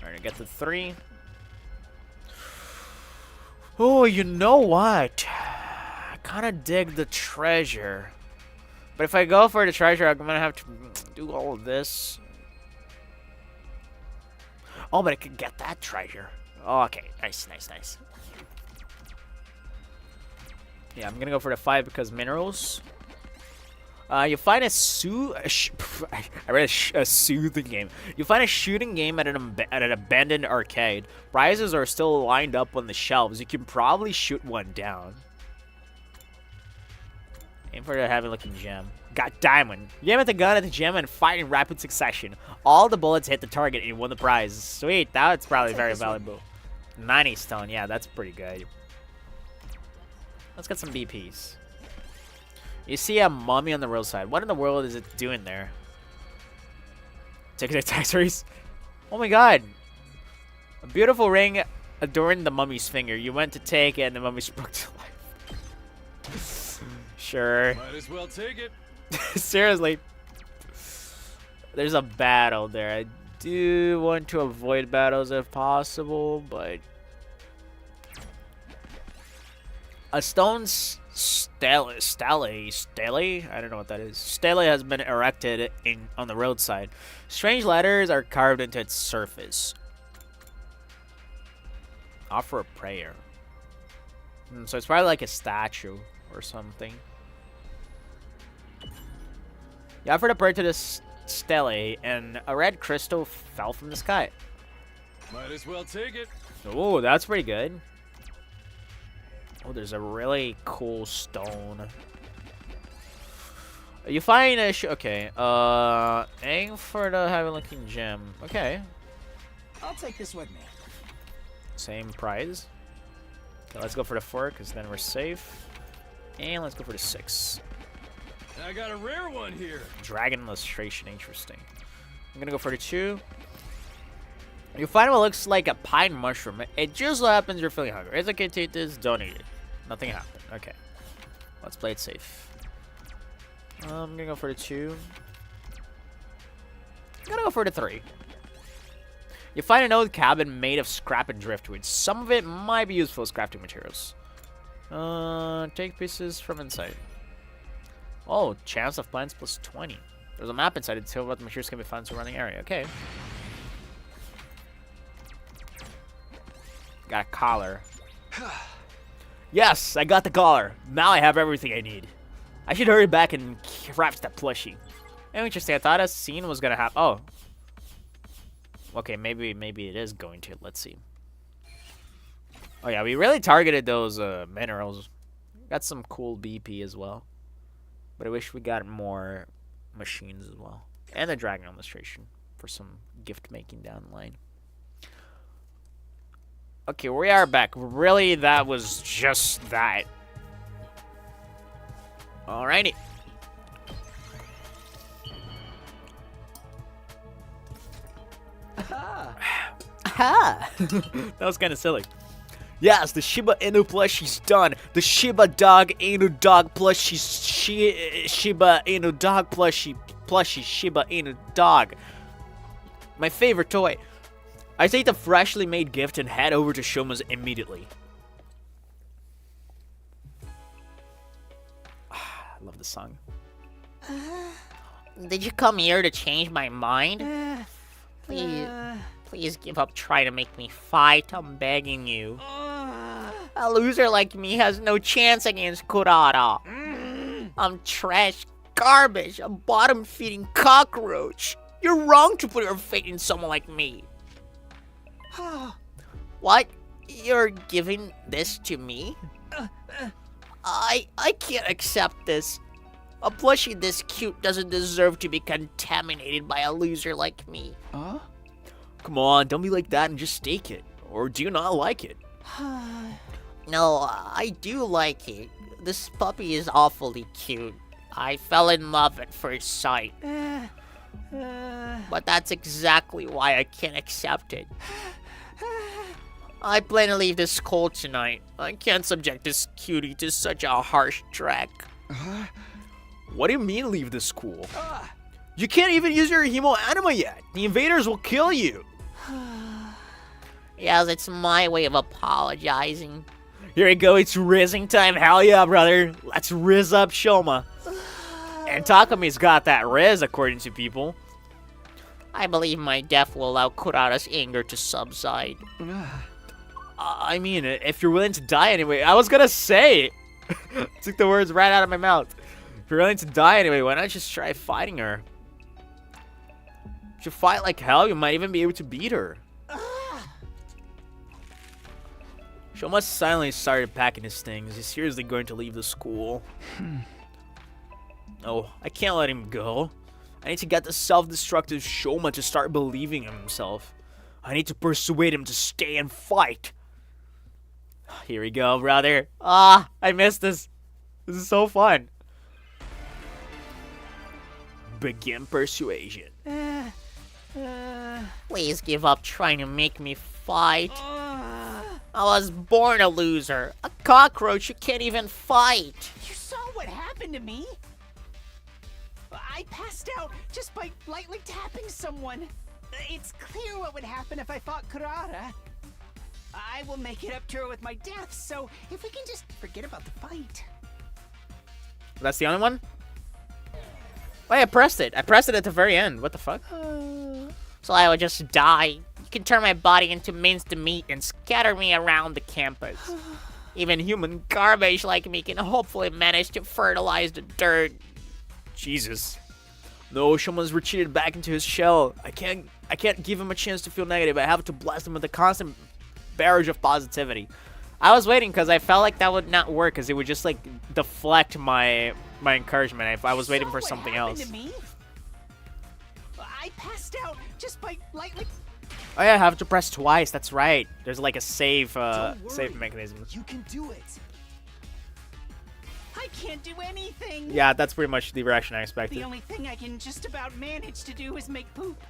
Alright, get the 3. Oh, you know what? I kind of dig the treasure. But if I go for the treasure, I'm going to have to do all of this. Oh, but I could get that treasure. Oh, okay. Nice, nice, nice. Yeah, I'm going to go for the 5 because minerals. You find a soothing game. You find a shooting game at an abandoned arcade. Prizes are still lined up on the shelves. You can probably shoot one down. Aim for the heavy-looking gem. Got diamond. You aim at the gun at the gem and fire in rapid succession. All the bullets hit the target and you won the prize. Sweet. That's probably very valuable. 90 stone. Yeah, that's pretty good. Let's get some BPs. You see a mummy on the roadside. What in the world is it doing there? Taking a tax race? Oh my god. A beautiful ring adorned the mummy's finger. You went to take it, and the mummy sprung to life. Sure. Might as well take it. Seriously. There's a battle there. I do want to avoid battles if possible, but a stone stele, I don't know what that is. Stele has been erected on the roadside. Strange letters are carved into its surface. Offer a prayer. So it's probably like a statue or something. You offered a prayer to this stele, and a red crystal fell from the sky. Might as well take it. Oh, that's pretty good. Oh, there's a really cool stone. You find a okay. Aim for the heaven-looking gem. Okay. I'll take this with me. Same prize. Okay, let's go for the 4, because then we're safe. And let's go for the 6. I got a rare one here. Dragon illustration, interesting. I'm gonna go for the 2. You find what looks like a pine mushroom. It just so happens you're feeling hungry. It's okay, take this, don't eat it. Nothing happened. Okay. Let's play it safe. I'm gonna go for the 2. I'm gonna go for the 3. You find an old cabin made of scrap and driftwood. Some of it might be useful as crafting materials. Take pieces from inside. Oh, chance of plants plus 20. There's a map inside to tell what materials can be found surrounding area. Okay. Got a collar. Yes, I got the collar. Now I have everything I need. I should hurry back and craft that plushie. Oh, interesting. I thought a scene was gonna happen. Oh. Okay, maybe it is going to. Let's see. Oh yeah, we really targeted those minerals. Got some cool BP as well. But I wish we got more machines as well. And the dragon illustration for some gift making down the line. Okay, we are back. Really, that was just that. Alrighty. Aha! That was kind of silly. Yes, the Shiba Inu plushie's done. The Shiba Dog Inu Dog plushie, Shiba Inu Dog plushie, Shiba Inu Dog. My favorite toy. I take the freshly made gift and head over to Shoma's immediately. I love this song. Did you come here to change my mind? Please give up trying to make me fight. I'm begging you. A loser like me has no chance against Kurara. I'm trash, garbage, a bottom-feeding cockroach. You're wrong to put your faith in someone like me. What? You're giving this to me? I can't accept this. A plushie this cute doesn't deserve to be contaminated by a loser like me. Come on, don't be like that and just take it. Or do you not like it? No, I do like it. This puppy is awfully cute. I fell in love at first sight. But that's exactly why I can't accept it. I plan to leave this school tonight. I can't subject this cutie to such a harsh track. What do you mean leave the school? You can't even use your Hemo Anima yet. The invaders will kill you. Yes, it's my way of apologizing. Here we go, it's rizzing time. Hell yeah, brother. Let's rizz up Shoma. And Takami's got that riz, according to people. I believe my death will allow Kurara's anger to subside. I mean, if you're willing to die anyway, I was gonna say. Took the words right out of my mouth. If you're willing to die anyway, why not just try fighting her? If you fight like hell, you might even be able to beat her. Shoma silently started packing his things. He's seriously going to leave the school. Oh, I can't let him go. I need to get the self-destructive Shoma to start believing in himself. I need to persuade him to stay and fight. Here we go, brother. I missed this. This is so fun. Begin persuasion. Please give up trying to make me fight. I was born a loser. A cockroach who can't even fight. You saw what happened to me? I passed out just by lightly tapping someone. It's clear what would happen if I fought Kurara. I will make it up to her with my death, so if we can just forget about the fight. That's the only one? Wait, I pressed it. I pressed it at the very end. What the fuck? So I would just die. You can turn my body into minced meat and scatter me around the campus. Even human garbage like me can hopefully manage to fertilize the dirt. Jesus. No, someone's retreated back into his shell. I can't give him a chance to feel negative. I have to blast him with a constant barrage of positivity. I was waiting because I felt like that would not work because it would just like deflect my encouragement if I was waiting for something else. To me? I passed out just by lightly. Oh yeah, I have to press twice. That's right. There's like a save mechanism. You can do it. I can't do anything. Yeah, that's pretty much the reaction I expected. The only thing I can just about manage to do is make poop.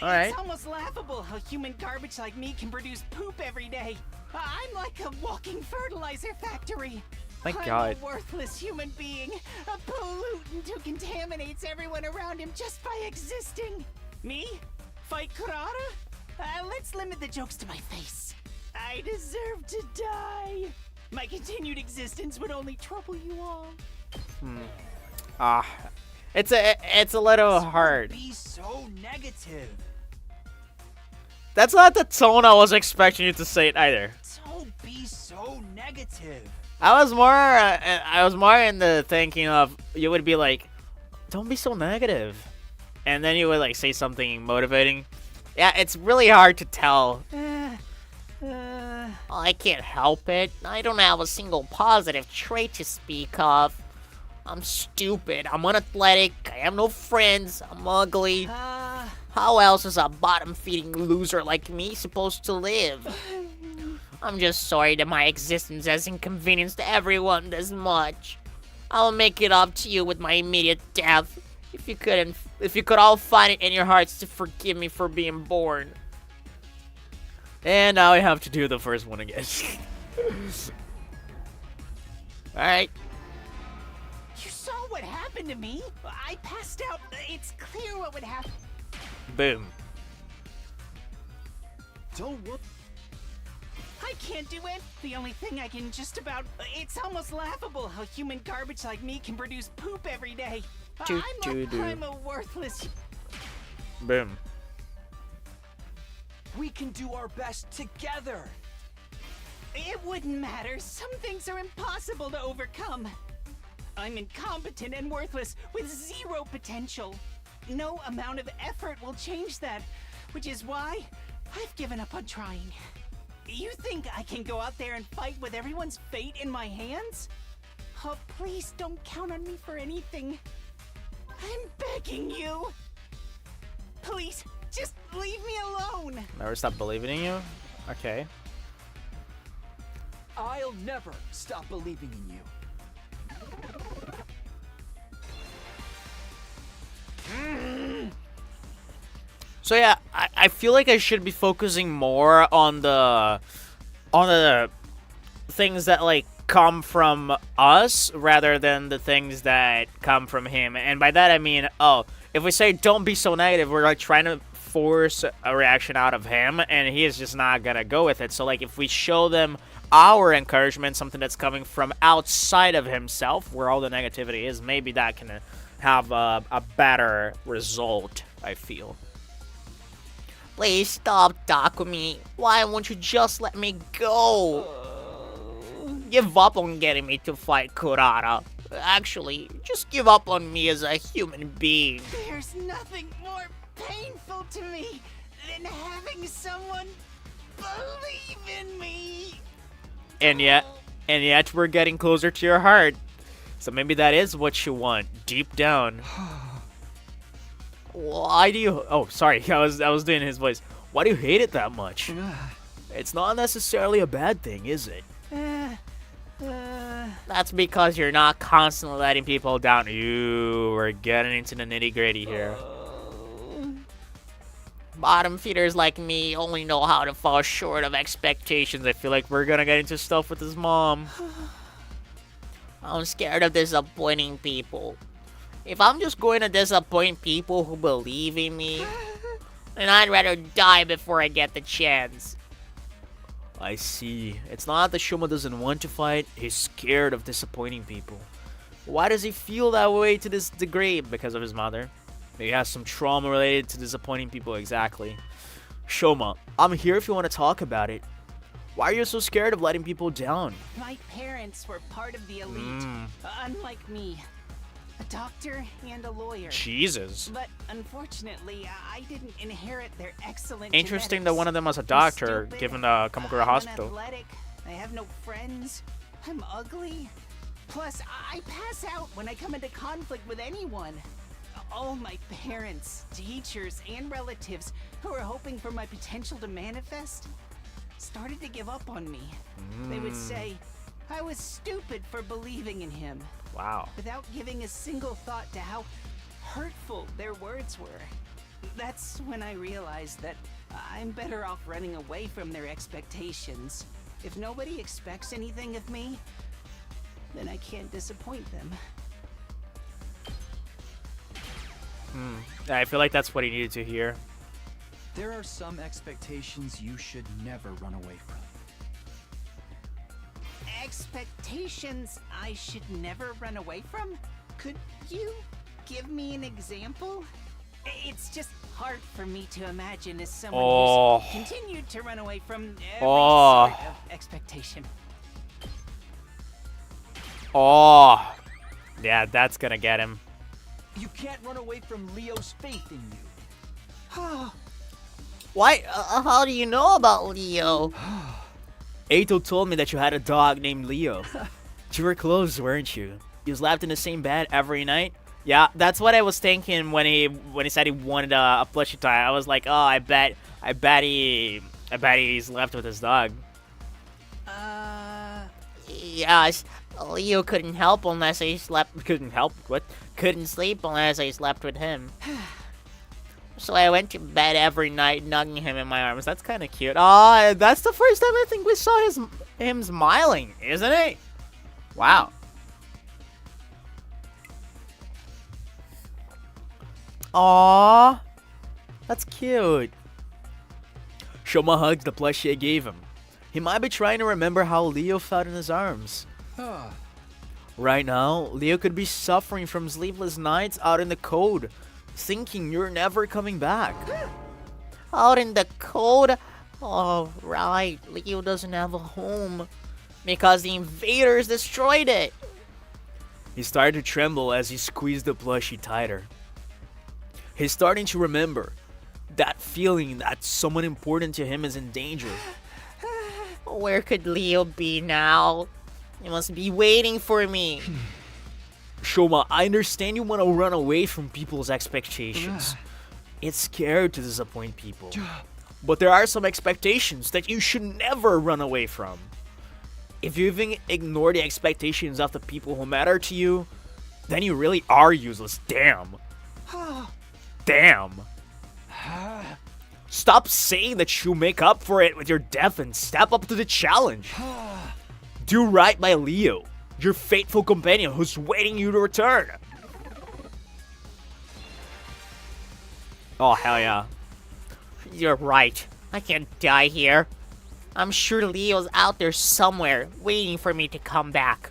Alright. It's almost laughable how human garbage like me can produce poop every day. I'm like a walking fertilizer factory. Thank I'm God. a worthless human being, a pollutant who contaminates everyone around him just by existing. Me? Fight Kurara? Let's limit the jokes to my face. I deserve to die. My continued existence would only trouble you all. It's a little hard. Be so negative. That's not the tone I was expecting you to say it either. Don't be so negative. I was more in the thinking of you would be like, don't be so negative, and then you would like say something motivating. Yeah, it's really hard to tell. I can't help it. I don't have a single positive trait to speak of. I'm stupid. I'm unathletic. I have no friends. I'm ugly. How else is a bottom-feeding loser like me supposed to live? I'm just sorry that my existence has inconvenienced everyone this much. I'll make it up to you with my immediate death. If you could all find it in your hearts to forgive me for being born. And now I have to do the first one again. Alright. You saw what happened to me? I passed out. It's clear what would happen. Boom. Don't worry. I can't do it. The only thing I can just about. It's almost laughable how human garbage like me can produce poop every day. I'm a worthless. Boom. We can do our best together. It wouldn't matter. Some things are impossible to overcome. I'm incompetent and worthless with zero potential. No amount of effort will change that, which is why I've given up on trying. You think I can go out there and fight with everyone's fate in my hands? Oh, please don't count on me for anything. I'm begging you. Please, just leave me alone. Never stop believing in you? Okay. I'll never stop believing in you. So yeah, I feel like I should be focusing more on the things that like come from us rather than the things that come from him. And by that I mean, if we say don't be so negative, we're like trying to force a reaction out of him and he is just not gonna go with it. So like if we show them our encouragement, something that's coming from outside of himself, where all the negativity is, maybe that can have a better result, I feel. Please stop, Takumi. Why won't you just let me go? Give up on getting me to fight Kurara. Actually, just give up on me as a human being. There's nothing more painful to me than having someone believe in me. And yet we're getting closer to your heart. So maybe that is what you want, deep down. Why do you... Oh, sorry, I was doing his voice. Why do you hate it that much? It's not necessarily a bad thing, is it? That's because you're not Constantly letting people down. We're getting into the nitty-gritty here. Bottom feeders like me only know how to fall short of expectations. I feel like we're gonna get into stuff with his mom. I'm scared of disappointing people. If I'm just going to disappoint people who believe in me, then I'd rather die before I get the chance. I see. It's not that Shoma doesn't want to fight, he's scared of disappointing people. Why does he feel that way to this degree? Because of his mother. He has some trauma related to disappointing people, exactly. Shoma, I'm here if you want to talk about it. Why are you so scared of letting people down? My parents were part of the elite, unlike me. A doctor and a lawyer. Jesus. But unfortunately, I didn't inherit their excellent Interesting that genetics. one of them was a I'm doctor, stupid, given the Kamakura I'm hospital. unathletic, I have no friends. I'm ugly. Plus, I pass out when I come into conflict with anyone. All my parents, teachers, and relatives who were hoping for my potential to manifest started to give up on me. They would say I was stupid for believing in him, Wow. without giving a single thought to how hurtful their words were. That's when I realized that I'm better off running away from their expectations. If nobody expects anything of me, then I can't disappoint them. I feel like that's what he needed to hear. There are some expectations you should never run away from. Expectations I should never run away from? Could you give me an example? It's just hard for me to imagine as someone who's continued to run away from every sort of expectation. Oh. Yeah, that's gonna get him. You can't run away from Leo's faith in you. Why? How do you know about Leo? Ato told me that you had a dog named Leo. You were close, weren't you? You slept in the same bed every night? Yeah, that's what I was thinking when he said he wanted a plushie toy. I was like, oh, I bet he's left with his dog. Yes, Leo couldn't help unless he slept. Couldn't help. What? Couldn't sleep unless I slept with him. So I went to bed every night, nugging him in my arms. That's kind of cute. Oh, that's the first time I think we saw him smiling, isn't it? Wow. Aww. That's cute. Shoma hugged the plushie I gave him. He might be trying to remember how Leo felt in his arms. Right now, Leo could be suffering from sleepless nights out in the cold, thinking you're never coming back. Out in the cold? Oh, right. Leo doesn't have a home because the invaders destroyed it. He started to tremble as he squeezed the plushie tighter. He's starting to remember that feeling that someone important to him is in danger. Where could Leo be now? He must be waiting for me. Shoma, I understand you want to run away from people's expectations. It's scared to disappoint people. But there are some expectations that you should never run away from. If you even ignore the expectations of the people who matter to you, then you really are useless. Damn. Damn. Stop saying that you'll make up for it with your death and step up to the challenge. Do right by Leo, your faithful companion who's waiting you to return. Oh, hell yeah. You're right. I can't die here. I'm sure Leo's out there somewhere, waiting for me to come back.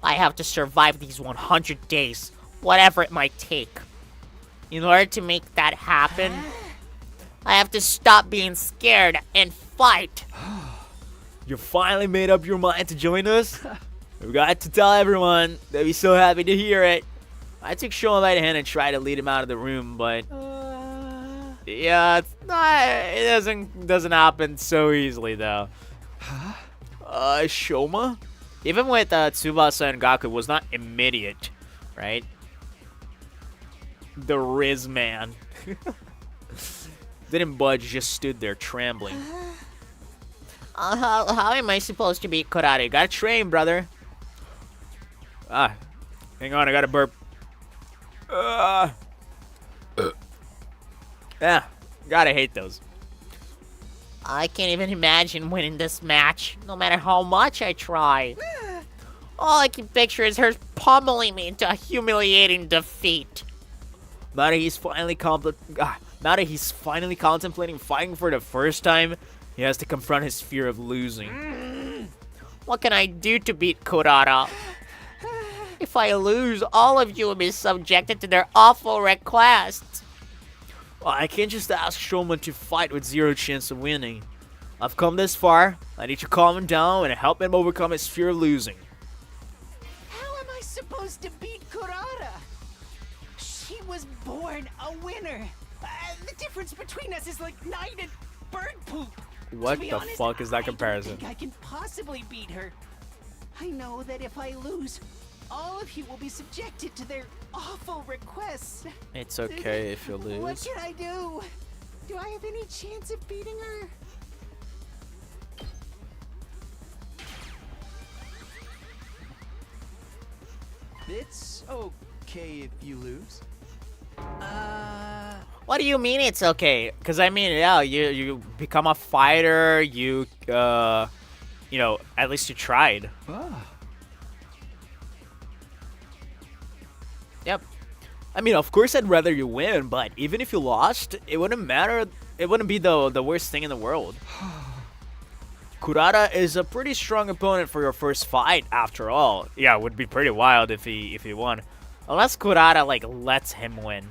I have to survive these 100 days, whatever it might take. In order to make that happen, I have to stop being scared and fight. You finally made up your mind to join us? We got to tell everyone. They'll be so happy to hear it. I took Shoma by the hand and tried to lead him out of the room, but yeah, it doesn't happen so easily though. Shoma? Even with Tsubasa and Gaku, was not immediate, right? The Riz man didn't budge, just stood there trembling. How am I supposed to beat Kurara? You gotta train, brother. Hang on, I gotta burp. Yeah, Gotta hate those. I can't even imagine winning this match, no matter how much I try. All I can picture is her pummeling me into a humiliating defeat. Now that he's finally contemplating fighting for the first time, he has to confront his fear of losing. What can I do to beat Kurara? If I lose, all of you will be subjected to their awful requests. Well, I can't just ask Shoma to fight with zero chance of winning. I've come this far. I need to calm him down and help him overcome his fear of losing. How am I supposed to beat Kurara? She was born a winner. The difference between us is like night and bird poop. What To be the honest, fuck is that I comparison? don't think I can possibly beat her. I know that if I lose, all of you will be subjected to their awful requests. It's okay if you What lose. can I do? Do I have any chance of beating her? It's okay if you lose. What do you mean it's okay? Cause I mean, yeah, you become a fighter. You know, at least you tried. Yep. I mean, of course, I'd rather you win, but even if you lost, it wouldn't matter. It wouldn't be the worst thing in the world. Kurara is a pretty strong opponent for your first fight, after all. Yeah, it would be pretty wild if he won, unless Kurara like lets him win.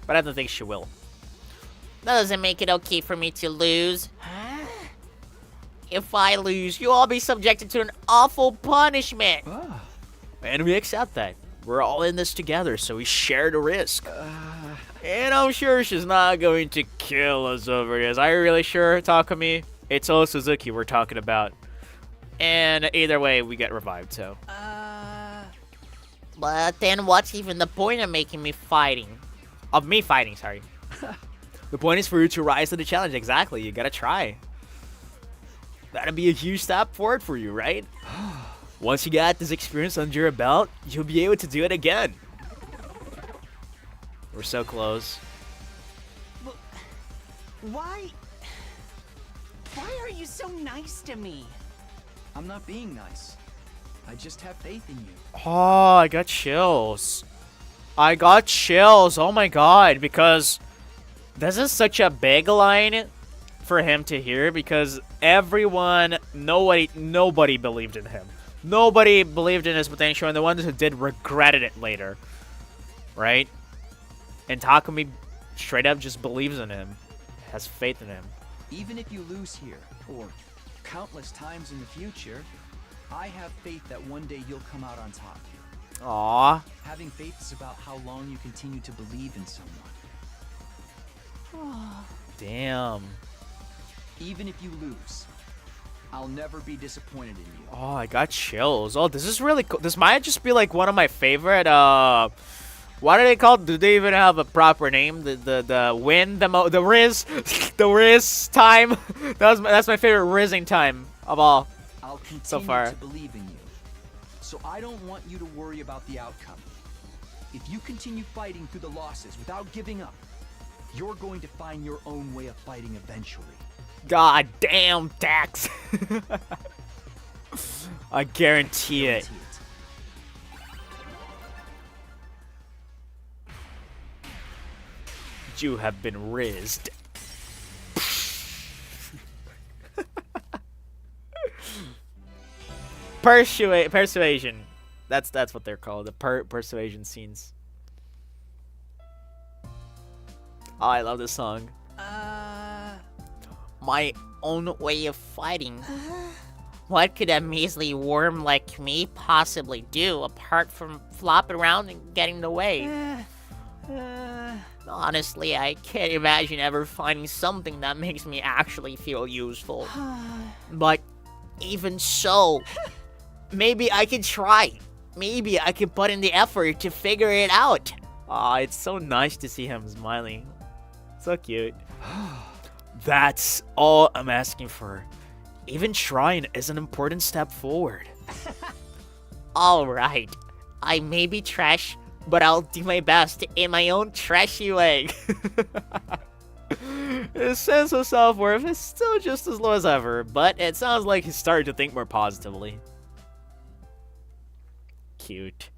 But I don't think she will. That doesn't make it okay for me to lose. If I lose, you'll all be subjected to an awful punishment. And we accept that. We're all in this together, so we share the risk. And I'm sure she's not going to kill us over this. Are you really sure, Takumi? It's all Suzuki we're talking about. And either way, we get revived, so. But then what's even the point of making me fighting? Of me fighting, sorry. The point is for you to rise to the challenge. Exactly, you gotta try. That'd be a huge step forward for you, right? Once you got this experience under your belt, you'll be able to do it again. We're so close. Why are you so nice to me? I'm not being nice. I just have faith in you. Oh, I got chills. I got chills. Oh my god, because this is such a big line for him to hear, because nobody believed in him. Nobody believed in his potential, and the ones who did regretted it later. Right? And Takumi straight up just believes in him. Has faith in him. Even if you lose here, or countless times in the future, I have faith that one day you'll come out on top. Aww. Having faith is about how long you continue to believe in someone. Damn. Even if you lose, I'll never be disappointed in you. Oh, I got chills. Oh, this is really cool. This might just be like one of my favorite, what are they called? Do they even have a proper name? The Riz, the Riz time. That's my favorite Rizzing time of all. I'll continue So far. to believe in you. So I don't want you to worry about the outcome. If you continue fighting through the losses without giving up, you're going to find your own way of fighting eventually. God damn, Dax. I guarantee it. You have been rizzed. Persuasion. That's what they're called. The persuasion scenes. Oh, I love this song. My own way of fighting. What could a measly worm like me possibly do apart from flopping around and getting in the way? Honestly, I can't imagine ever finding something that makes me actually feel useful. But even so, maybe I could try. Maybe I could put in the effort to figure it out. Aw, it's so nice to see him smiling. So cute. That's all I'm asking for. Even trying is an important step forward. Alright, I may be trash, but I'll do my best in my own trashy way. His sense of self-worth is still just as low as ever, but it sounds like he's starting to think more positively. Cute.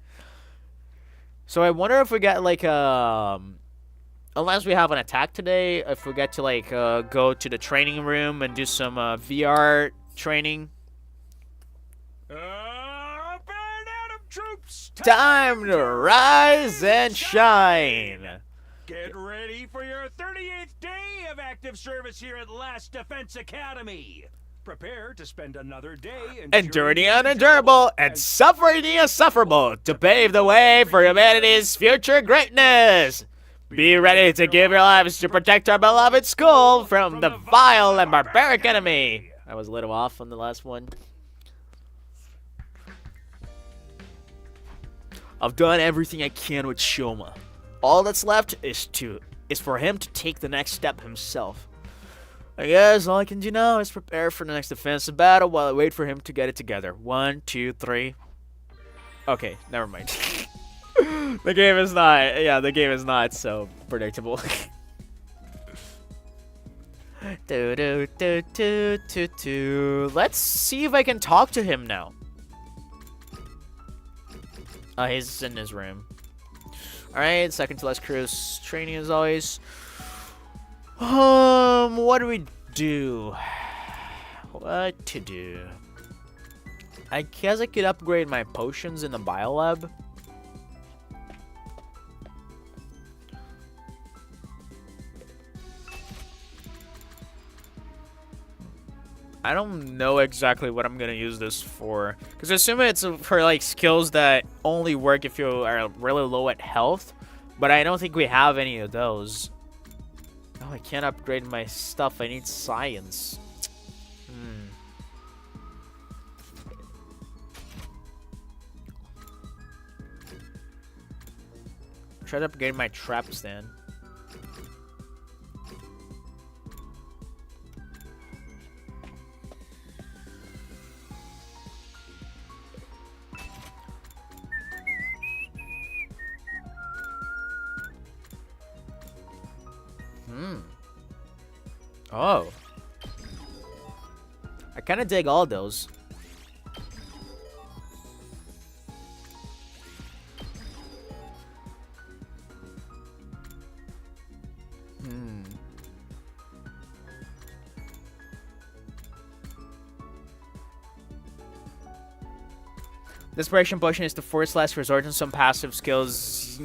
So I wonder if we get like unless we have an attack today, if we get to like go to the training room and do some VR training. Band out of troops. Time to rise and shine. Get ready for your 38th day of active service here at Last Defense Academy. Prepare to spend another day Enduring the unendurable and suffering the insufferable to pave the way for humanity's future greatness. Be ready to give your lives to protect our beloved school from the vile and barbaric enemy. I was a little off on the last one. I've done everything I can with Shoma. All that's left is for him to take the next step himself. I guess all I can do now is prepare for the next defensive battle while I wait for him to get it together. 1, 2, 3. Okay, never mind. The game is not so predictable. Let's see if I can talk to him now. He's in his room. Alright, second to last cruise training as always. What do we do? What to do? I guess I could upgrade my potions in the biolab. I don't know exactly what I'm gonna use this for, because I assume it's for like skills that only work if you are really low at health, but I don't think we have any of those. Oh, I can't upgrade my stuff. I need science. Try to upgrade my trap stand. Oh. I kind of dig all those. Desperation potion is the first last resort in some passive skills.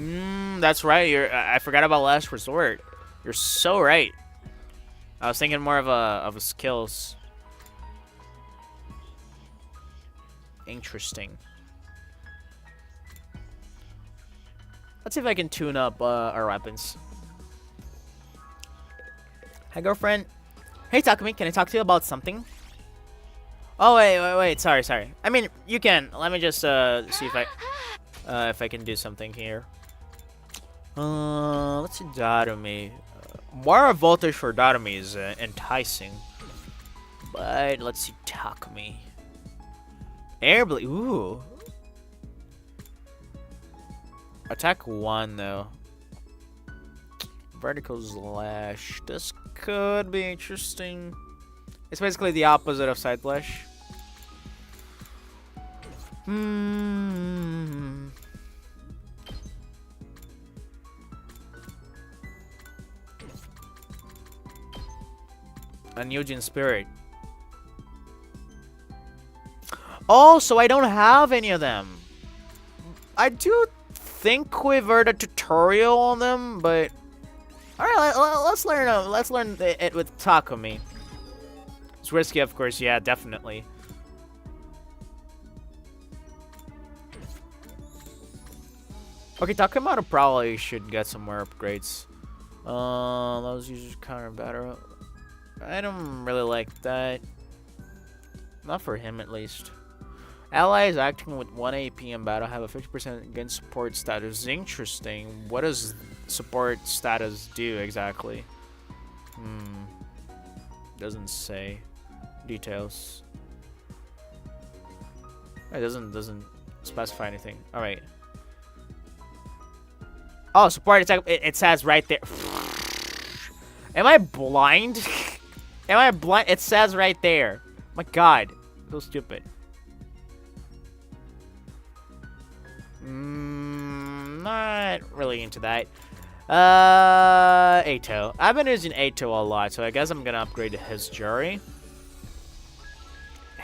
That's right. I forgot about last resort. You're so right. I was thinking more of a skills. Interesting. Let's see if I can tune up our weapons. Hi, girlfriend. Hey, Takumi, can I talk to you about something? Oh, wait. Sorry. I mean, you can. Let me just see if I can do something here. Let's see, Datami. More voltage for Datami is enticing. But let's see, Takumi. Airblade. Ooh. Attack 1 though. Vertical slash. This could be interesting. It's basically the opposite of side slash. A Eugene Spirit. Oh, so I don't have any of them. I do think we've heard a tutorial on them, but all right, let's learn. Let's learn it with Takumi. It's risky, of course. Yeah, definitely. Okay, Takamata probably should get some more upgrades. Those users counter better. I don't really like that. Not for him, at least. Allies acting with 1 AP in battle have a 50% against support status. Interesting. What does support status do exactly? Doesn't say. Details. It doesn't specify anything. All right. Oh, support attack. It says right there. Am I blind? Am I blind? It says right there. My god. So stupid. Not really into that. Ato. I've been using Ato a lot, so I guess I'm gonna upgrade to his jury.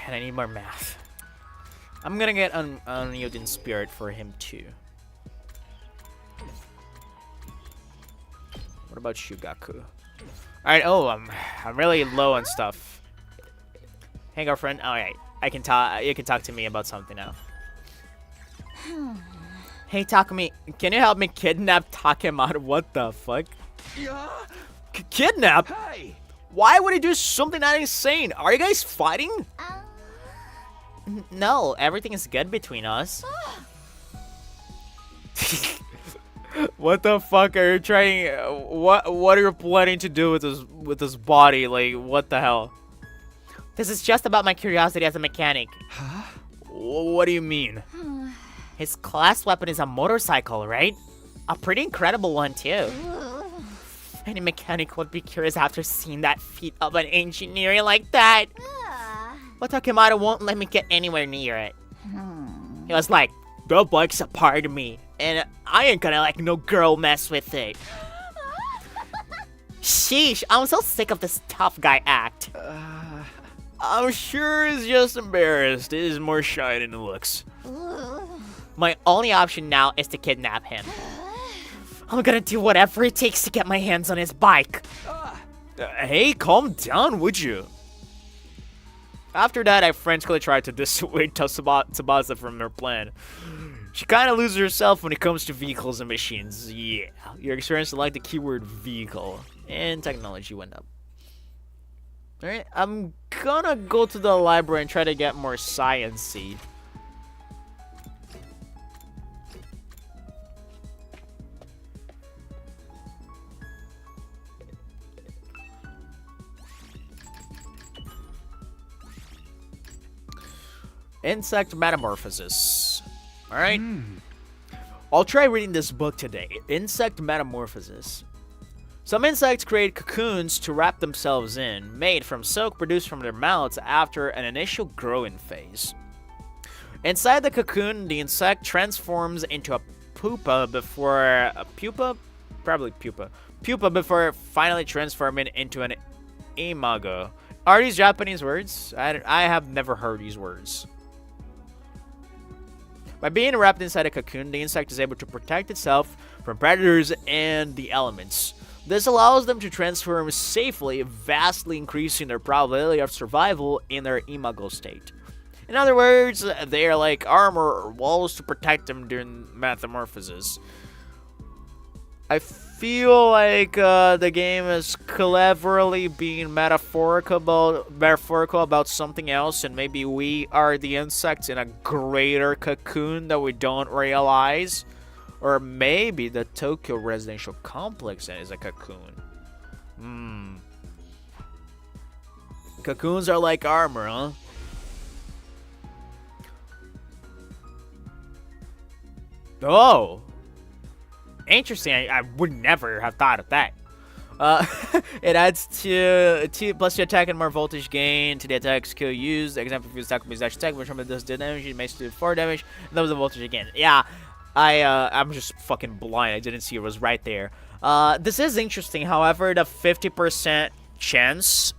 And I need more math. I'm gonna get unyielding spirit for him too. What about Shugaku? Alright, oh, I'm really low on stuff. Hey, girlfriend. Alright, I can talk. You can talk to me about something now. Hey, Takumi, can you help me kidnap Takemaru? What the fuck? Yeah. Kidnap? Hey. Why would he do something that insane? Are you guys fighting? No, everything is good between us. What the fuck are you trying? What are you planning to do with this body? Like, what the hell? This is just about my curiosity as a mechanic. Huh? What do you mean? His class weapon is a motorcycle, right? A pretty incredible one, too. Any mechanic would be curious after seeing that feat of an engineering like that. But Takemaru won't let me get anywhere near it. He was like, the bike's a part of me, and I ain't gonna let no girl mess with it. Sheesh, I'm so sick of this tough guy act. I'm sure he's just embarrassed. He's more shy than he looks. My only option now is to kidnap him. I'm gonna do whatever it takes to get my hands on his bike. Hey, calm down, would you? After that, I frantically tried to dissuade Tsubasa from her plan. She kind of loses herself when it comes to vehicles and machines. Yeah, your experience like the keyword vehicle, and technology went up. Alright, I'm gonna go to the library and try to get more science-y. Insect Metamorphosis. Alright. I'll try reading this book today. Insect Metamorphosis. Some insects create cocoons to wrap themselves in, made from silk produced from their mouths after an initial growing phase. Inside the cocoon, the insect transforms into a pupa before before finally transforming into an imago. Are these Japanese words? I have never heard these words. By being wrapped inside a cocoon, the insect is able to protect itself from predators and the elements. This allows them to transform safely, vastly increasing their probability of survival in their imago state. In other words, they are like armor or walls to protect them during metamorphosis. I feel like the game is cleverly being metaphorical about something else, and maybe we are the insects in a greater cocoon that we don't realize. Or maybe the Tokyo residential complex is a cocoon. Cocoons are like armor, huh? Oh! Interesting, I would never have thought of that. It adds to plus 2 attack and more voltage gain to the attack skill used. Example, if you attack with dash attack, which one does the damage, it makes do 4 damage, and that was the voltage again. Yeah, I'm just fucking blind. I didn't see it was right there. This is interesting, however, the 50% chance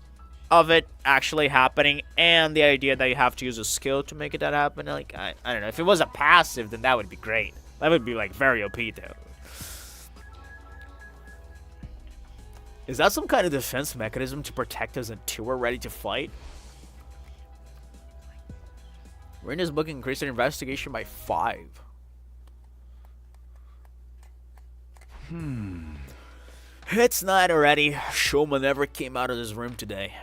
of it actually happening, and the idea that you have to use a skill to make it that happen, like, I don't know. If it was a passive, then that would be great. That would be, like, very OP, though. Is that some kind of defense mechanism to protect us until we're ready to fight? We're in this book increased their investigation by 5. It's night already. Shoma never came out of this room today.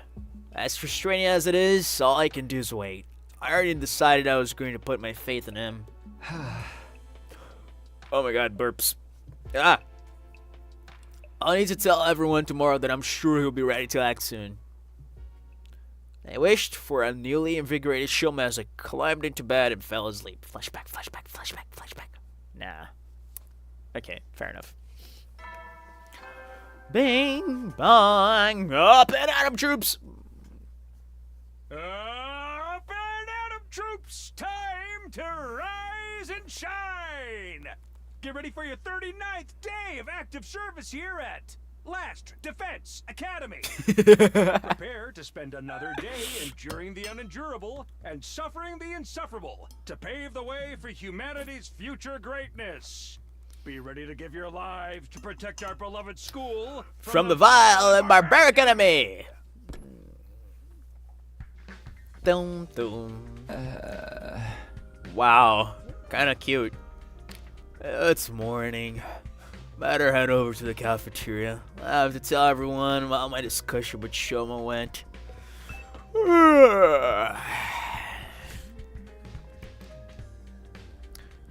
As frustrating as it is, all I can do is wait. I already decided I was going to put my faith in him. Oh my god, burps. I'll need to tell everyone tomorrow that I'm sure he'll be ready to act soon. I wished for a newly invigorated Shoma as I climbed into bed and fell asleep. Flashback, flashback, flashback, flashback. Nah. Okay, fair enough. Bing, bong, up and at 'em, troops! Up and at 'em, troops! Time to rise and shine! Get ready for your 39th day of active service here at Last Defense Academy. Prepare to spend another day enduring the unendurable and suffering the insufferable to pave the way for humanity's future greatness. Be ready to give your lives to protect our beloved school From the vile and barbaric enemy! Dum, dum. Wow, kinda cute. It's morning. Better head over to the cafeteria. I have to tell everyone how my discussion with Shoma went.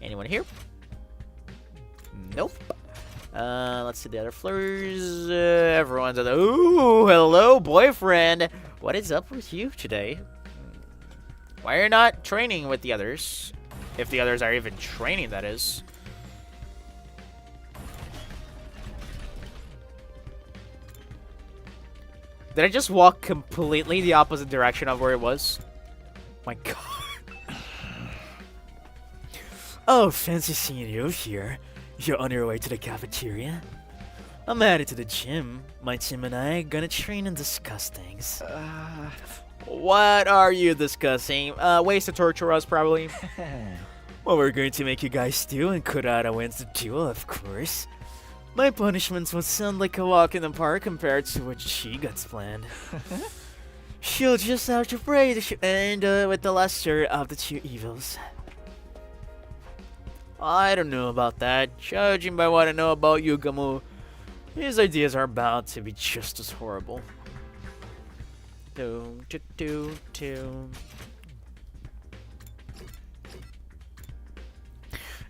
Anyone here? Nope. Let's see the other floors. Everyone's at the. Ooh, hello, boyfriend. What is up with you today? Why are you not training with the others? If the others are even training, that is. Did I just walk completely the opposite direction of where it was? My god. Oh, fancy seeing you here. You're on your way to the cafeteria? I'm headed to the gym. My team and I are gonna train and discuss things. What are you discussing? Ways to torture us, probably. Well, we're going to make you guys do, and Kurara wins the duel, of course. My punishments would sound like a walk in the park compared to what she got planned. She'll just have to pray to end with the lesser of the two evils. I don't know about that. Judging by what I know about Yugamu, His ideas are about to be just as horrible. do do do do.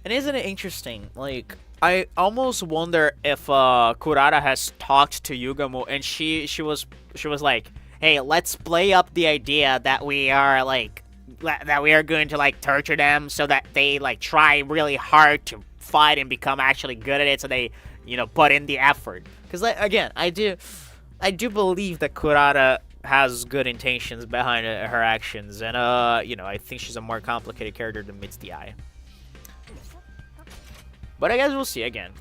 And isn't it interesting? Like, I almost wonder if Kurara has talked to Yugamu, and she was like, "Hey, let's play up the idea that we are like that we are going to like torture them so that they like try really hard to fight and become actually good at it, so they put in the effort." Because like, again, I do believe that Kurara has good intentions behind her actions, and I think she's a more complicated character than meets the eye. But I guess we'll see again.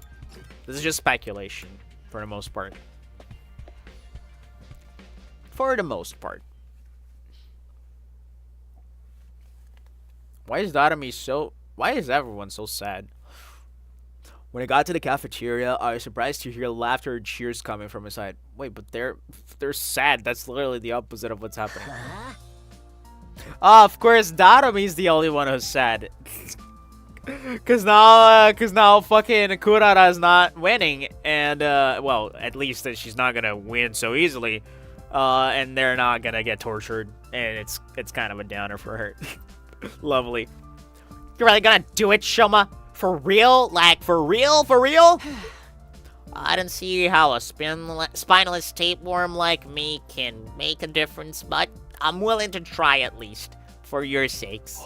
This is just speculation, for the most part. For the most part. Why is everyone so sad? When I got to the cafeteria, I was surprised to hear laughter and cheers coming from his side. Wait, but they're sad. That's literally the opposite of what's happening. Of course, Darami's the only one who's sad. Cause now fucking Kurara is not winning, and well, at least that she's not gonna win so easily, and they're not gonna get tortured, and it's kind of a downer for her. Lovely. You're really gonna do it, Shoma? For real? Like, for real? For real? I don't see how a spineless tapeworm like me can make a difference, but I'm willing to try at least, for your sakes.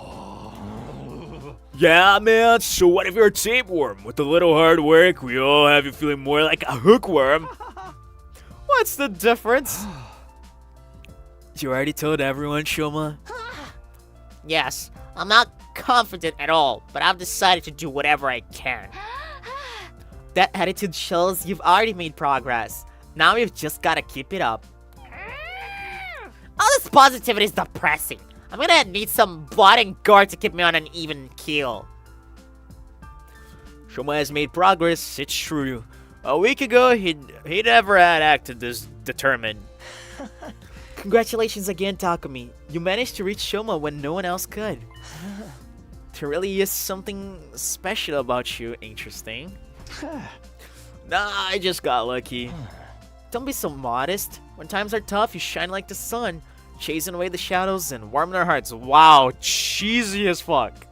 Yeah, man, so what if you're a tapeworm? With a little hard work, we all have you feeling more like a hookworm. What's the difference? You already told everyone, Shoma? Yes, I'm not confident at all, but I've decided to do whatever I can. That attitude shows you've already made progress. Now you've just gotta keep it up. All this positivity is depressing. I'm gonna need some blood and gore to keep me on an even keel. Shoma has made progress, it's true. A week ago, he never had acted this determined. Congratulations again, Takumi. You managed to reach Shoma when no one else could. There really is something special about you. Interesting. Nah, I just got lucky. Don't be so modest. When times are tough, you shine like the sun, chasing away the shadows and warming our hearts. Wow, cheesy as fuck.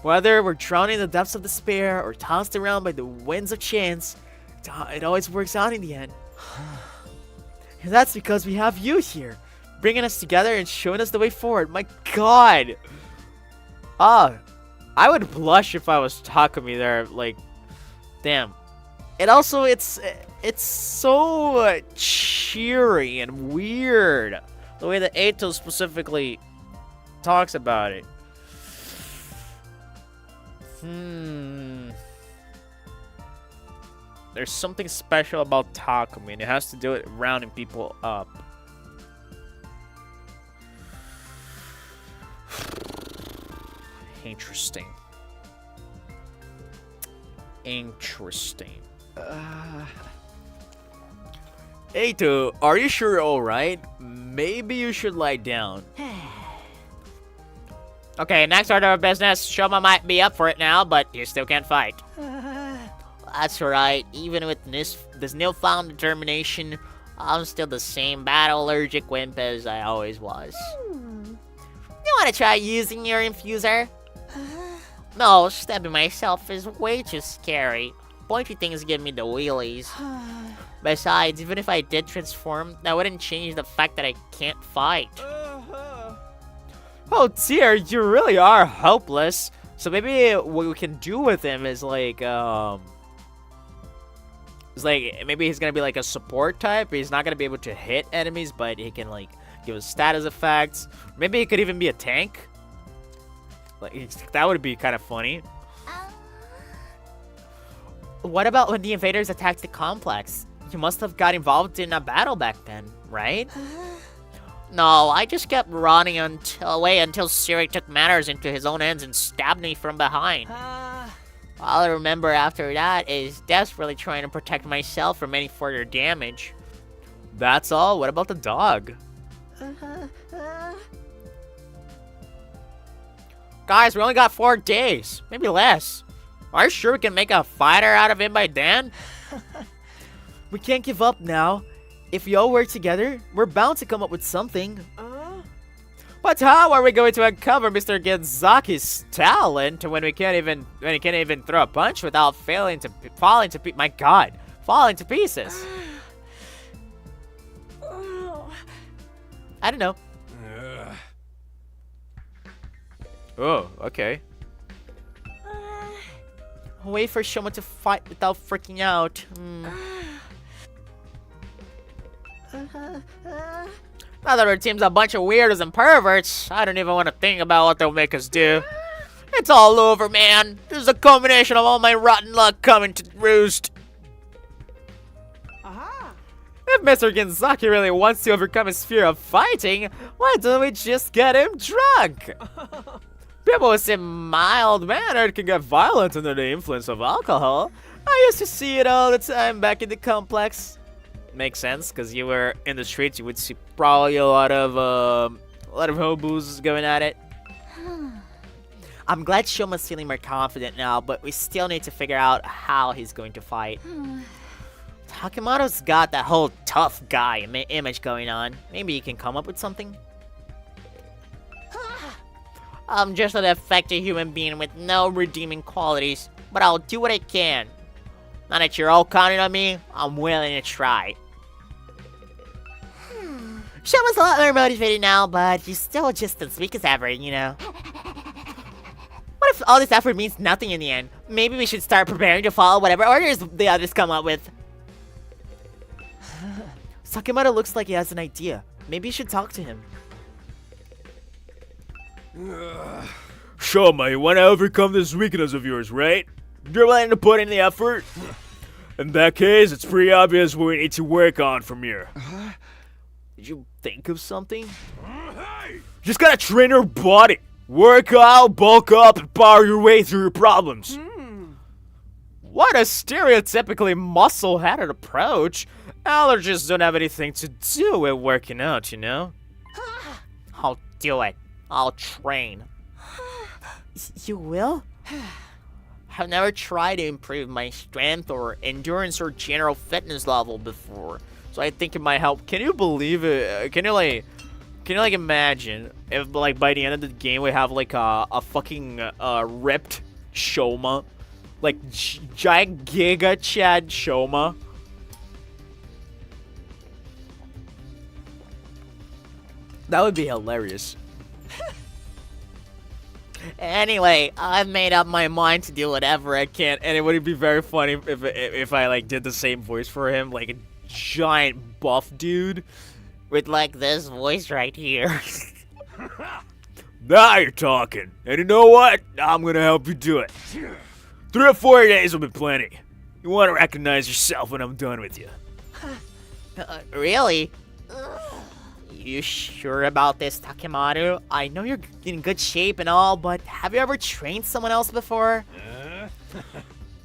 Whether we're drowning in the depths of despair or tossed around by the winds of chance, it always works out in the end. And that's because we have you here, bringing us together and showing us the way forward. My god! I would blush if I was Takumi there. Like, damn. And also, it's so cheery and weird the way that Eito specifically talks about it. There's something special about Takumi, and it has to do with rounding people up. Interesting. Interesting. Eito, are you sure you're alright? Maybe you should lie down. Okay, next order of business. Shoma might be up for it now, but you still can't fight. That's right. Even with this newfound determination, I'm still the same battle allergic wimp as I always was. You want to try using your infuser? No, stabbing myself is way too scary. Pointy things give me the wheelies. Besides, even if I did transform, that wouldn't change the fact that I can't fight. Oh dear, you really are helpless. So maybe what we can do with him is like, maybe he's gonna be like a support type. He's not gonna be able to hit enemies, but he can like give us status effects. Maybe he could even be a tank. Like that would be kind of funny. What about when the invaders attacked the complex? You must have got involved in a battle back then, right? No, I just kept running away until Siri took matters into his own hands and stabbed me from behind. All I remember after that is desperately trying to protect myself from any further damage. That's all? What about the dog? Guys, we only got 4 days. Maybe less. Are you sure we can make a fighter out of him by then? We can't give up now. If we all work together, we're bound to come up with something. But how are we going to uncover Mr. Genzaki's talent when he can't even throw a punch without falling to pieces? I don't know. Oh, okay. Wait for Shoma to fight without freaking out. Now that our team's a bunch of weirdos and perverts, I don't even want to think about what they'll make us do. It's all over, man. This is a combination of all my rotten luck coming to roost. If Mr. Genzaki really wants to overcome his fear of fighting, why don't we just get him drunk? People who seem mild-mannered can get violent under the influence of alcohol. I used to see it all the time back in the complex. Makes sense, because you were in the streets, you would see probably a lot of hobos going at it. I'm glad Shoma's feeling more confident now, but we still need to figure out how he's going to fight. Takemoto's got that whole tough guy image going on. Maybe he can come up with something? I'm just an affected human being with no redeeming qualities, but I'll do what I can. Now that you're all counting on me, I'm willing to try. Shoma's a lot more motivated now, but he's still just as weak as ever, you know. What if all this effort means nothing in the end? Maybe we should start preparing to follow whatever orders the others come up with. Takemoto looks like he has an idea. Maybe you should talk to him. Shoma, you want to overcome this weakness of yours, right? You're willing to put in the effort? In that case, it's pretty obvious what we need to work on from here. Did you think of something? Just gotta train your body. Work out, bulk up, and power your way through your problems. What a stereotypically muscle-headed approach. Allergists don't have anything to do with working out, you know? I'll do it. I'll train. You will? I've never tried to improve my strength or endurance or general fitness level before, so I think it might help. Can you believe it? Can you like imagine if like by the end of the game we have like a fucking ripped Shoma, like Giga Chad Shoma. That would be hilarious. Anyway, I've made up my mind to do whatever I can, and it would be very funny if I like did the same voice for him, like a giant buff dude with like this voice right here. Now you're talking. And you know what? I'm gonna help you do it. 3 or 4 days will be plenty. You want to recognize yourself when I'm done with you. Really? You sure about this, Takemaru? I know you're in good shape and all, but have you ever trained someone else before?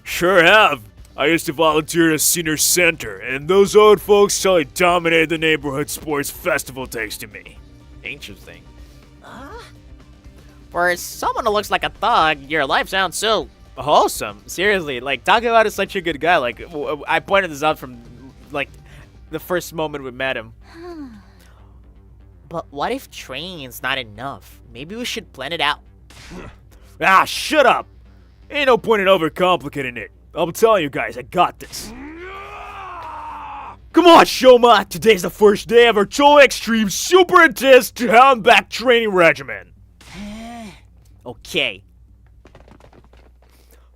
Sure have. I used to volunteer at a senior center, and those old folks totally dominated the neighborhood sports festival thanks to me. Interesting. For someone who looks like a thug, your life sounds so wholesome. Seriously, like, Takemaru is such a good guy. Like, I pointed this out from, like, the first moment we met him. But what if training's not enough? Maybe we should plan it out. Ah, shut up! Ain't no point in overcomplicating it. I'm telling you guys, I got this. Come on, Shoma! Today's the first day of our Cholo Extreme Super Intense to Hound Back Training Regimen. Okay.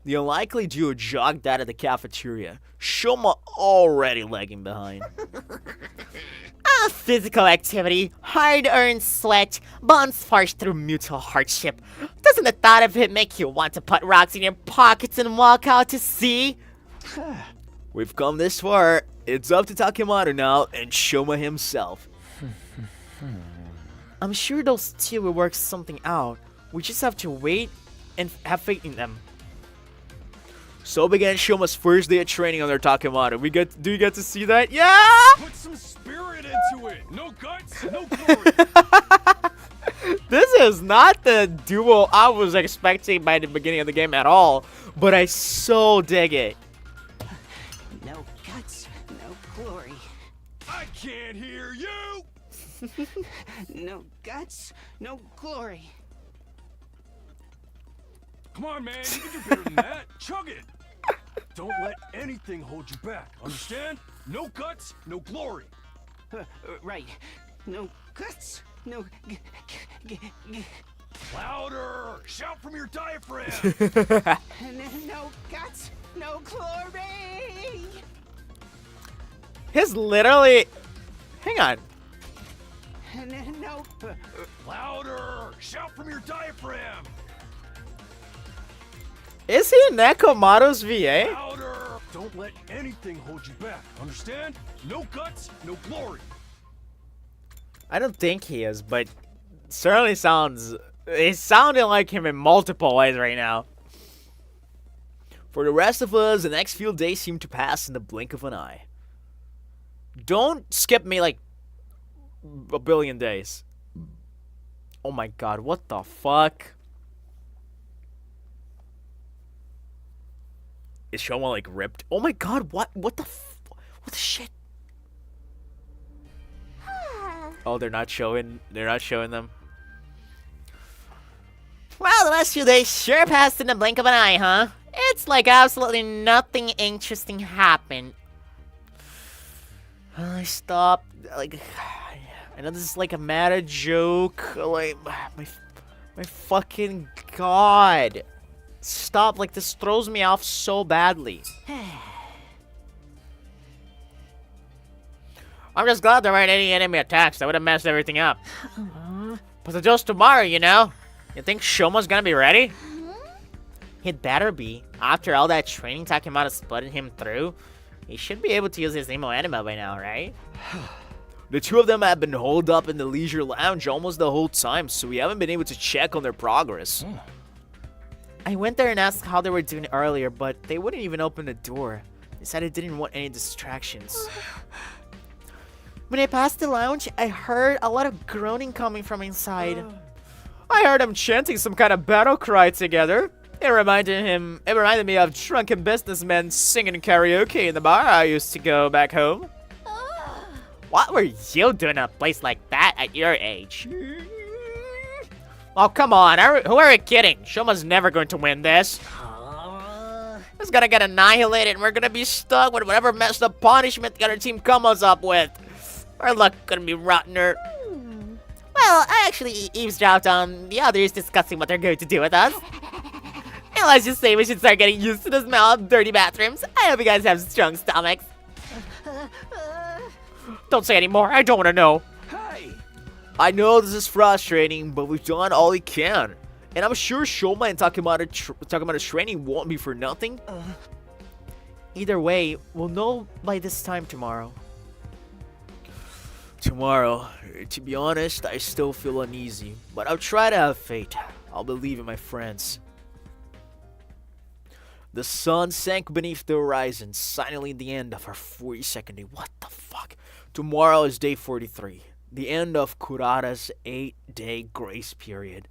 The unlikely duo jogged out of the cafeteria, Shoma already lagging behind. Physical activity, hard-earned sweat, bonds forged through mutual hardship. Doesn't the thought of it make you want to put rocks in your pockets and walk out to sea? We've come this far. It's up to Takemaru now and Shoma himself. I'm sure those two will work something out. We just have to wait and have faith in them. So began Shoma's first day of training under Takemaru. Do you get to see that? Yeah! Put some spirit into it. No guts, no glory. This is not the duo I was expecting by the beginning of the game at all, but I so dig it. No guts, no glory. I can't hear you. No guts, no glory. Come on, man. You can do better than that. Chug it. Don't let anything hold you back. Understand? No guts, no glory. Right. No guts, no Louder! Shout from your diaphragm. no guts, no glory. He's literally... Hang on. No. Louder! Shout from your diaphragm. Is he Nekomaru's VA? Louder! Don't let anything hold you back. Understand? No guts, no glory. I don't think he is, but certainly sounds... It sounded like him in multiple ways right now. For the rest of us, the next few days seem to pass in the blink of an eye. Don't skip me like a billion days. Oh my god, what the fuck? Is Shoma like ripped? Oh my god, what the shit? Oh, they're not showing them. Well, the last few days sure passed in the blink of an eye, huh? It's like absolutely nothing interesting happened. I stopped, like, I know this is like a meta joke, like, my fucking god. Stop, like, this throws me off so badly. I'm just glad there weren't any enemy attacks. That would have messed everything up. But it's just tomorrow, you know? You think Shoma's gonna be ready? He'd better be. After all that training Takemaru's putting him through, he should be able to use his Emo Anima by now, right? The two of them have been holed up in the leisure lounge almost the whole time, so we haven't been able to check on their progress. I went there and asked how they were doing earlier, but they wouldn't even open the door. They said they didn't want any distractions. When I passed the lounge, I heard a lot of groaning coming from inside. I heard them chanting some kind of battle cry together. It reminded me of drunken businessmen singing karaoke in the bar I used to go back home. What were you doing in a place like that at your age? Oh, come on. Who are you kidding? Shoma's never going to win this. It's gonna get annihilated and we're gonna be stuck with whatever messed up punishment the other team comes up with. Our luck gonna be rottener. Well, I actually eavesdropped on the others discussing what they're going to do with us. And let's just say we should start getting used to the smell of dirty bathrooms. I hope you guys have strong stomachs. Don't say any more. I don't want to know. Hey! I know this is frustrating, but we've done all we can. And I'm sure Shoma and Takamata's training won't be for nothing. Either way, we'll know by this time tomorrow. Tomorrow, to be honest, I still feel uneasy, but I'll try to have faith. I'll believe in my friends. The sun sank beneath the horizon, signaling the end of our 42nd day. What the fuck? Tomorrow is day 43, the end of Kurara's 8-day grace period.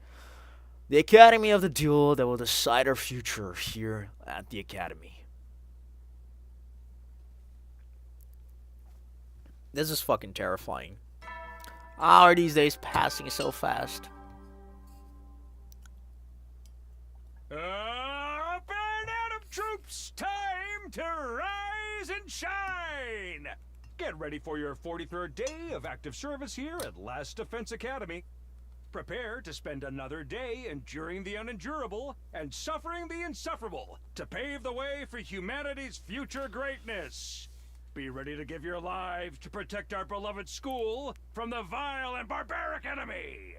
The academy of the duel that will decide our future here at the academy. This is fucking terrifying. How are these days passing so fast? Up and out of troops! Time to rise and shine! Get ready for your 43rd day of active service here at Last Defense Academy. Prepare to spend another day enduring the unendurable and suffering the insufferable to pave the way for humanity's future greatness. Be ready to give your lives to protect our beloved school from the vile and barbaric enemy.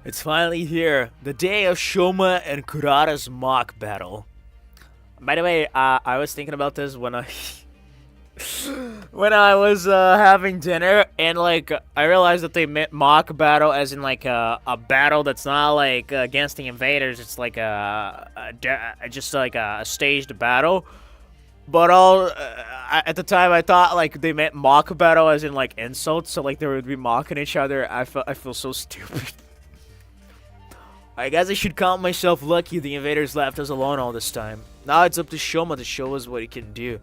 It's finally here, the day of Shoma and Kurara's mock battle. By the way, I was thinking about this when I was having dinner, and like I realized that they meant mock battle as in like a battle that's not like against the invaders. It's like just like a staged battle. But at the time I thought like they meant mock battle as in like insults, so like they would be mocking each other. I feel so stupid. I guess I should count myself lucky the invaders left us alone all this time. Now it's up to Shoma to show us what he can do.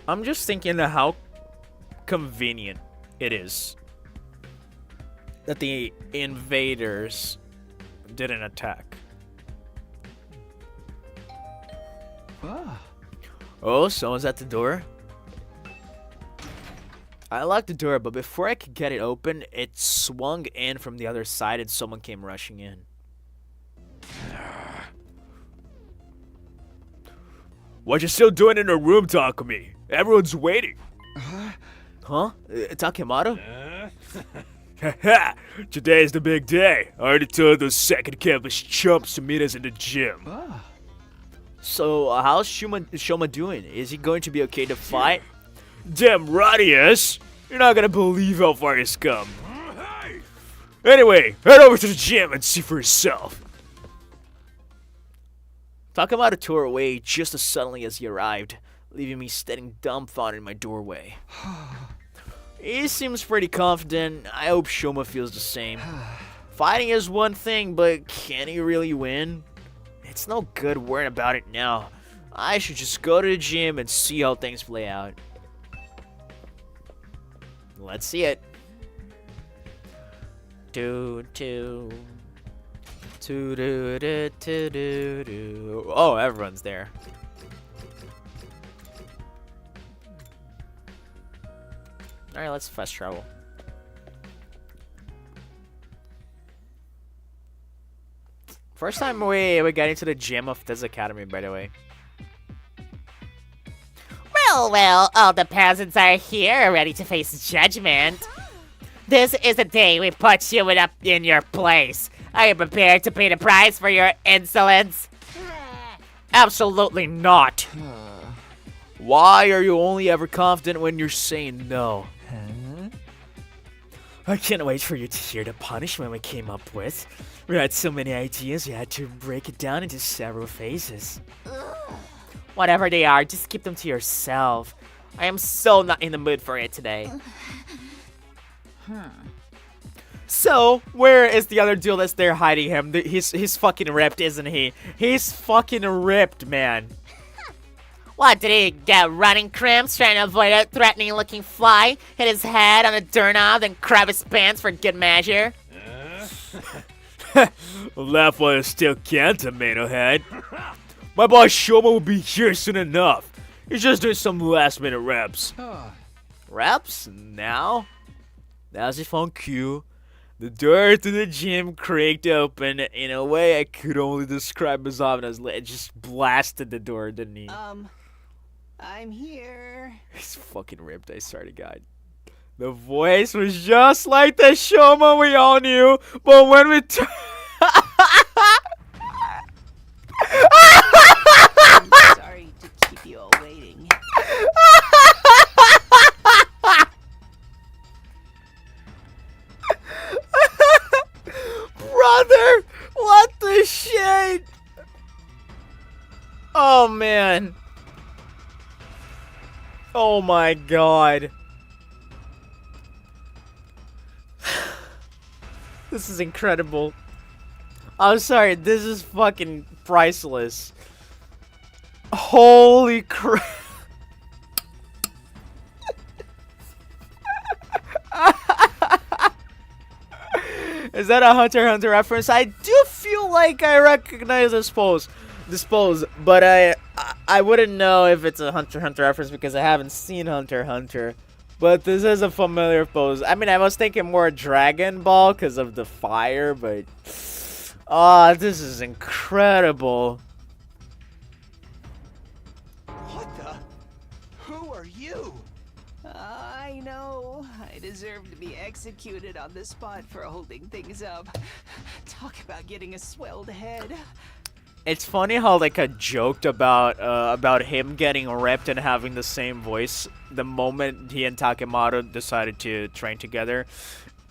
I'm just thinking of how convenient it is that the invaders didn't attack. Oh, someone's at the door. I locked the door, but before I could get it open, it swung in from the other side and someone came rushing in. What you still doing in the room, Takumi? Everyone's waiting. Huh? Takemata? Haha! Today's the big day. I already told those second campus chumps to meet us in the gym. So, how's Shoma doing? Is he going to be okay to fight? Damn right he is. You're not gonna believe how far he's come. Anyway, head over to the gym and see for yourself. Takemata tore away just as suddenly as he arrived, leaving me standing dumbfounded in my doorway. He seems pretty confident. I hope Shoma feels the same. Fighting is one thing, but can he really win? It's no good worrying about it now. I should just go to the gym and see how things play out. Let's see it. Oh, everyone's there. Alright, let's fast travel. First time we got into the gym of this academy, by the way. Well, all the peasants are here, ready to face judgment. This is the day we put you up in your place. Are you prepared to pay the price for your insolence? Absolutely not. Why are you only ever confident when you're saying no? I can't wait for you to hear the punishment we came up with. We had so many ideas, we had to break it down into several phases. Whatever they are, just keep them to yourself. I am so not in the mood for it today. So, where is the other dude that's there hiding him? He's fucking ripped, isn't he? He's fucking ripped, man. What, did he get running cramps trying to avoid a threatening looking fly? Hit his head on a doorknob, then grab his pants for good measure? Laugh while you still can, Tomato Head. My boss Shoma will be here soon enough. He's just doing some last minute reps. Reps? Now? Now's your phone cue. The door to the gym cracked open in a way I could only describe as ominous. It just blasted the door, didn't he? I'm here. He's fucking ripped, I swear to God. The voice was just like the Shoma we all knew, but when we Sorry to keep you all waiting. Brother, what the shit? Oh man. Oh my God. This is incredible. I'm sorry, this is fucking priceless. Holy crap. Is that a Hunter x Hunter reference? I do feel like I recognize this pose, but I wouldn't know if it's a Hunter x Hunter reference because I haven't seen Hunter x Hunter. But this is a familiar pose. I mean, I was thinking more Dragon Ball because of the fire, but this is incredible. What the? Who are you? I know. I deserve to be executed on the spot for holding things up. Talk about getting a swelled head. It's funny how like I joked about him getting ripped and having the same voice the moment he and Takemoto decided to train together,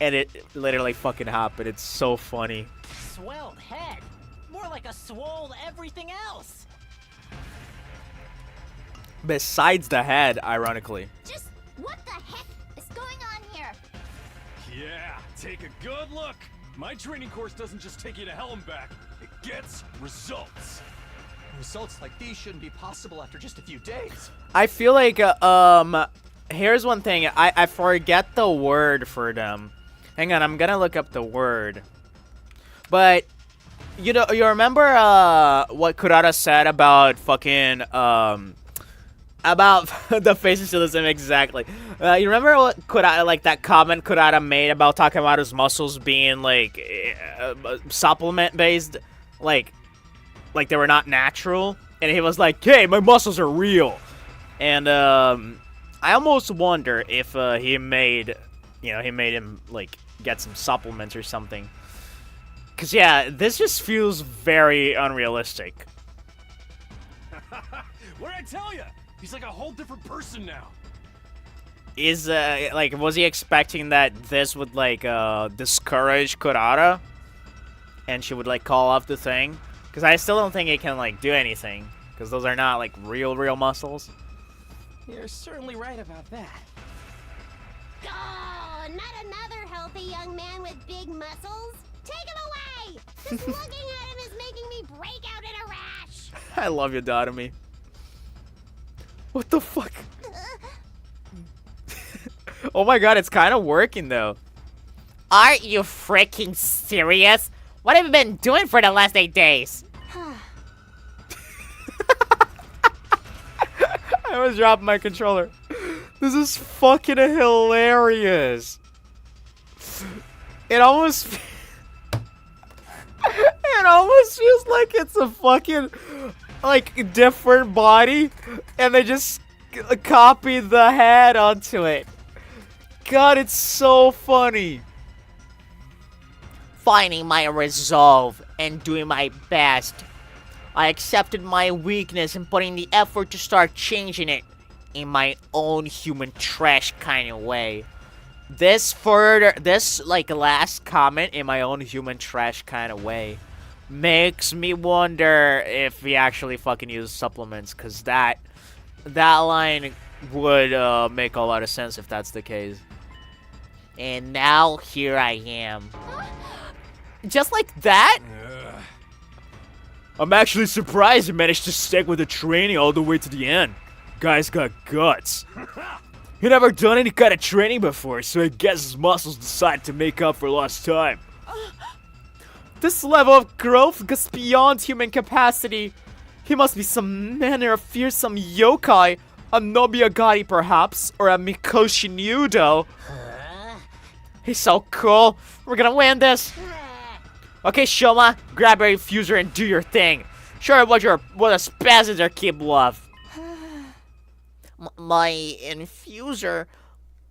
and it literally fucking happened. It's so funny. Swelled head. More like a swole everything else. Besides the head, ironically. Just what the heck is going on here? Yeah, take a good look. My training course doesn't just take you to hell and back. It gets results. Results like these shouldn't be possible after just a few days. I feel like here's one thing. I forget the word for them. Hang on, I'm gonna look up the word. But you know, you remember what Kurara said about fucking about the faces to the same exactly. You remember what Kurara, like that comment Kurara made about Takemoto's muscles being like supplement based, like they were not natural, and he was like, "Hey, my muscles are real," and I almost wonder if he made him like get some supplements or something. Cause yeah, this just feels very unrealistic. What did I tell you? He's like a whole different person now. Is like, was he expecting that this would like discourage Kurara, and she would like call off the thing? Because I still don't think it can like do anything, because those are not like real muscles. You're certainly right about that. Oh, not another healthy young man with big muscles. Take him away! Just looking at him is making me break out in a rash. I love you, Dotomi. What the fuck? Oh my God, it's kind of working though. Are you freaking serious? What have you been doing for the last 8 days? I was dropping my controller. This is fucking hilarious. It almost feels like it's a fucking like different body, and they just copied the head onto it. God, it's so funny. Finding my resolve and doing my best. I accepted my weakness and putting the effort to start changing it in my own human trash kind of way. This like last comment, in my own human trash kind of way, makes me wonder if he actually fucking used supplements, because that line would make a lot of sense if that's the case. And now here I am. Just like that? I'm actually surprised you managed to stick with the training all the way to the end. Guy's got guts. He never done any kind of training before, so I guess his muscles decided to make up for lost time. This level of growth goes beyond human capacity. He must be some manner of fearsome yokai. A Nobiagari perhaps, or a Mikoshi Nudo. He's so cool. We're gonna win this. Okay, Shoma, grab your infuser and do your thing. Show her what a spasms are capable of. My infuser,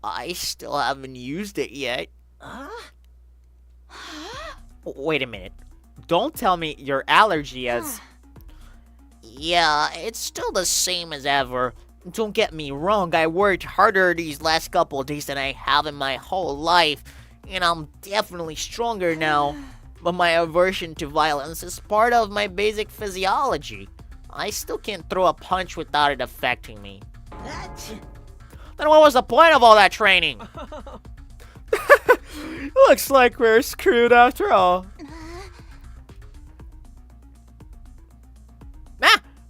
I still haven't used it yet. Wait a minute. Don't tell me your allergy is... Yeah, it's still the same as ever. Don't get me wrong, I worked harder these last couple of days than I have in my whole life, and I'm definitely stronger now. But my aversion to violence is part of my basic physiology. I still can't throw a punch without it affecting me. Then what was the point of all that training? Looks like we're screwed after all.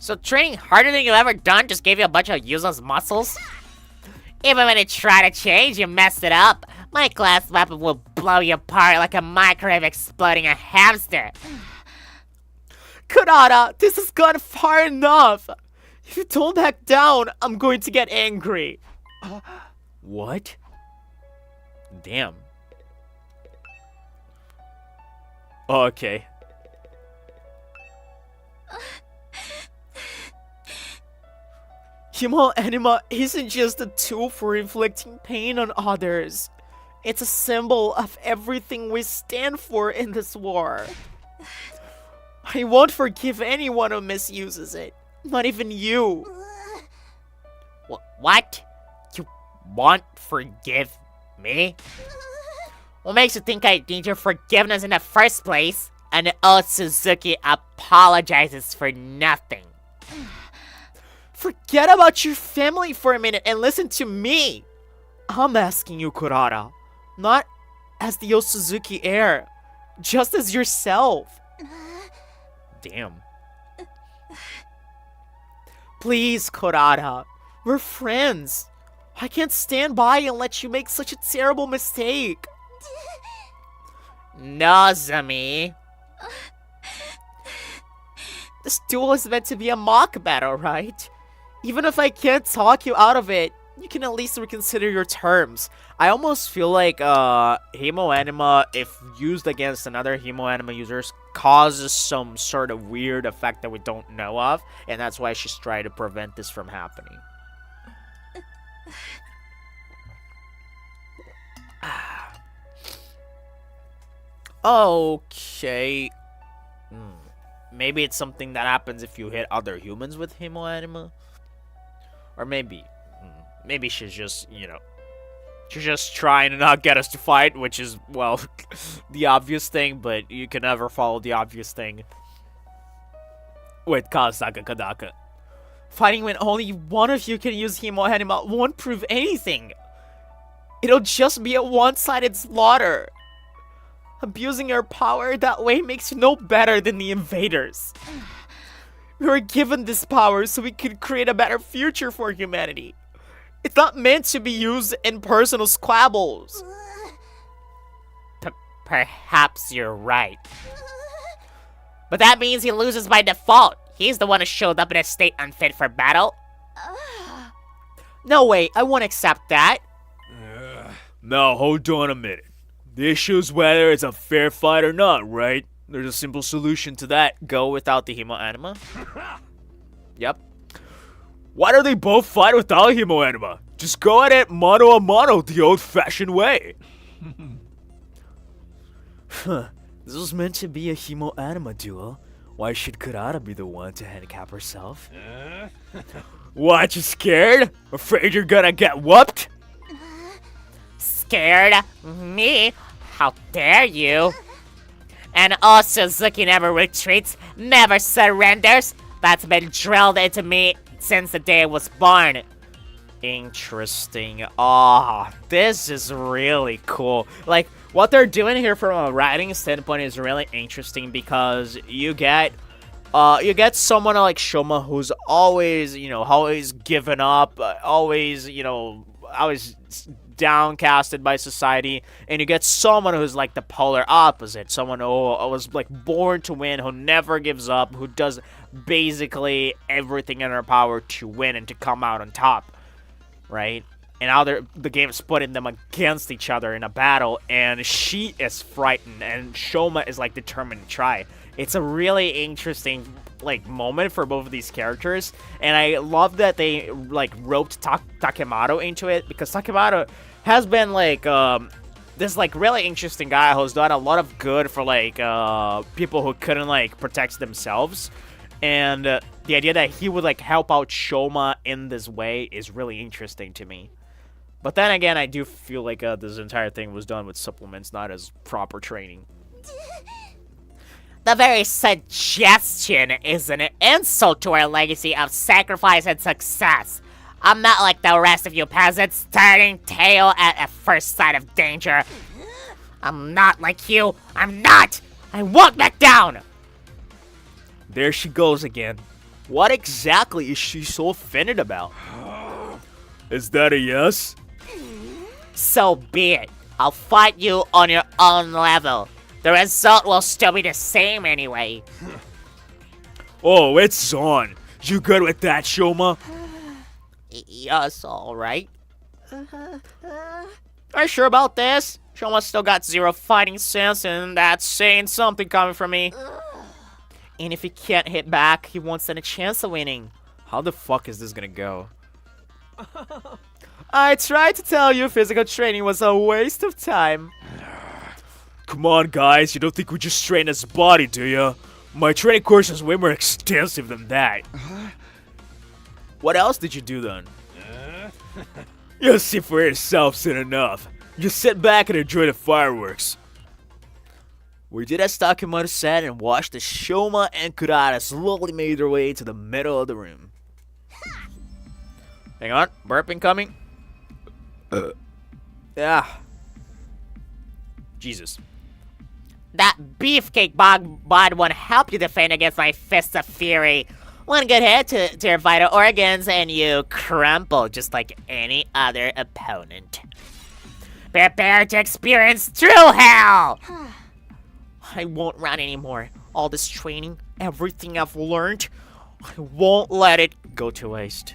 So training harder than you've ever done just gave you a bunch of useless muscles? Even when you try to change, you messed it up. My class weapon will blow you apart like a microwave exploding a hamster. Kurara, this has gone far enough. If you don't back down, I'm going to get angry. What? Damn. Okay. Human anima isn't just a tool for inflicting pain on others. It's a symbol of everything we stand for in this war. I won't forgive anyone who misuses it. Not even you. What? You won't forgive me? What makes you think I need your forgiveness in the first place? And old Suzuki apologizes for nothing. Forget about your family for a minute and listen to me. I'm asking you, Kurara. Not as the old Suzuki heir. Just as yourself. Damn. Please, Kurara. We're friends. I can't stand by and let you make such a terrible mistake. Nozomi. This duel is meant to be a mock battle, right? Even if I can't talk you out of it, you can at least reconsider your terms. I almost feel like Hemo Anima, if used against another Hemo Anima users, causes some sort of weird effect that we don't know of, and that's why she's trying to prevent this from happening. Okay. Maybe it's something that happens if you hit other humans with Hemo Anima. Or maybe she's just, she's just trying to not get us to fight, which is, well, the obvious thing, but you can never follow the obvious thing with Kazaka Kadaka. Fighting when only one of you can use Hemo Anima won't prove anything. It'll just be a one-sided slaughter. Abusing your power that way makes you no better than the invaders. We were given this power so we could create a better future for humanity. It's not meant to be used in personal squabbles. Perhaps you're right. But that means he loses by default. He's the one who showed up in a state unfit for battle. No way, I won't accept that. Now, hold on a minute. The issue is whether it's a fair fight or not, right? There's a simple solution to that. Go without the Hemo Anima. Yep. Why don't they both fight without Hemo Anima? Just go at it mano a mano the old-fashioned way. This was meant to be a Hemo Anima duel. Why should Kurara be the one to handicap herself? What, you scared? Afraid you're gonna get whooped? Scared? Me? How dare you? And old Suzuki never retreats, never surrenders. That's been drilled into me since the day I was born. Interesting. Oh, this is really cool. Like, what they're doing here from a writing standpoint is really interesting because you get someone like Shoma who's always, always given up, always, downcasted by society, and you get someone who's like the polar opposite, someone who was like born to win, who never gives up, who does basically everything in her power to win and to come out on top, right? And now the game is putting them against each other in a battle, and she is frightened, and Shoma is like determined to try. It's a really interesting like moment for both of these characters, and I love that they like roped Takemoto into it, because Takemoto has been like this like really interesting guy who's done a lot of good for like people who couldn't like protect themselves, and the idea that he would like help out Shoma in this way is really interesting to me. But then again, I do feel like this entire thing was done with supplements, not as proper training. The very suggestion is an insult to our legacy of sacrifice and success. I'm not like the rest of you peasants, turning tail at a first sign of danger. I'm not like you. I'm not! I won't back down! There she goes again. What exactly is she so offended about? Is that a yes? So be it. I'll fight you on your own level. The result will still be the same anyway. Oh, it's on. You good with that, Shoma? Yes, alright. Are you sure about this? Shoma's still got zero fighting sense, and that's saying something coming from me. And if he can't hit back, he won't stand a chance of winning. How the fuck is this gonna go? I tried to tell you physical training was a waste of time. Come on, guys. You don't think we just train his body, do ya? My training course is way more extensive than that. What else did you do then? You'll see for yourself soon enough. Just sit back and enjoy the fireworks. We did as Takemoto said and watched as Shoma and Kurara slowly made their way to the middle of the room. Hang on, burping coming. Yeah. Jesus. That beefcake bod won't help you defend against my fists of fury. One good hit to your vital organs and you crumple just like any other opponent. Prepare to experience true hell! I won't run anymore. All this training, everything I've learned, I won't let it go to waste.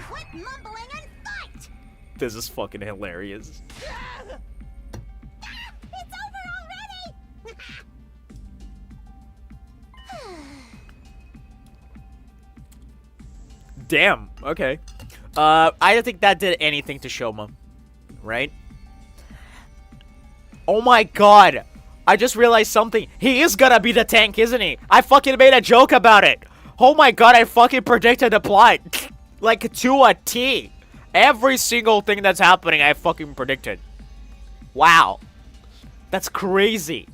Quit mumbling and fight! This is fucking hilarious. It's over already! Damn, okay. I don't think that did anything to Shoma, right? Oh my god! I just realized something. He is gonna be the tank, isn't he? I fucking made a joke about it. Oh my god, I fucking predicted the plot. Like, to a T. Every single thing that's happening, I fucking predicted. Wow. That's crazy.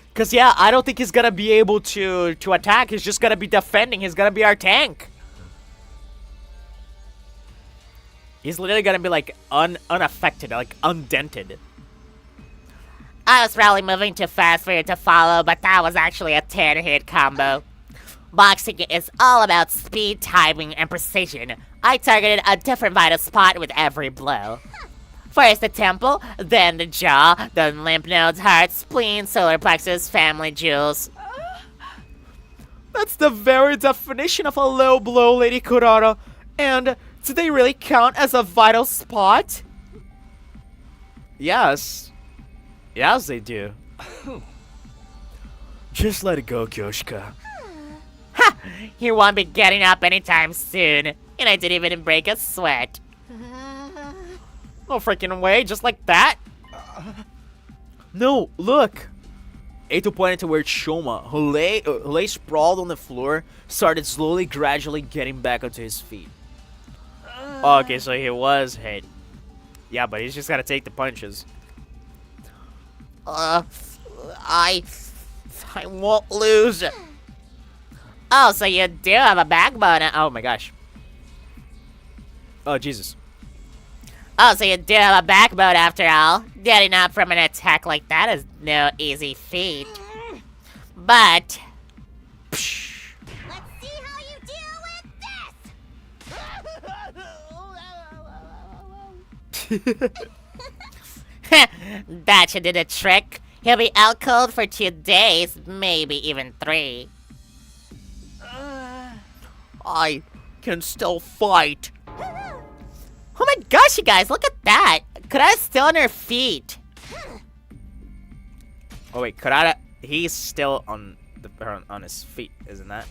Because, yeah, I don't think he's gonna be able to attack. He's just gonna be defending. He's gonna be our tank. He's literally gonna be, like, unaffected, like, undented. I was probably moving too fast for you to follow, but that was actually a 10-hit combo. Boxing is all about speed, timing, and precision. I targeted a different vital spot with every blow. First the temple, then the jaw, then lymph nodes, heart, spleen, solar plexus, family jewels. That's the very definition of a low blow, Lady Kurara. And do they really count as a vital spot? Yes. Yes, they do. Just let it go, Kyoshika. Ha! You won't be getting up anytime soon. And I didn't even break a sweat. No freaking way, just like that? No, look. Eito pointed to where Shoma, who lay sprawled on the floor, started slowly, gradually getting back onto his feet. Okay, so he was hit. Yeah, but he's just gotta take the punches. I won't lose. Oh, so you do have a backbone. Oh my gosh. Oh, Jesus. Oh, so you do have a backbone after all. Getting up from an attack like that is no easy feat. But... Let's see how you deal with this! That should do the trick. He'll be out cold for 2 days, maybe even 3. I can still fight. Oh my gosh, you guys, look at that! Kurara's still on her feet. Oh wait, Kurara, he's still on his feet, isn't that?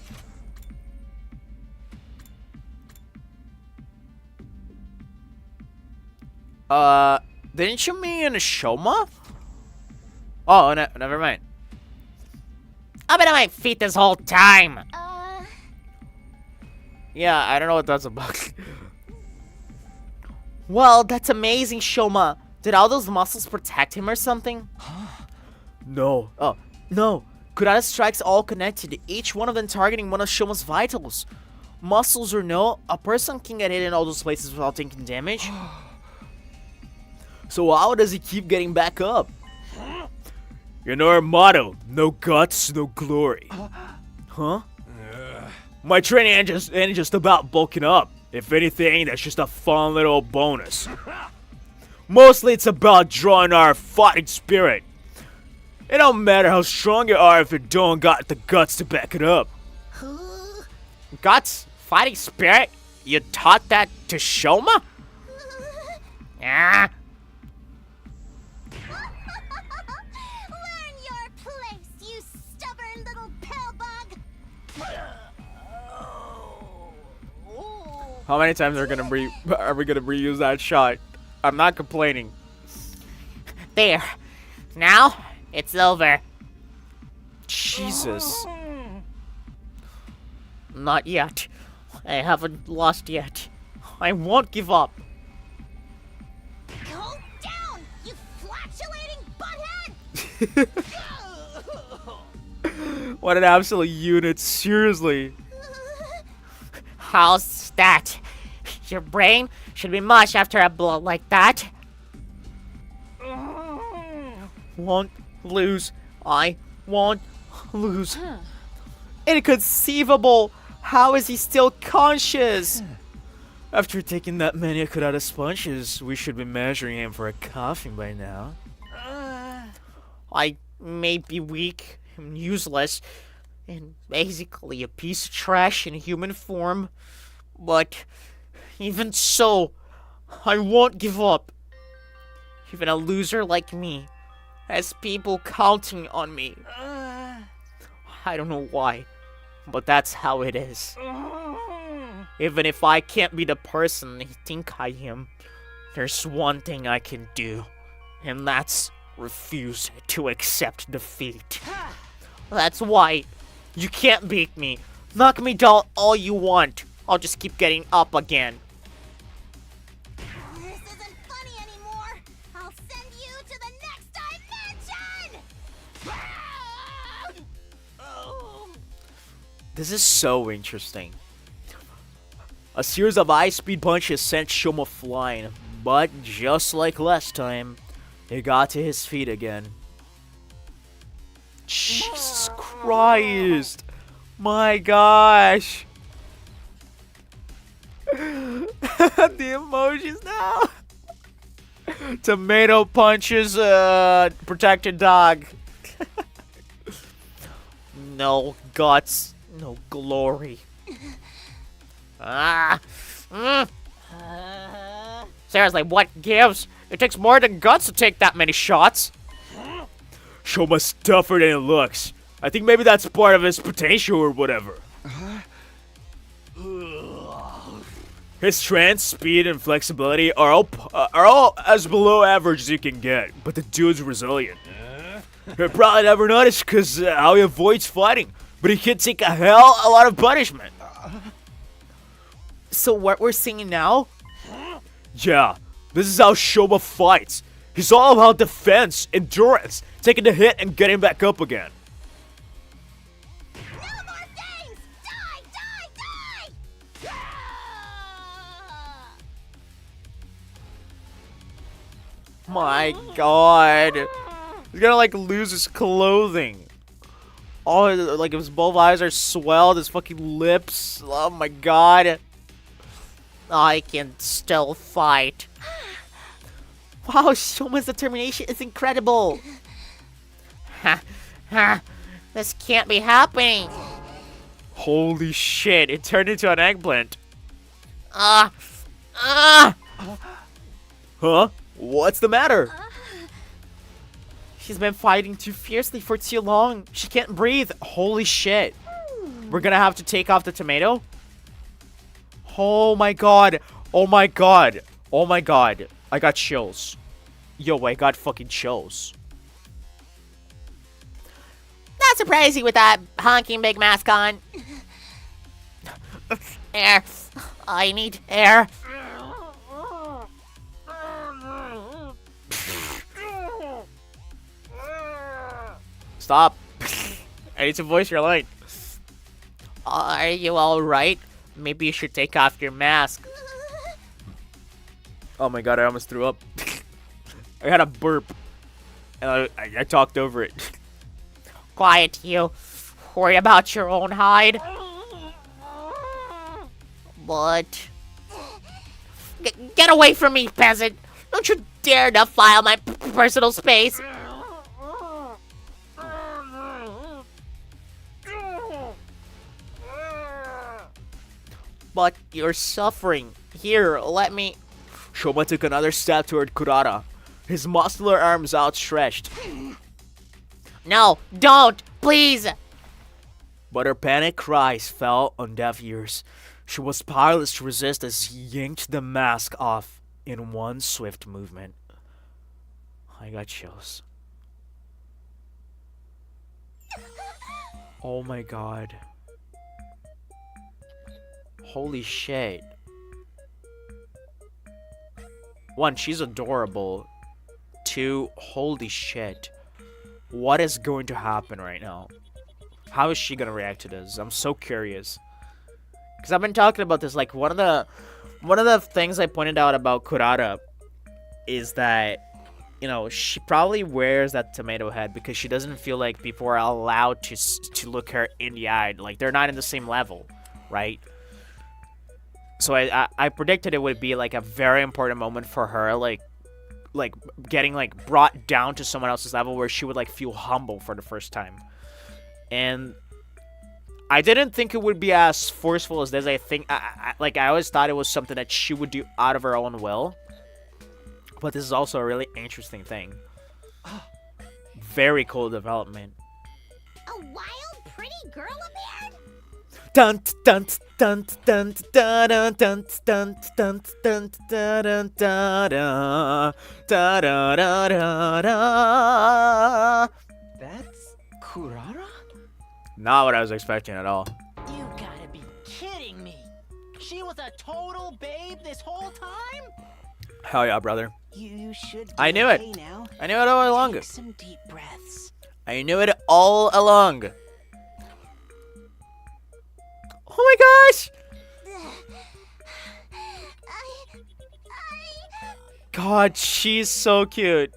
Didn't you mean Shoma? Oh, no, never mind. I've been on my feet this whole time. Yeah, I don't know what that's about. Well, that's amazing, Shoma. Did all those muscles protect him or something? No. Oh, no. Kurara's strikes all connected, each one of them targeting one of Shoma's vitals. Muscles or no, a person can get hit in all those places without taking damage. So how does he keep getting back up? You know our motto, no guts, no glory. Huh? My training ain't just about bulking up. If anything, that's just a fun little bonus. Mostly it's about drawing our fighting spirit. It don't matter how strong you are if you don't got the guts to back it up. Guts? Fighting spirit? You taught that to Shoma? Ah, Learn your place, you stubborn little pill bug. How many times are we gonna reuse that shot? I'm not complaining. there. Now, it's over. Jesus. Not yet. I haven't lost yet. I won't give up. Go down, you flatulating butthead! What an absolute unit, seriously. How's that? Your brain should be mush after a blow like that. Won't lose. I won't lose. Inconceivable! How is he still conscious? After taking that many Kurara sponges, we should be measuring him for a coughing by now. I may be weak and useless, and basically a piece of trash in human form, but even so, I won't give up. Even a loser like me has people counting on me. I don't know why, but that's how it is. Even if I can't be the person they think I am, there's one thing I can do, and that's refuse to accept defeat. That's why you can't beat me. Knock me down all you want. I'll just keep getting up again. This isn't funny anymore. I'll send you to the next dimension! This is so interesting. A series of ice-speed punches sent Shoma flying, but just like last time, he got to his feet again. Jesus Christ! My gosh! The emojis now! Tomato punches, protected dog. No guts, no glory. Seriously, what gives? It takes more than guts to take that many shots. Shoma's tougher than it looks. I think maybe that's part of his potential or whatever. His strength, speed, and flexibility are all as below average as you can get, but the dude's resilient. You probably never noticed because how he avoids fighting, but he can take a lot of punishment. So what we're seeing now? Yeah, this is how Shoma fights. He's all about defense, endurance, taking the hit and getting back up again. No more things! Die! Die! Die! My god. He's gonna like lose his clothing. Oh, like his both eyes are swelled, his fucking lips. Oh my god. I can still fight. Wow, Shoma's determination is incredible. Ha, ha. This can't be happening. Holy shit, it turned into an eggplant. Ah. Huh? What's the matter? She's been fighting too fiercely for too long. She can't breathe. Holy shit. We're gonna have to take off the tomato? Oh my god. Oh my god. Oh my god. I got chills. Yo, I got fucking chills. Not surprising with that honking big mask on. Air. I need air. Stop. I need to voice your line. Are you alright? Maybe you should take off your mask. Oh my god, I almost threw up. I had a burp. And I talked over it. Quiet, you. Worry about your own hide. But... Get away from me, peasant! Don't you dare defile my personal space! But you're suffering. Here, let me... Shoma took another step toward Kurara, his muscular arms outstretched. No, don't! Please! But her panicked cries fell on deaf ears. She was powerless to resist as he yanked the mask off in one swift movement. I got chills. Oh my god. Holy shit. One, she's adorable. Two, holy shit. What is going to happen right now? How is she gonna react to this? I'm so curious. Because I've been talking about this, like, one of the things I pointed out about Kurara is that, you know, she probably wears that tomato head because she doesn't feel like people are allowed to look her in the eye. Like, they're not in the same level, right? So I predicted it would be, like, a very important moment for her, like getting, like, brought down to someone else's level where she would, like, feel humble for the first time. And I didn't think it would be as forceful as this. I think, I always thought it was something that she would do out of her own will. But this is also a really interesting thing. Very cool development. A wild, pretty girl appeared? Dun dun dun dun dun dun dun dun dun dun dun dun dun dun. That's Kurara? Not what I was expecting at all. You gotta be kidding me. She was a total babe this whole time? Hell yeah, brother. You should be I knew it. okay now. I knew it all along. Take some deep breaths. I knew it all along. Oh my gosh! God, she's so cute.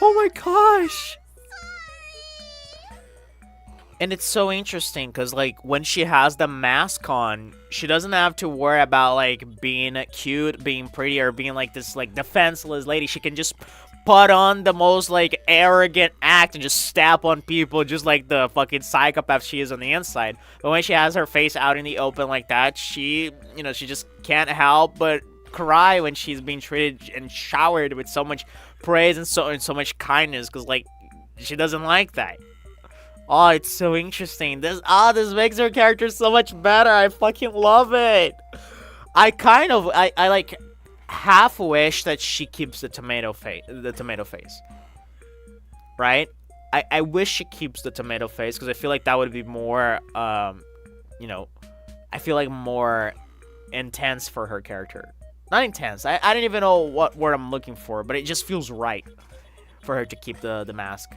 Oh my gosh! And it's so interesting because, like, when she has the mask on, she doesn't have to worry about, like, being cute, being pretty, or being, like, this, like, defenseless lady. She can just put on the most, like, arrogant act and just stab on people just like the fucking psychopath she is on the inside. But when she has her face out in the open like that, she, you know, she just can't help but cry when she's being treated and showered with so much praise and so much kindness because, like, she doesn't like that. Oh, it's so interesting. This makes her character so much better. I fucking love it. I like half wish that she keeps the tomato face. Right? I wish she keeps the tomato face because I feel like that would be more you know, I feel like more intense for her character. Not intense. I don't even know what word I'm looking for, but it just feels right for her to keep the mask.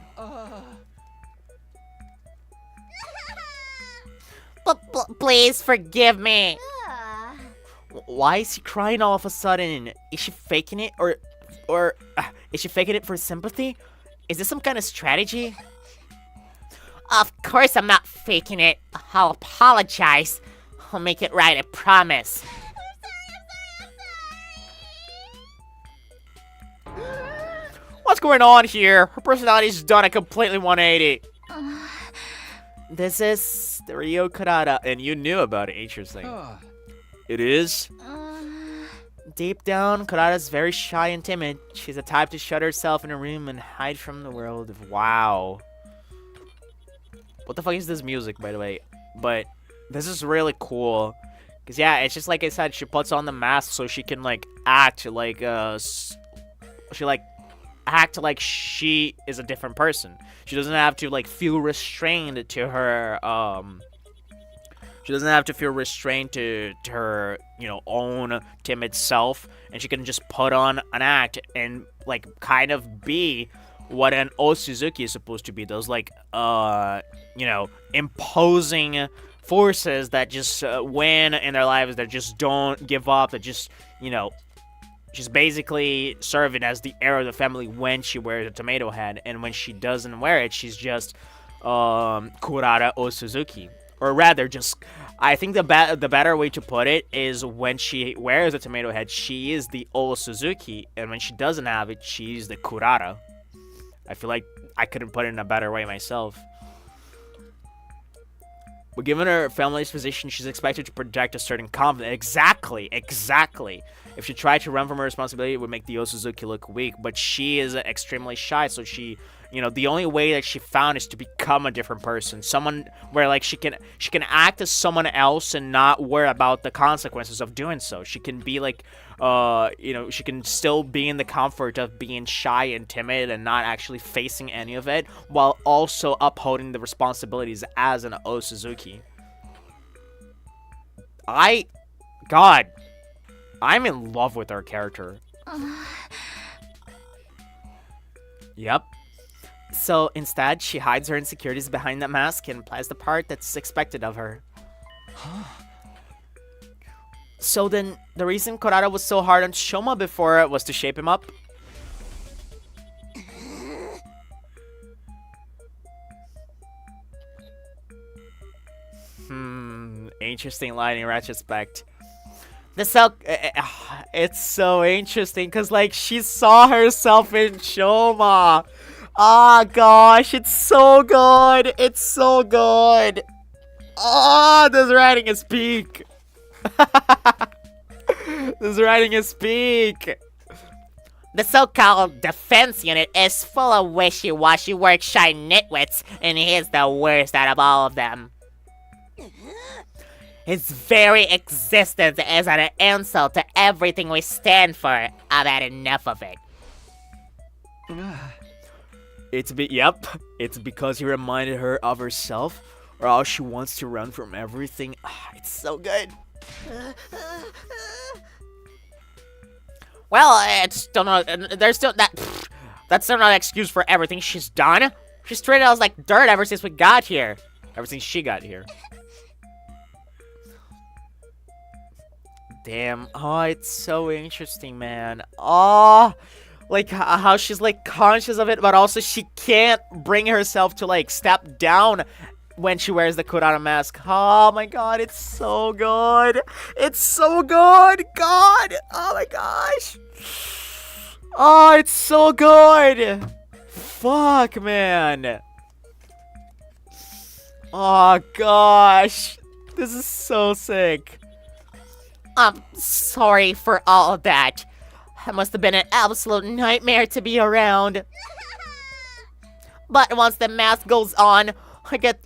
Please forgive me. Why is he crying all of a sudden? Is she faking it, or is she faking it for sympathy? Is this some kind of strategy? Of course I'm not faking it. I'll apologize. I'll make it right, I promise. going on here? Her personality's done a completely 180. This is the Rio Kurara, and you knew about it. Interesting. It is? Deep down, Kurara's very shy and timid. She's the type to shut herself in a room and hide from the world. Wow. What the fuck is this music, by the way? But this is really cool. Because, yeah, it's just like I said, she puts on the mask so she can, like, act like, act like she is a different person. She doesn't have to, like, feel restrained to her, she doesn't have to feel restrained to her, you know, own timid self. And she can just put on an act and, like, kind of be what an Osuzuki is supposed to be. Those, like, you know, imposing forces that just win in their lives, that just don't give up, that just, you know, she's basically serving as the heir of the family when she wears a tomato head, and when she doesn't wear it, she's just Kurara Osuzuki. Or rather, just, I think the better way to put it is when she wears a tomato head, she is the Osuzuki, and when she doesn't have it, she's the Kurara. I feel like I couldn't put it in a better way myself. But given her family's position, she's expected to project a certain confidence. Exactly. If she tried to run from her responsibility, it would make the Osuzuki look weak. But she is extremely shy, so she, you know, the only way that she found is to become a different person. Someone where, like, she can act as someone else and not worry about the consequences of doing so. She can be, like, you know, she can still be in the comfort of being shy and timid and not actually facing any of it, while also upholding the responsibilities as an Osuzuki. I'm in love with her character. Yep. So instead, she hides her insecurities behind that mask and plays the part that's expected of her. So then, the reason Kurara was so hard on Shoma before was to shape him up? Interesting line in retrospect. It's so interesting, because, like, she saw herself in Shoma. Oh, gosh, it's so good. It's so good. Oh, this writing is peak. This writing is peak. The so-called defense unit is full of wishy-washy work-shy nitwits, and he's the worst out of all of them. His very existence is an insult to everything we stand for. I've had enough of it. It's because he reminded her of herself, or how she wants to run from everything. It's so good. Well, it's still not. There's still that. That's still not an excuse for everything she's done. She's treated us like dirt ever since we got here. Ever since she got here. Damn. Oh, it's so interesting, man. Oh, like how she's like conscious of it, but also she can't bring herself to like step down when she wears the Kurara mask. Oh my god, it's so good. It's so good. God. Oh my gosh. Oh, it's so good. Fuck, man. Oh gosh. This is so sick. I'm sorry for all of that. It must have been an absolute nightmare to be around. But once the mask goes on, I get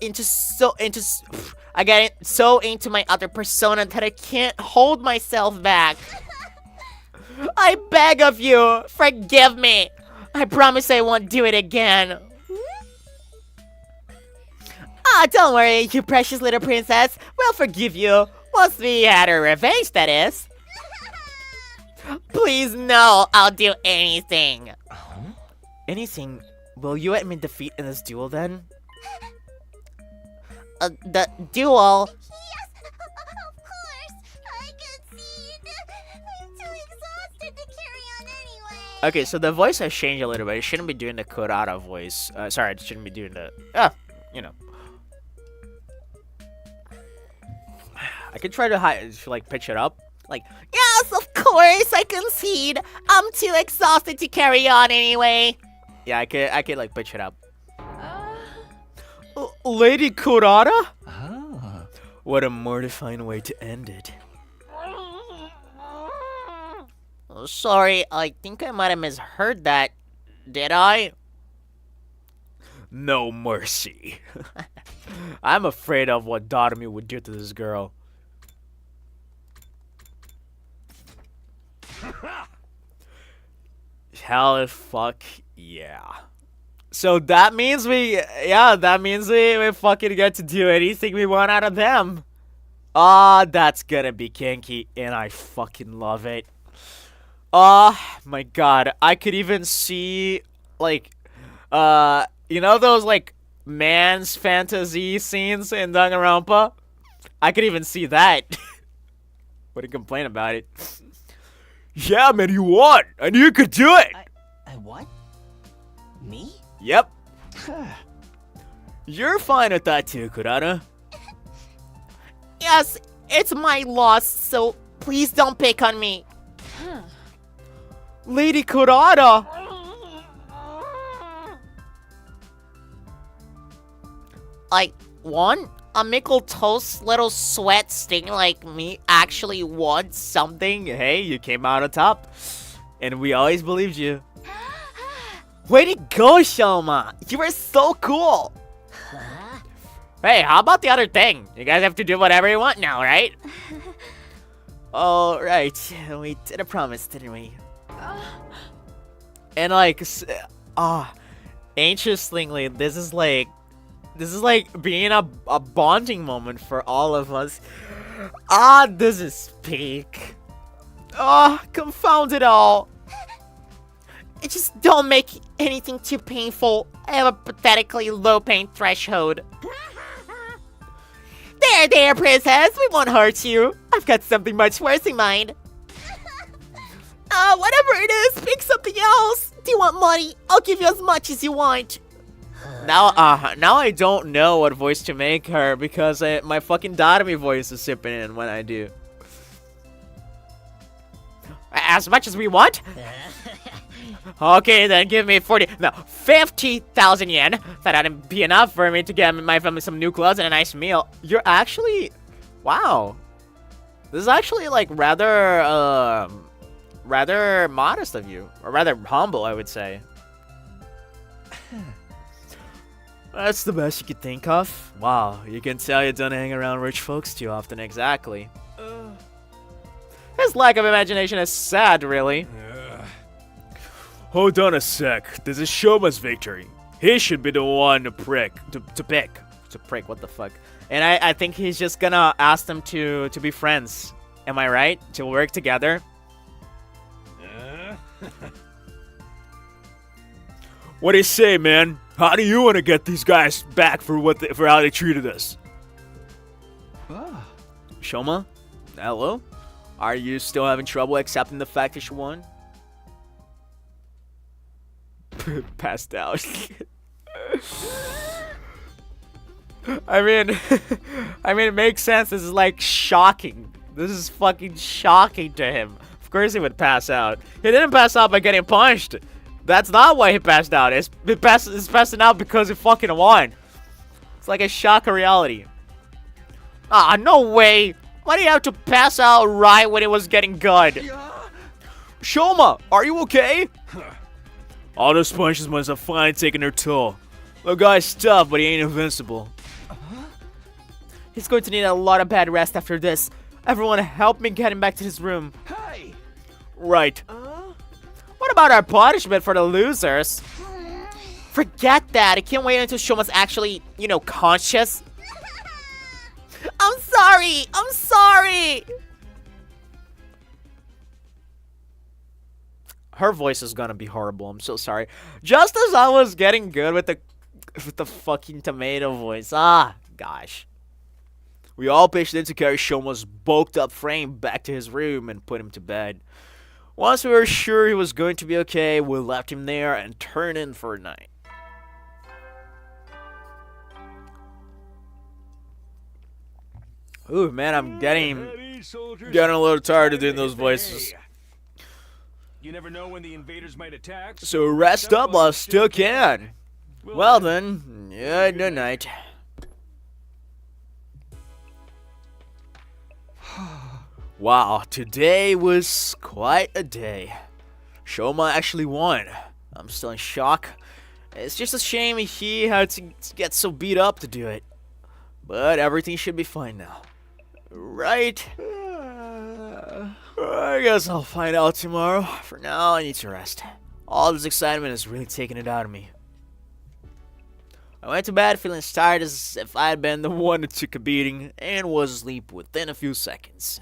so into my other persona that I can't hold myself back. I beg of you, forgive me. I promise I won't do it again. Don't worry, you precious little princess. We'll forgive you. Once we had our revenge, that is. Please, no, I'll do anything. Anything? Will you admit defeat in this duel then? The duel? Yes, of course. I concede. I'm too exhausted to carry on anyway. Okay, so the voice has changed a little bit. It shouldn't be doing the Kurara voice. Sorry, it shouldn't be doing the... you know. I could try to like pitch it up. Like, yes, of course, I concede. I'm too exhausted to carry on anyway. Yeah, I could like pitch it up. Lady Kurara? Ah. What a mortifying way to end it. Sorry, I think I might have misheard that. Did I? No mercy. I'm afraid of what Darmi would do to this girl. Hell fuck yeah. So that means we fucking get to do anything we want out of them. Ah, that's gonna be kinky, and I fucking love it. Oh my god, I could even see, like, you know those, like, man's fantasy scenes in Danganronpa? I could even see that. Wouldn't complain about it. Yeah, man, you won. I knew you could do it. I what? Me? Yep. You're fine with that too, Kurara. Yes, it's my loss, so please don't pick on me. Lady Kurara! Like, one? A mickle toast little sweat sting like me actually won something? Hey, you came out on top. And we always believed you. Way to go, Shoma! You were so cool! Hey, how about the other thing? You guys have to do whatever you want now, right? Oh, right. We did a promise, didn't we? And like, interestingly, this is like being a bonding moment for all of us. This is peak. Confound it all. Just don't make anything too painful. I have a pathetically low pain threshold. There, princess. We won't hurt you. I've got something much worse in mind. Whatever it is, pick something else. Do you want money? I'll give you as much as you want. Now I don't know what voice to make her because my fucking Darami voice is sipping in when I do. As much as we want? Okay, then give me 50,000 yen. That'd be enough for me to get my family some new clothes and a nice meal. You're actually, wow. This is actually like rather modest of you, or rather humble, I would say. That's the best you could think of? Wow, you can tell you don't hang around rich folks too often, exactly. His lack of imagination is sad, really. Hold on a sec. This is Shoma's victory. He should be the one to pick. To prick, what the fuck? And I think he's just gonna ask them to be friends. Am I right? To work together? What do you say, man? How do you want to get these guys back for how they treated us? Shoma? Hello? Are you still having trouble accepting the fact that you won? Passed out. I mean, it makes sense. This is like shocking. This is fucking shocking to him. Of course he would pass out. He didn't pass out by getting punched. That's not why he passed out. He's passing out because he fucking won. It's like a shock of reality. No way. Why do you have to pass out right when it was getting good? Shoma, are you okay? All those punches must have finally taken their toll. The guy's tough, but he ain't invincible. He's going to need a lot of bad rest after this. Everyone help me get him back to his room. Hey! Right. What about our punishment for the losers? Forget that. I can't wait until Shoma's actually, conscious. I'm sorry. Her voice is gonna be horrible. I'm so sorry. Just as I was getting good with the fucking tomato voice. Gosh. We all pitched in to carry Shoma's bulked up frame back to his room and put him to bed. Once we were sure he was going to be okay, we left him there and turned in for a night. Ooh, man, I'm getting a little tired of doing those voices. You never know when the invaders might attack. So rest up while still can. Well then, yeah, good night. Wow, today was quite a day. Shoma actually won. I'm still in shock. It's just a shame he had to get so beat up to do it. But everything should be fine now. Right? I guess I'll find out tomorrow. For now, I need to rest. All this excitement is really taking it out of me. I went to bed feeling as tired as if I had been the one that took a beating and was asleep within a few seconds.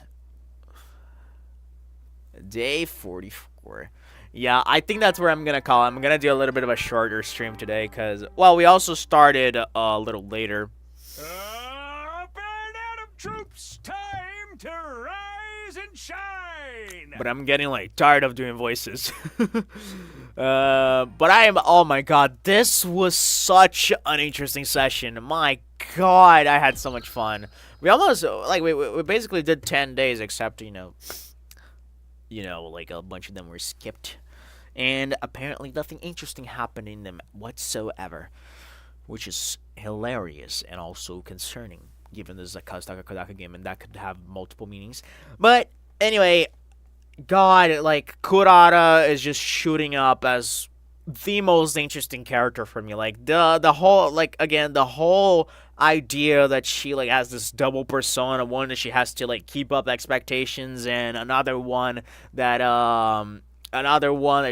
Day 44. Yeah, I think that's where I'm gonna call it. I'm gonna do a little bit of a shorter stream today because, well, we also started a little later. Up and out of troops, time to rise and shine. But I'm getting like tired of doing voices. But I am, oh my god, this was such an interesting session. My god, I had so much fun. We almost, like, we basically did 10 days, except, you know, like a bunch of them were skipped. And apparently nothing interesting happened in them whatsoever, which is hilarious and also concerning, given this is a Kazutaka Kodaka game and that could have multiple meanings. But anyway, god, like, Kurara is just shooting up as the most interesting character for me. Like, the whole, like, again, the whole idea that she, like, has this double persona, one that she has to, like, keep up expectations, and another one that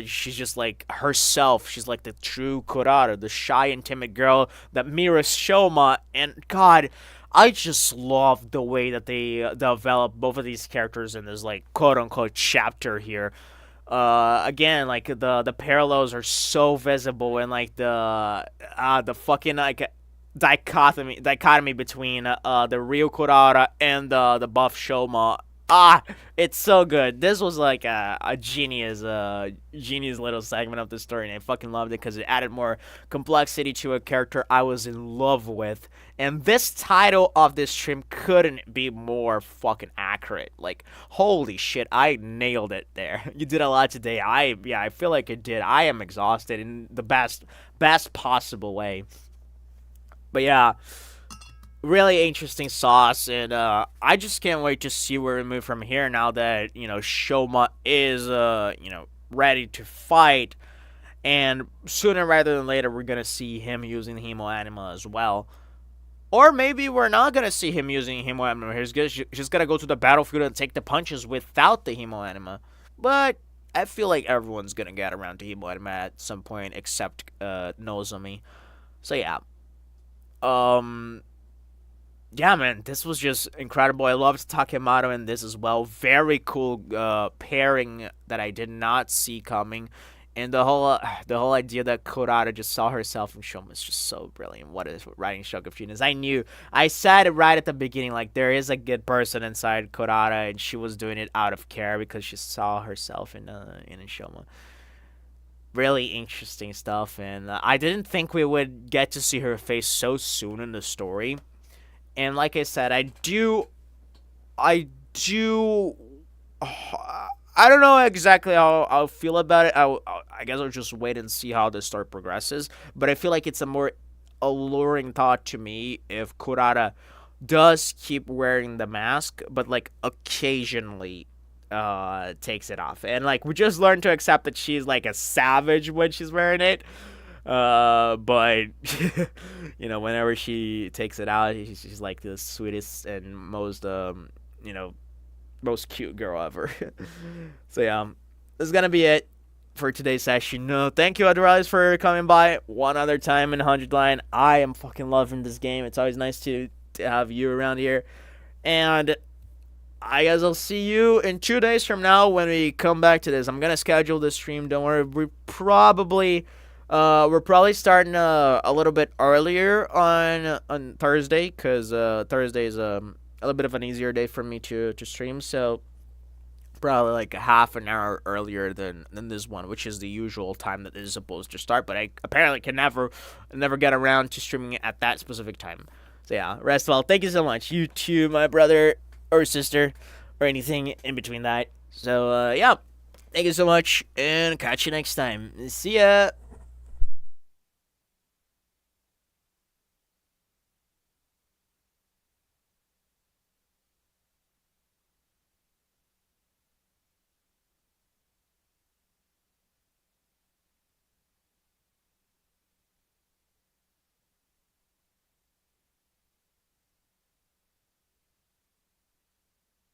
she's just, like, herself. She's, like, the true Kurara, the shy and timid girl that mirrors Shoma, and god, I just love the way that they develop both of these characters in this, like, quote-unquote chapter here. Again, like, the parallels are so visible, and, like, the fucking, like, dichotomy between the real Kurara and the buff Shoma. It's so good. This was like a genius little segment of the story, and I fucking loved it because it added more complexity to a character I was in love with. And this title of this stream couldn't be more fucking accurate. Like, holy shit, I nailed it there. You did a lot today. I feel like it did. I am exhausted in the best possible way. But yeah, really interesting sauce, and I just can't wait to see where we move from here now that, you know, Shoma is, ready to fight, and sooner rather than later we're gonna see him using Hemo Anima as well. Or maybe we're not gonna see him using Hemo Anima. He's just gonna go to the battlefield and take the punches without the Hemo Anima. But I feel like everyone's gonna get around to Hemo Anima at some point except Nozomi. So yeah. Yeah, man, this was just incredible. I loved Takemoto in this as well. Very cool pairing that I did not see coming. And the whole idea that Kurara just saw herself in Shoma is just so brilliant. What is writing stroke of genius? I said it right at the beginning, like, there is a good person inside Kurara, and she was doing it out of care because she saw herself in Shoma. Really interesting stuff, and I didn't think we would get to see her face so soon in the story. And like I said, I don't know exactly how I'll feel about it. I guess I'll just wait and see how the story progresses. But I feel like it's a more alluring thought to me if Kurara does keep wearing the mask, but, like, occasionally takes it off. And, like, we just learned to accept that she's, like, a savage when she's wearing it. But you know, whenever she takes it out, she's like the sweetest and most most cute girl ever. So yeah, this is gonna be it for today's session. No, thank you, Adoralis, for coming by one other time in 100 Line. I am fucking loving this game. It's always nice to have you around here, and I guess I'll see you in 2 days from now when we come back to this. I'm gonna schedule this stream. Don't worry. We're probably starting a little bit earlier on Thursday, because Thursday is a little bit of an easier day for me to stream. So probably like a half an hour earlier than this one, which is the usual time that it is supposed to start. But I apparently can never get around to streaming it at that specific time. So yeah, rest well. Thank you so much. You too, my brother or sister, or anything in between that. So yeah, Thank you so much, and catch you next time. See ya!